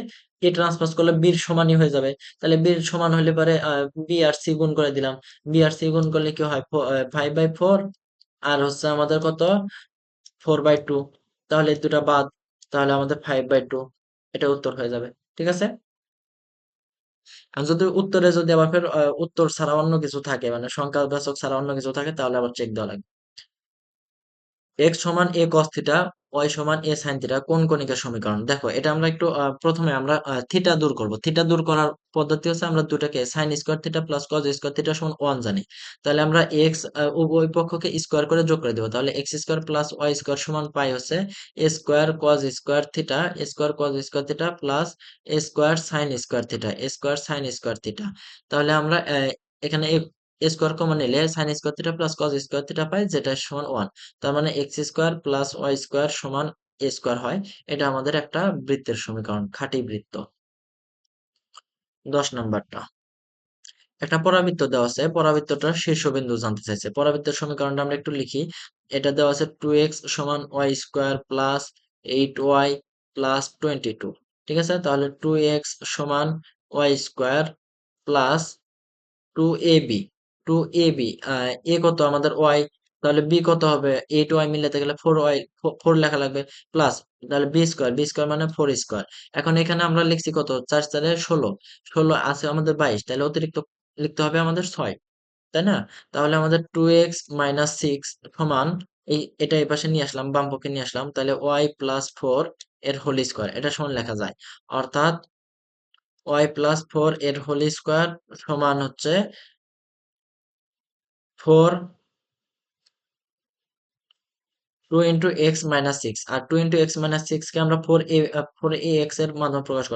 এ ট্রান্সপোজ করলে বির সমানই হয়ে যাবে, তাহলে বির সমান হলে পরে বি আর সি গুণ করে দিলাম, বি আর সি গুণ করলে কি হয়, 5/4, আর হচ্ছে আমাদের কত, 4/2, তাহলে এই দুটা বাদ, তাহলে আমাদের 5/2, এটা উত্তর হয়ে যাবে, ঠিক আছে? আর যদি উত্তরে যদি আবার ফের উত্তর ছাড়া অন্য কিছু থাকে, মানে সংখ্যাবাচক ছাড়া অন্য কিছু থাকে, তাহলে আবার চেক দেওয়া লাগবে। এক্স সমান এ কস থিটা, ওয়াই সমান এ সাইন থিটা কোন কণিকার সমীকরণ, দেখো এটা আমরা একটু প্রথমে আমরা থিটা দূর করব, থিটা দূর করার পদ্ধতি হচ্ছে আমরা দুটাকে sign square theta plus cos square theta সমান 1 জানি, তাহলে আমরা এক্স উভয় পক্ষকে স্কোয়ার করে যোগ করে দেবো, তাহলে X square plus Y square সমান পাই হচ্ছে A square cos square theta, A square cos square theta plus A square sine square theta, A square sine square theta. তাহলে আমরা এখানে এ স্কোয়ার কমন নিলে sine square theta plus cos square theta পাই, যেটা সমান 1, তার মানে X square plus Y square সমান এ স্কোয়ার হয়। এটা আমাদের একটা বৃত্তের সমীকরণ, খাঁটি বৃত্ত। 10 নম্বরটা, একটা পরাবৃত্ত দেওয়া আছে, পরাবৃত্তটার শীর্ষবিন্দু জানতে চাইছে, পরাবৃত্তের সমীকরণটা আমরা একটু লিখি। এটা দেওয়া আছে 2x সমান Y square plus 8y plus 22, ঠিক আছে? তাহলে 2x সমান Y square plus 2ab, 2ab, এ কত আমাদের ওয়াই, তাহলে বি কত হবে, 8y মিলাতে গেলে 4y, 4 লেখা লাগবে, প্লাস, তাহলে বি স্কোয়ার, বি স্কোয়ার মানে 4 স্কোয়ার। এখন এখানে আমরা লিখছি কত, 4 4 16, 16 আছে আমাদের 22, তাহলে অতিরিক্ত লিখতে হবে আমাদের 6, তাই না? তাহলে আমাদের 2x মাইনাস 6 সমান, এটা এই পাশে নিয়ে আসলাম, বাম পক্ষে নিয়ে আসলাম, তাহলে ওয়াই প্লাস 4 এর হোল স্কোয়ার, এটা সমান লেখা যায়, অর্থাৎ ওয়াই প্লাস 4 এর হোল স্কোয়ার সমান হচ্ছে 4, 2 × x−6, আর 2 × x−6 কে আমরা 4a x এর মাধ্যমে প্রকাশ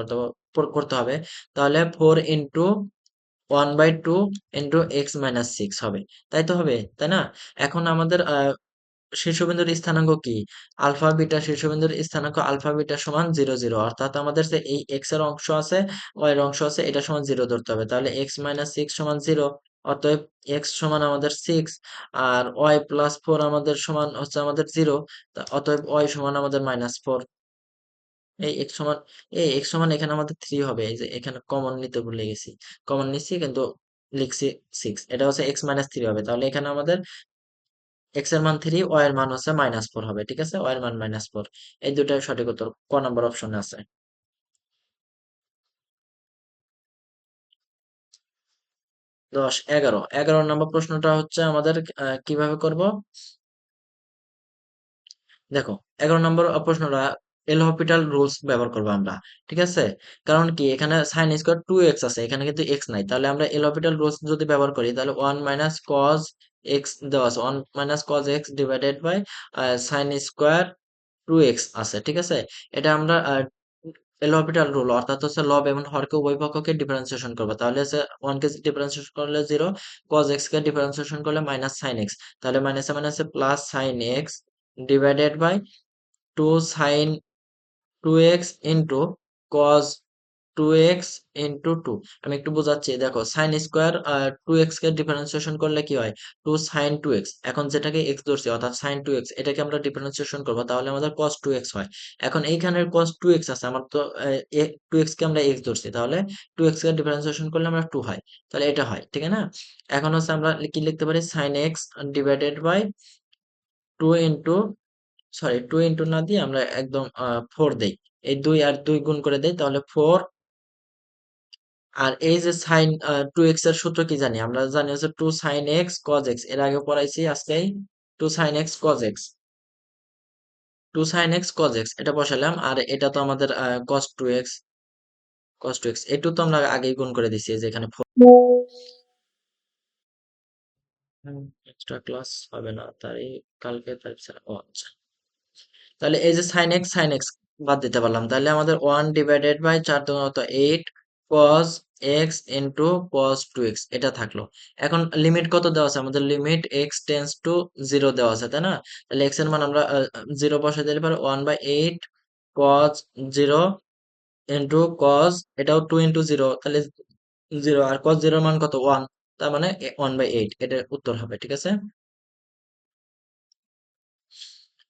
করতে হবে, তাহলে 4 × 1/2 × x−6 হবে, তাই তো হবে, তাই না? এখন আমাদের শীর্ষবিন্দুর স্থানাঙ্ক কি, আলফা বিটা, শীর্ষবিন্দুর স্থানাঙ্ক আলফা বিটা সমান 0 0, অর্থাৎ আমাদের যে এই x এর অংশ আছে, y এর অংশ আছে, এটা সমান 0 ধরতে হবে, তাহলে x−6 সমান 0, অতএব x সমান আমাদের 6, আর y প্লাস 4 আমাদের সমান হচ্ছে আমাদের 0, অতএব y সমান আমাদের -4। এই x সমান, x সমান এখানে আমাদের 3 হবে, এই যে এখানে কমন নিতে ভুলে গেছি, কমন নিচ্ছি কিন্তু লিখছি 6, এটা হচ্ছে x−3 হবে, তাহলে এখানে আমাদের x এর মান 3, y এর মান হচ্ছে -4 হবে, ঠিক আছে? y এর মান -4, এই দুটাই সঠিক উত্তর, ক নাম্বার অপশনে আছে। 10, 11। 11 নম্বর প্রশ্নটা হচ্ছে আমাদের কিভাবে করব? দেখো, 11 নম্বর প্রশ্নটা এল হপিটাল রুলস ব্যবহার করবো আমরা। ঠিক আছে? কারণ কি, এখানে সাইন স্কোয়ার 2x আছে, এখানে কিন্তু x নাই। তাহলে আমরা এল হপিটাল রুলস যদি ব্যবহার করি, তাহলে 1 মাইনাস কজ এক্স দেওয়া আছে, 1 minus cos x divided by sine square 2x আছে। ঠিক আছে? এটা আমরা এল হপিটাল রুল, অর্থাৎ হচ্ছে লব এবং হরকে উভয় পক্ষকে ডিফারেন্সিয়েশন করবো। তাহলে হচ্ছে 1 কে ডিফারেন্সিয়েশন করলে 0, কজ এক্স কে ডিফারেন্সিয়েশন করলে মাইনাস সাইন এক্স। তাহলে মাইনাসে মাইনাসে plus sine x divided by 2 sine 2x into cos 2x into 2। আমি একটু বোঝাচ্ছি, দেখো সাইন স্কোয়ার 2x কে ডিফারেন্সিয়েশন করলে কি হয়? 2 সাইন 2x। এখন যেটাকে x ধরছি অর্থাৎ সাইন 2x, এটাকে আমরা ডিফারেন্সিয়েশন করবো, তাহলে আমাদের cos 2x হয়। এখন এইখানের cos 2x আছে, আমার তো 2x কে আমরা x ধরছি, তাহলে 2x কে ডিফারেন্সিয়েশন করলে আমরা 2 হয়। তাহলে এটা হয়, ঠিক আছে না? এখন হচ্ছে আমরা কি লিখতে পারি? Sine x divided by 2 into, sorry 2 into না দিয়ে আমরা একদম 4 দেই। এই 2 আর 2 গুণ করে দেই, তাহলে 4। আর এই যে সাইন 2x এর সূত্র কি জানি? আমরা জানি হচ্ছে 2 সাইন এক্স কজ এক্স, এর আগে পড়াইছি আজকেই। 2 sine x cos x, 2 sine x cos x, এটা বসালাম। আর এটা তো আমাদের কস 2x, কস 2x একটু তো আমরা আগেই গুণ করে দিছি, এই যে এখানে 4। এক্সট্রা ক্লাস হবে না তাই কালকে, তাই ও আচ্ছা। তাহলে এই যে সাইন এক্স বাদ দিতে পারলাম, তাহলে আমাদের 1 ডিভাইডেড বাই 4 দুগুণ কত 8 cos x into cos 2x, এটা থাকলো। এখন লিমিট কত দেওয়া আছে? আমাদের লিমিট এক্স টেন্স টু 0 দেওয়া আছে, তাই না? তাহলে এক্স এর মান আমরা 0 বসাই দিলে পারে 1 বাই 8 কস 0 ইন্টু কস, এটাও 2 ইন্টু 0, তাহলে 0, আর কস 0 এর মান কত? 1। তার মানে 1 বাই 8 এটা উত্তর হবে। ঠিক আছে?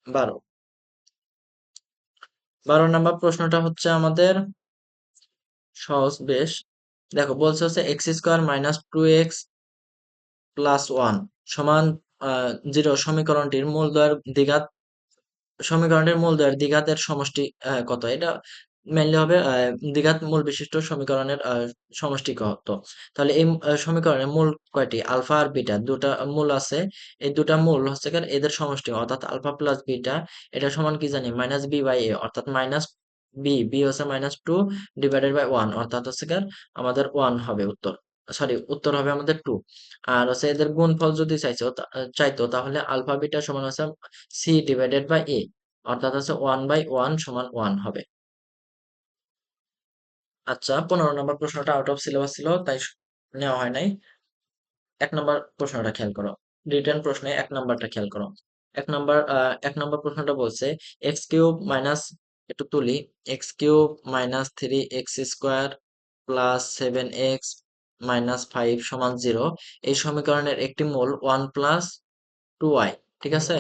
12। 12 নম্বর প্রশ্নটা হচ্ছে আমাদের সহজ বেশ। দেখো, বলছে হচ্ছে x square minus 2x plus 1 সমান 0 সমীকরণটির মূলদ্বয়ের দ্বিঘাত, সমীকরণের মূলদ্বয়ের দ্বিঘাতের সমষ্টি কত? এটা মেইনলি হবে দ্বিঘাত মূল বিশিষ্ট সমীকরণের সমষ্টি কত। তাহলে এই সমীকরণের মূল কয়টি? আলফা আর বিটা দুটা মূল আছে। এই দুটা মূল হচ্ছে কার এদের সমষ্টি, অর্থাৎ আলফা প্লাস বিটা, এটা সমান কি জানি? মাইনাস বি বাই এ, অর্থাৎ মাইনাস বি, বি হচ্ছে -2 ডিভাইডেড বাই 1, অর্থাৎ হচ্ছে কার আমাদের 1 হবে উত্তর। সরি, উত্তর হবে আমাদের 2। আর হচ্ছে এদের গুণফল যদি চাইতো, তাহলে আলফা বিটা সমান হচ্ছে সি ডিভাইডেড বাই এ, অর্থাৎ হচ্ছে 1/1 সমান 1 হবে। আচ্ছা, 15 নম্বর প্রশ্নটা আউট অফ সিলেবাস ছিল, তাই নেওয়া হয় নাই। 1 নম্বর প্রশ্নটা খেয়াল করো, রিটেন প্রশ্নে 1 নম্বরটা খেয়াল করো। 1 নম্বর প্রশ্নটা বলছে এক্স কিউব মাইনাস, একটু তুলি, x cube minus 3x² plus 7x minus 5 সমান 0 এই সমীকরণের একটি মূল 1 প্লাস 2y। ঠিক আছে?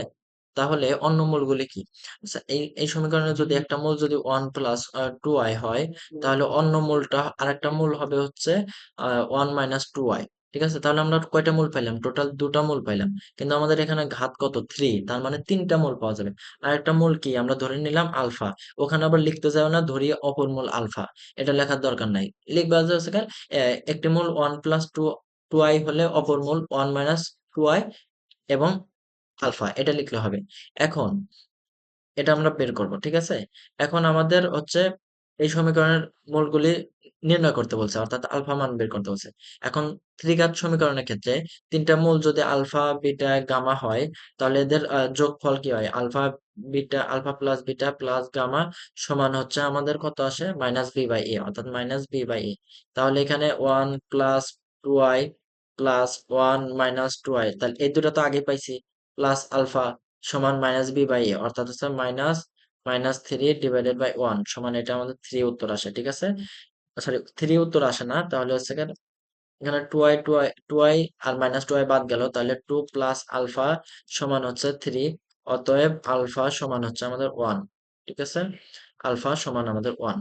তাহলে অন্য মূলগুলি কি? আচ্ছা, এই সমীকরণে যদি একটা মূল যদি 1 প্লাস 2y হয়, তাহলে অন্য মূলটা, আরেকটা মূল হবে হচ্ছে 1 মাইনাস 2y। ঠিক আছে? তাহলে আমরা কয়টা মূল পাইলাম? টোটাল দুটা মূল পাইলাম। কিন্তু আমাদের এখানে ঘাত কত? 3, তার মানে তিনটা মূল পাওয়া যাবে। আর একটা মূল কি? আমরা ধরে নিলাম আলফা। ওখানে আবার লিখতে যাও না, ধরি অপর মূল আলফা, এটা লেখার দরকার নাই। লিখবা যে হচ্ছে একটি মূল 1 প্লাস 2y হলে অপর মূল 1 মাইনাস 2y এবং আলফা, এটা লিখলে হবে। এখন এটা আমরা বের করব। ঠিক আছে? এখন আমাদের হচ্ছে এই সমীকরণের মূলগুলি নির্ণয় করতে বলছে, অর্থাৎ আলফা মান বের করতে বলছে। এখন ত্রিঘাত সমীকরণের ক্ষেত্রে তিনটা মূল যদি আলফা বিটা গামা হয়, তাহলে এদের যোগফল কি হয়? Alpha beta, alpha plus beta plus gamma সমান হচ্ছে আমাদের কত আসে? মাইনাস বি বাই এ, অর্থাৎ মাইনাস বি বাই এ। তাহলে এখানে 1 plus 2i plus 1 minus 2i, তাহলে এই দুটো তো আগে পাইছি, প্লাস আলফা সমান মাইনাস বি বাই এ, অর্থাৎ হচ্ছে মাইনাস মাইনাস 3 ডিভাইডেড বাই 1 সমান, এটা আমাদের 3 উত্তর আসে। ঠিক আছে? সরি, 3 উত্তর আসে না, তাহলে হচ্ছে এখানে 2i আর মাইনাস 2i বাদ গেল, তাহলে 2 প্লাস আলফা সমান হচ্ছে 3। অতএব আলফা সমান হচ্ছে আমাদের 1। ঠিক আছে? আলফা সমান আমাদের 1।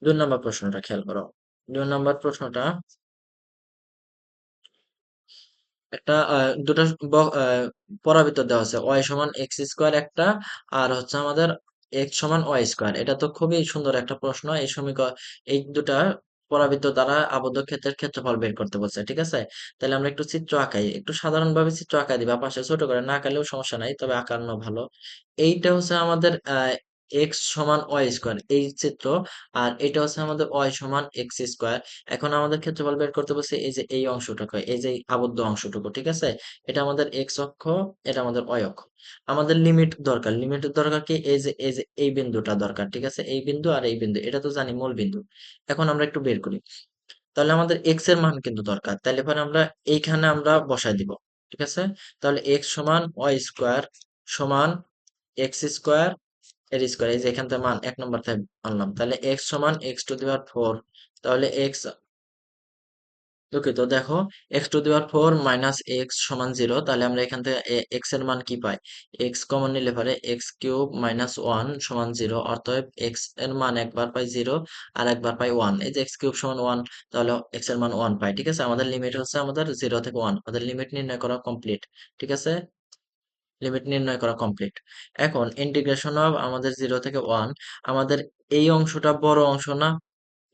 2 নম্বর প্রশ্নটা খেয়াল করো। 2 নম্বর প্রশ্নটা একটা দুটা পরাবৃত্ত দেওয়া আছে, y সমান এক্স স্কোয়ার একটা, আর হচ্ছে আমাদের এক্স সমান ওয়াই স্কোয়ার, এটা তো খুবই সুন্দর একটা প্রশ্ন। এই সমীকরণ, এই দুটা পরাবৃত্ত দ্বারা আবদ্ধ ক্ষেত্রের ক্ষেত্রফল বের করতে বলছে, ঠিক আছে? তাহলে আমরা একটু চিত্র আঁকাই, একটু সাধারণভাবে চিত্র আঁকাই দিবা, পাশে ছোট করে না আঁকালেও সমস্যা নাই, তবে আঁকানো ভালো। এইটা হচ্ছে আমাদের এক্স সমান ওয়াই স্কোয়ার এই চিত্র, আর এটা হচ্ছে আমাদের ওয়াই সমান এক্স স্কোয়ার। এখন আমাদের ক্ষেত্রফল বের করতে বলছে এই যে এই অংশটুকু, এই যে এই আবদ্ধ অংশটুকু, ঠিক আছে? এটা আমাদের এক্স অক্ষ, এটা আমাদের ওয়াই অক্ষ। আমাদের লিমিট দরকার, লিমিটের দরকার কি, এই যে এই বিন্দুটা দরকার, ঠিক আছে? এই বিন্দু আর এই বিন্দু, এটা তো জানি মূল বিন্দু। এখন আমরা একটু বের করি। তাহলে আমাদের এক্স এর মান কিন্তু দরকার, তাহলে এবার আমরা এইখানে আমরা বসাই দিব, ঠিক আছে? তাহলে এক্স সমান ওয়াই স্কোয়ার সমান এক্স স্কোয়ার এর স্কোয়ার, এই যে এখান থেকে মান 1 নম্বর থেকে আনলাম, তাহলে এক্স সমান এক্স টু দি পাওয়ার 4। তাহলে এক্স, দুঃখিত, দেখো, x two the power 4 minus x সমান 0, তাহলে আমরা এখান থেকে এক্স এর মান কি পাই, এক্স কমন নিলে পারে এক্স কিউব মাইনাস 1 সমান 0, অতএব এক্স এর মান একবার পাই 0 আর একবার পাই 1, এই যে এক্স কিউব সমান 1, তাহলে এক্স এর মান 1 পাই, ঠিক আছে? আমাদের লিমিট হচ্ছে আমাদের 0 থেকে 1, আমাদের লিমিট নির্ণয় করা কমপ্লিট, ঠিক আছে? লিমিট নির্ণয় করা কমপ্লিট। এখন ইন্টিগ্রেশন অফ আমাদের 0 থেকে 1, আমাদের এই অংশটা বড় অংশ না,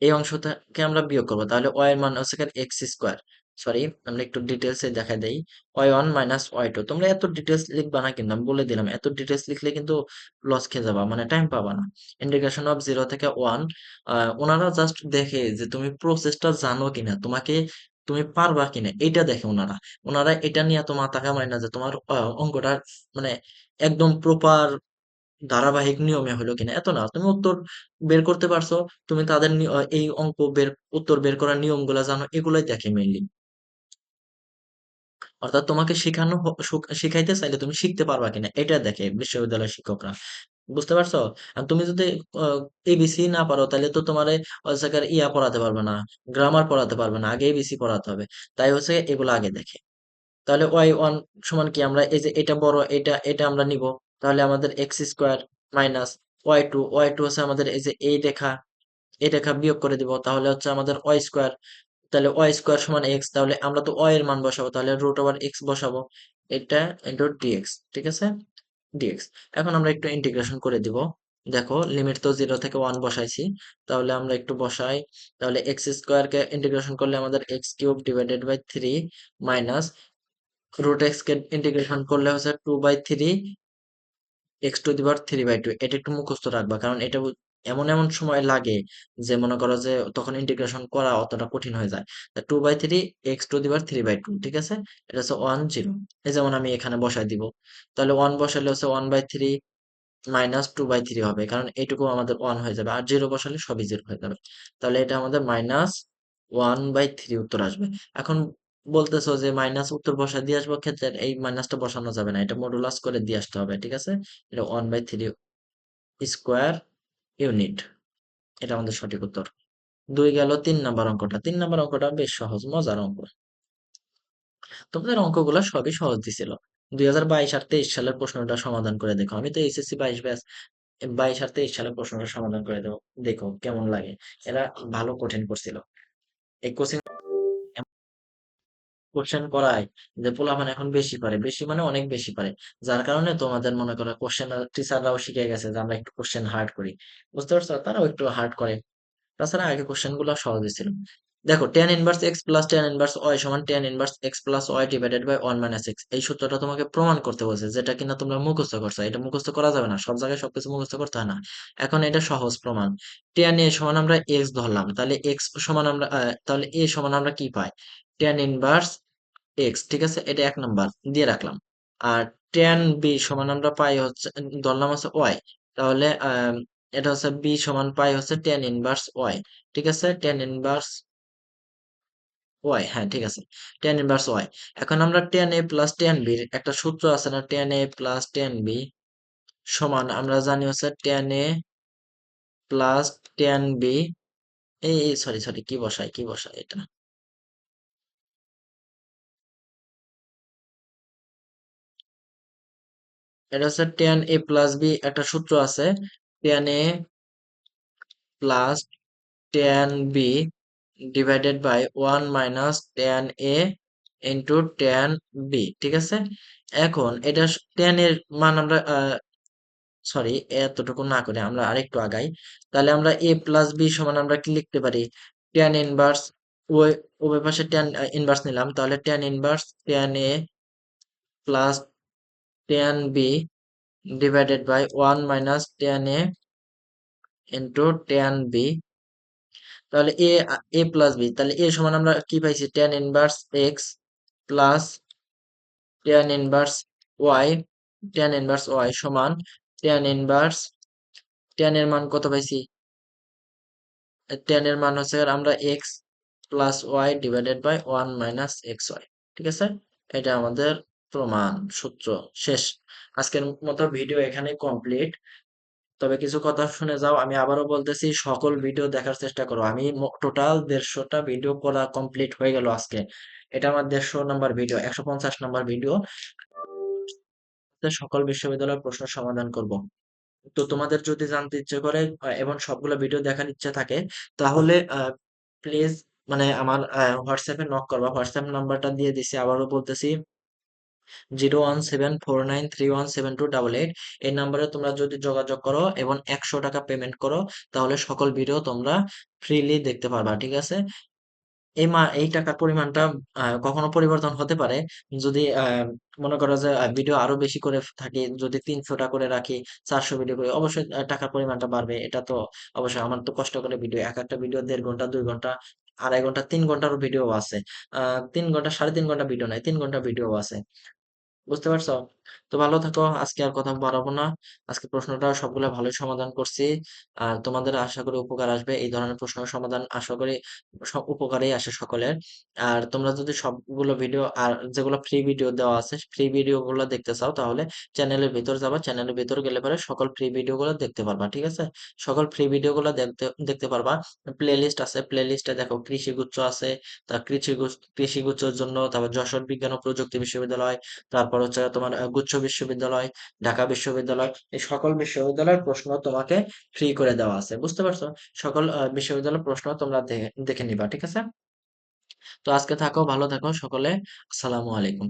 এই অংশটাকে আমরা বিয়োগ করবো, তাহলে ওয়াই এর মান হচ্ছে এক্স স্কোয়ার, সরি আমরা একটু ডিটেলসে দেখা দেই, y one minus y two. তোমরা এত ডিটেলস লিখবা না, কিন্তু আমি বলে দিলাম এত ডিটেলস লিখলে কিন্তু লস খেয়ে যাবা, মানে টাইম পাবা না। ইন্টিগ্রেশন অফ 0 থেকে 1, ওনারা জাস্ট দেখে যে তুমি প্রসেসটা জানো কিনা, তুমি পারবা কিনা, এটা দেখে ওনারা। ওনারা এটা নিয়ে তো মাথা ঘামায় না যে তোমার অঙ্কটা মানে একদম প্রপার ধারাবাহিক নিয়মে হলো কিনা, এত না। তুমি উত্তর বের করতে পারছো, তুমি তাদের এই অঙ্ক বের, উত্তর বের করার নিয়মগুলা জানো, এগুলাই দেখে মেইনলি। অর্থাৎ তোমাকে শেখানো শিখাইতে চাইলে তুমি শিখতে পারবা কিনা এটা দেখে বিশ্ববিদ্যালয়ের শিক্ষকরা। বুঝতে পারছো? আর তুমি যদি এবিসি না পারো, তাহলে তো তোমার ওই জায়গার ইয়া পড়াতে পারবে না, গ্রামার পড়াতে পারবে না, আগে এবিসি পড়াতে হবে। তাই হচ্ছে এগুলো আগে দেখে। তাহলে ওয়াই ওয়ান সমান কি, আমরা এই যে এটা বড়, এটা এটা আমরা নিব, তাহলে আমাদের x square minus y two হচ্ছে আমাদের এই যে এই রেখা বিয়োগ করে দিব, তাহলে হচ্ছে আমাদের ওয়াই স্কোয়ার। তাহলে ওয়াই স্কোয়ার সমান এক্স, তাহলে আমরা তো ওয়াই এর মান বসাবো, তাহলে রুট ওভার এক্স বসাবো, এটা ইন্টু ডিএক্স, ঠিক আছে? ডিএক্স। এখন আমরা একটু ইন্টিগ্রেশন করে দিব। দেখো লিমিট তো 0 থেকে 1 বসাইছি, তাহলে আমরা একটু বসাই। তাহলে এক্স স্কোয়ার কে ইন্টিগ্রেশন করলে আমাদের x cube divided by 3 minus root x কে ইন্টিগ্রেশন করলে হচ্ছে 2/3 এক্স টু দি পাওয়ার 3/2। এটা একটু মুখস্থ রাখবা, কারণ এটা এমন এমন সময় লাগে যে মনে করো যে তখন ইন্টিগ্রেশন করা অতটা কঠিন হয়ে যায়। 2/3 এক্স টু দি পাওয়ার 3/2, ঠিক আছে? এটা হচ্ছে 1 0, এই যেমন আমি এখানে বসাই দিব। তাহলে 1 বসালে হচ্ছে 1/3 মাইনাস 2/3 হবে, কারণ এইটুকু আমাদের 1 হয়ে যাবে, আর 0 বসালে সবই 0 হয়ে যাবে। তাহলে এটা আমাদের মাইনাস 1/3 উত্তর আসবে। এখন বলতেছো যে মাইনাস উত্তর বসা দিয়ে আসবো, ক্ষেত্রে এই মাইনাসটা বসানো যাবে না, এটা মডুলাস করে দিয়ে আসতে হবে, ঠিক আছে? এটা 1/3 স্কোয়ার ইউনিট, এটা আমাদের সঠিক উত্তর। 2 গেল 3 নাম্বার অঙ্কটা। 3 নাম্বার অঙ্কটা বেশ সহজ, মজার অঙ্ক। তোমাদের অঙ্কগুলো সবই সহজ দিছিল। 2022 আর 23 সালের প্রশ্নটা সমাধান করে দেখো, আমি তো এইচএসসি 22 ব্যাচ, 22 আর 23 সালের প্রশ্নটা সমাধান করে দেবো, দেখো কেমন লাগে। এরা ভালো কঠিন করছিল। এই কোচিং কোশ্চেন করায় যে পোলাপান এখন বেশি পারে, বেশি মানে অনেক বেশি পারে, যার কারণে তোমাদের মনে করো কোশ্চেন টিচাররাও শিখে গেছে যে আমরা একটু কোশ্চেন হার্ড করি। বুঝতে পারছো? তারাও একটু হার্ড করে। তাছাড়া আগে কোশ্চেন গুলো সহজই ছিল। দেখো tan inverse x plus tan inverse y সমান tan inverse x plus y divided by 1 - x, এই সূত্রটা তোমাকে প্রমাণ করতে বলছে, যেটা কিনা তোমরা মুখস্থ করছো। এটা মুখস্থ করা যাবে না, সব জায়গায় সবকিছু মুখস্থ করতে হয় না। এখন এটা সহজ প্রমাণ। tan a সমান আমরা এক্স ধরলাম, তাহলে এক্স সমান আমরা তাহলে এ সমান আমরা কি পাই, tan ইনভার্স এক্স, ঠিক আছে? এটা 1 নাম্বার দিয়ে রাখলাম। আর tan বি সমান আমরা পাই হচ্ছে, ধরলাম হচ্ছে ওয়াই, তাহলে এটা হচ্ছে বি সমান পাই হচ্ছে tan ইনভার্স ওয়াই, ঠিক আছে? tan ইনভার্স ওয়াই, হ্যাঁ ঠিক আছে, tan ইনভার্স ওয়াই। এখন আমরা tan a plus tan b এর একটা সূত্র আছে না, tan a plus tan b সমান আমরা জানি হচ্ছে tan a plus tan b, এই সরি সরি, কি বসাই এটা, এটা হচ্ছে tan a প্লাস b, একটা সূত্র আছে, tan a plus tan b divided by 1 - tan a into tan b, ঠিক আছে? এখন এটা tan এর মান আমরা সরি, এতটুকু না করে আমরা আরেকটু আগাই। তাহলে আমরা এ প্লাস বি সমান আমরা কি লিখতে পারি? ট্যান ইনভার্স, ওই উভয় পাশে ট্যান ইনভার্স নিলাম, তাহলে tan inverse tan a plus tan b divided by 1 minus tan a into tan b. তাহলে এ প্লাস বি, তাহলে এ সমান আমরা কি পাইছি? Tan inverse x plus tan inverse y, tan inverse y সমান ট্যান ইনভার্স, ট্যান এর মান কত পাইছি? ট্যান এর মান হচ্ছে আমরা x plus y divided by 1 minus x y. ঠিক আছে, এটা আমাদের প্রমাণ সূত্র শেষ। আজকের মতো ভিডিও এখানে কমপ্লিট। তবে কিছু কথা শুনে যাও, আমি আবারও বলতেছি, সকল ভিডিও দেখার চেষ্টা করো। আমি টোটাল 150টা ভিডিও করা কমপ্লিট হয়ে গেল আজকে। এটা আমার 150 নাম্বার ভিডিও, 150 নাম্বার ভিডিও, সকল বিশ্ববিদ্যালয়ের প্রশ্ন সমাধান করব। তো তোমাদের যদি জানতে ইচ্ছে করে এবং সবগুলো ভিডিও দেখার ইচ্ছা থাকে, তাহলে প্লিজ মানে আমার হোয়াটসঅ্যাপে নক করবা। হোয়াটসঅ্যাপ নাম্বারটা দিয়ে দিছি, আবারও বলতেছি, 01749317288। এই নাম্বারে তোমরা যদি যোগাযোগ করো এবং 100 টাকা পেমেন্ট করো, তাহলে সকল ভিডিও তোমরা ফ্রিলি দেখতে পারবা। ঠিক আছে, এই টাকার পরিমাণটা কখনো পরিবর্তন হতে পারে। যদি মনে করো যে ভিডিও আরো বেশি করে থাকি, যদি 300টা করে রাখি, 400 ভিডিও করে, অবশ্যই টাকার পরিমাণটা বাড়বে। এটা তো অবশ্যই, আমার তো কষ্ট করে ভিডিও, এক একটা ভিডিও 1.5 ঘন্টা, 2 ঘন্টা, 2.5 ঘন্টা, 3 ঘন্টারও ভিডিও আছে। 3 ঘন্টা, 3.5 ঘন্টা ভিডিও নাই, 3 ঘন্টা ভিডিও আছে। বুঝতে পারছো? তো ভালো থাকো, আজকে আর কথা বাড়াবো না। আজকে প্রশ্নটা সবগুলো ভালোই সমাধান করছি। আর তোমাদের আশা করি উপকার আসবে, এই ধরনের প্রশ্ন সমাধান আশা করি সব উপকারেই আসে সকলের। আর তোমরা যদি সবগুলো ভিডিও আর যেগুলো ফ্রি ভিডিও দেওয়া আছে, ফ্রি ভিডিও গুলো দেখতে চাও, তাহলে চ্যানেলের ভিতর যাবা, চ্যানেলের ভিতর গেলে পরে সকল ফ্রি ভিডিও গুলো দেখতে পারবা। ঠিক আছে, সকল ফ্রি ভিডিও গুলো দেখতে দেখতে পারবা। প্লে লিস্ট আছে, প্লে লিস্টে দেখো কৃষিগুচ্ছ আছে, তা কৃষিগুচ্ছের জন্য, তারপর যশোর বিজ্ঞান ও প্রযুক্তি বিশ্ববিদ্যালয়, তারপর হচ্ছে তোমার গুচ্ছ বিশ্ববিদ্যালয়, ঢাকা বিশ্ববিদ্যালয়, এই সকল বিশ্ববিদ্যালয়ের প্রশ্ন তোমাকে ফ্রি করে দেওয়া আছে। বুঝতে পারছো? সকল বিশ্ববিদ্যালয়ের প্রশ্ন তোমরা দেখে নিবা। ঠিক আছে, তো আজকে থাকো, ভালো থাকো সকলে। আসসালামু আলাইকুম।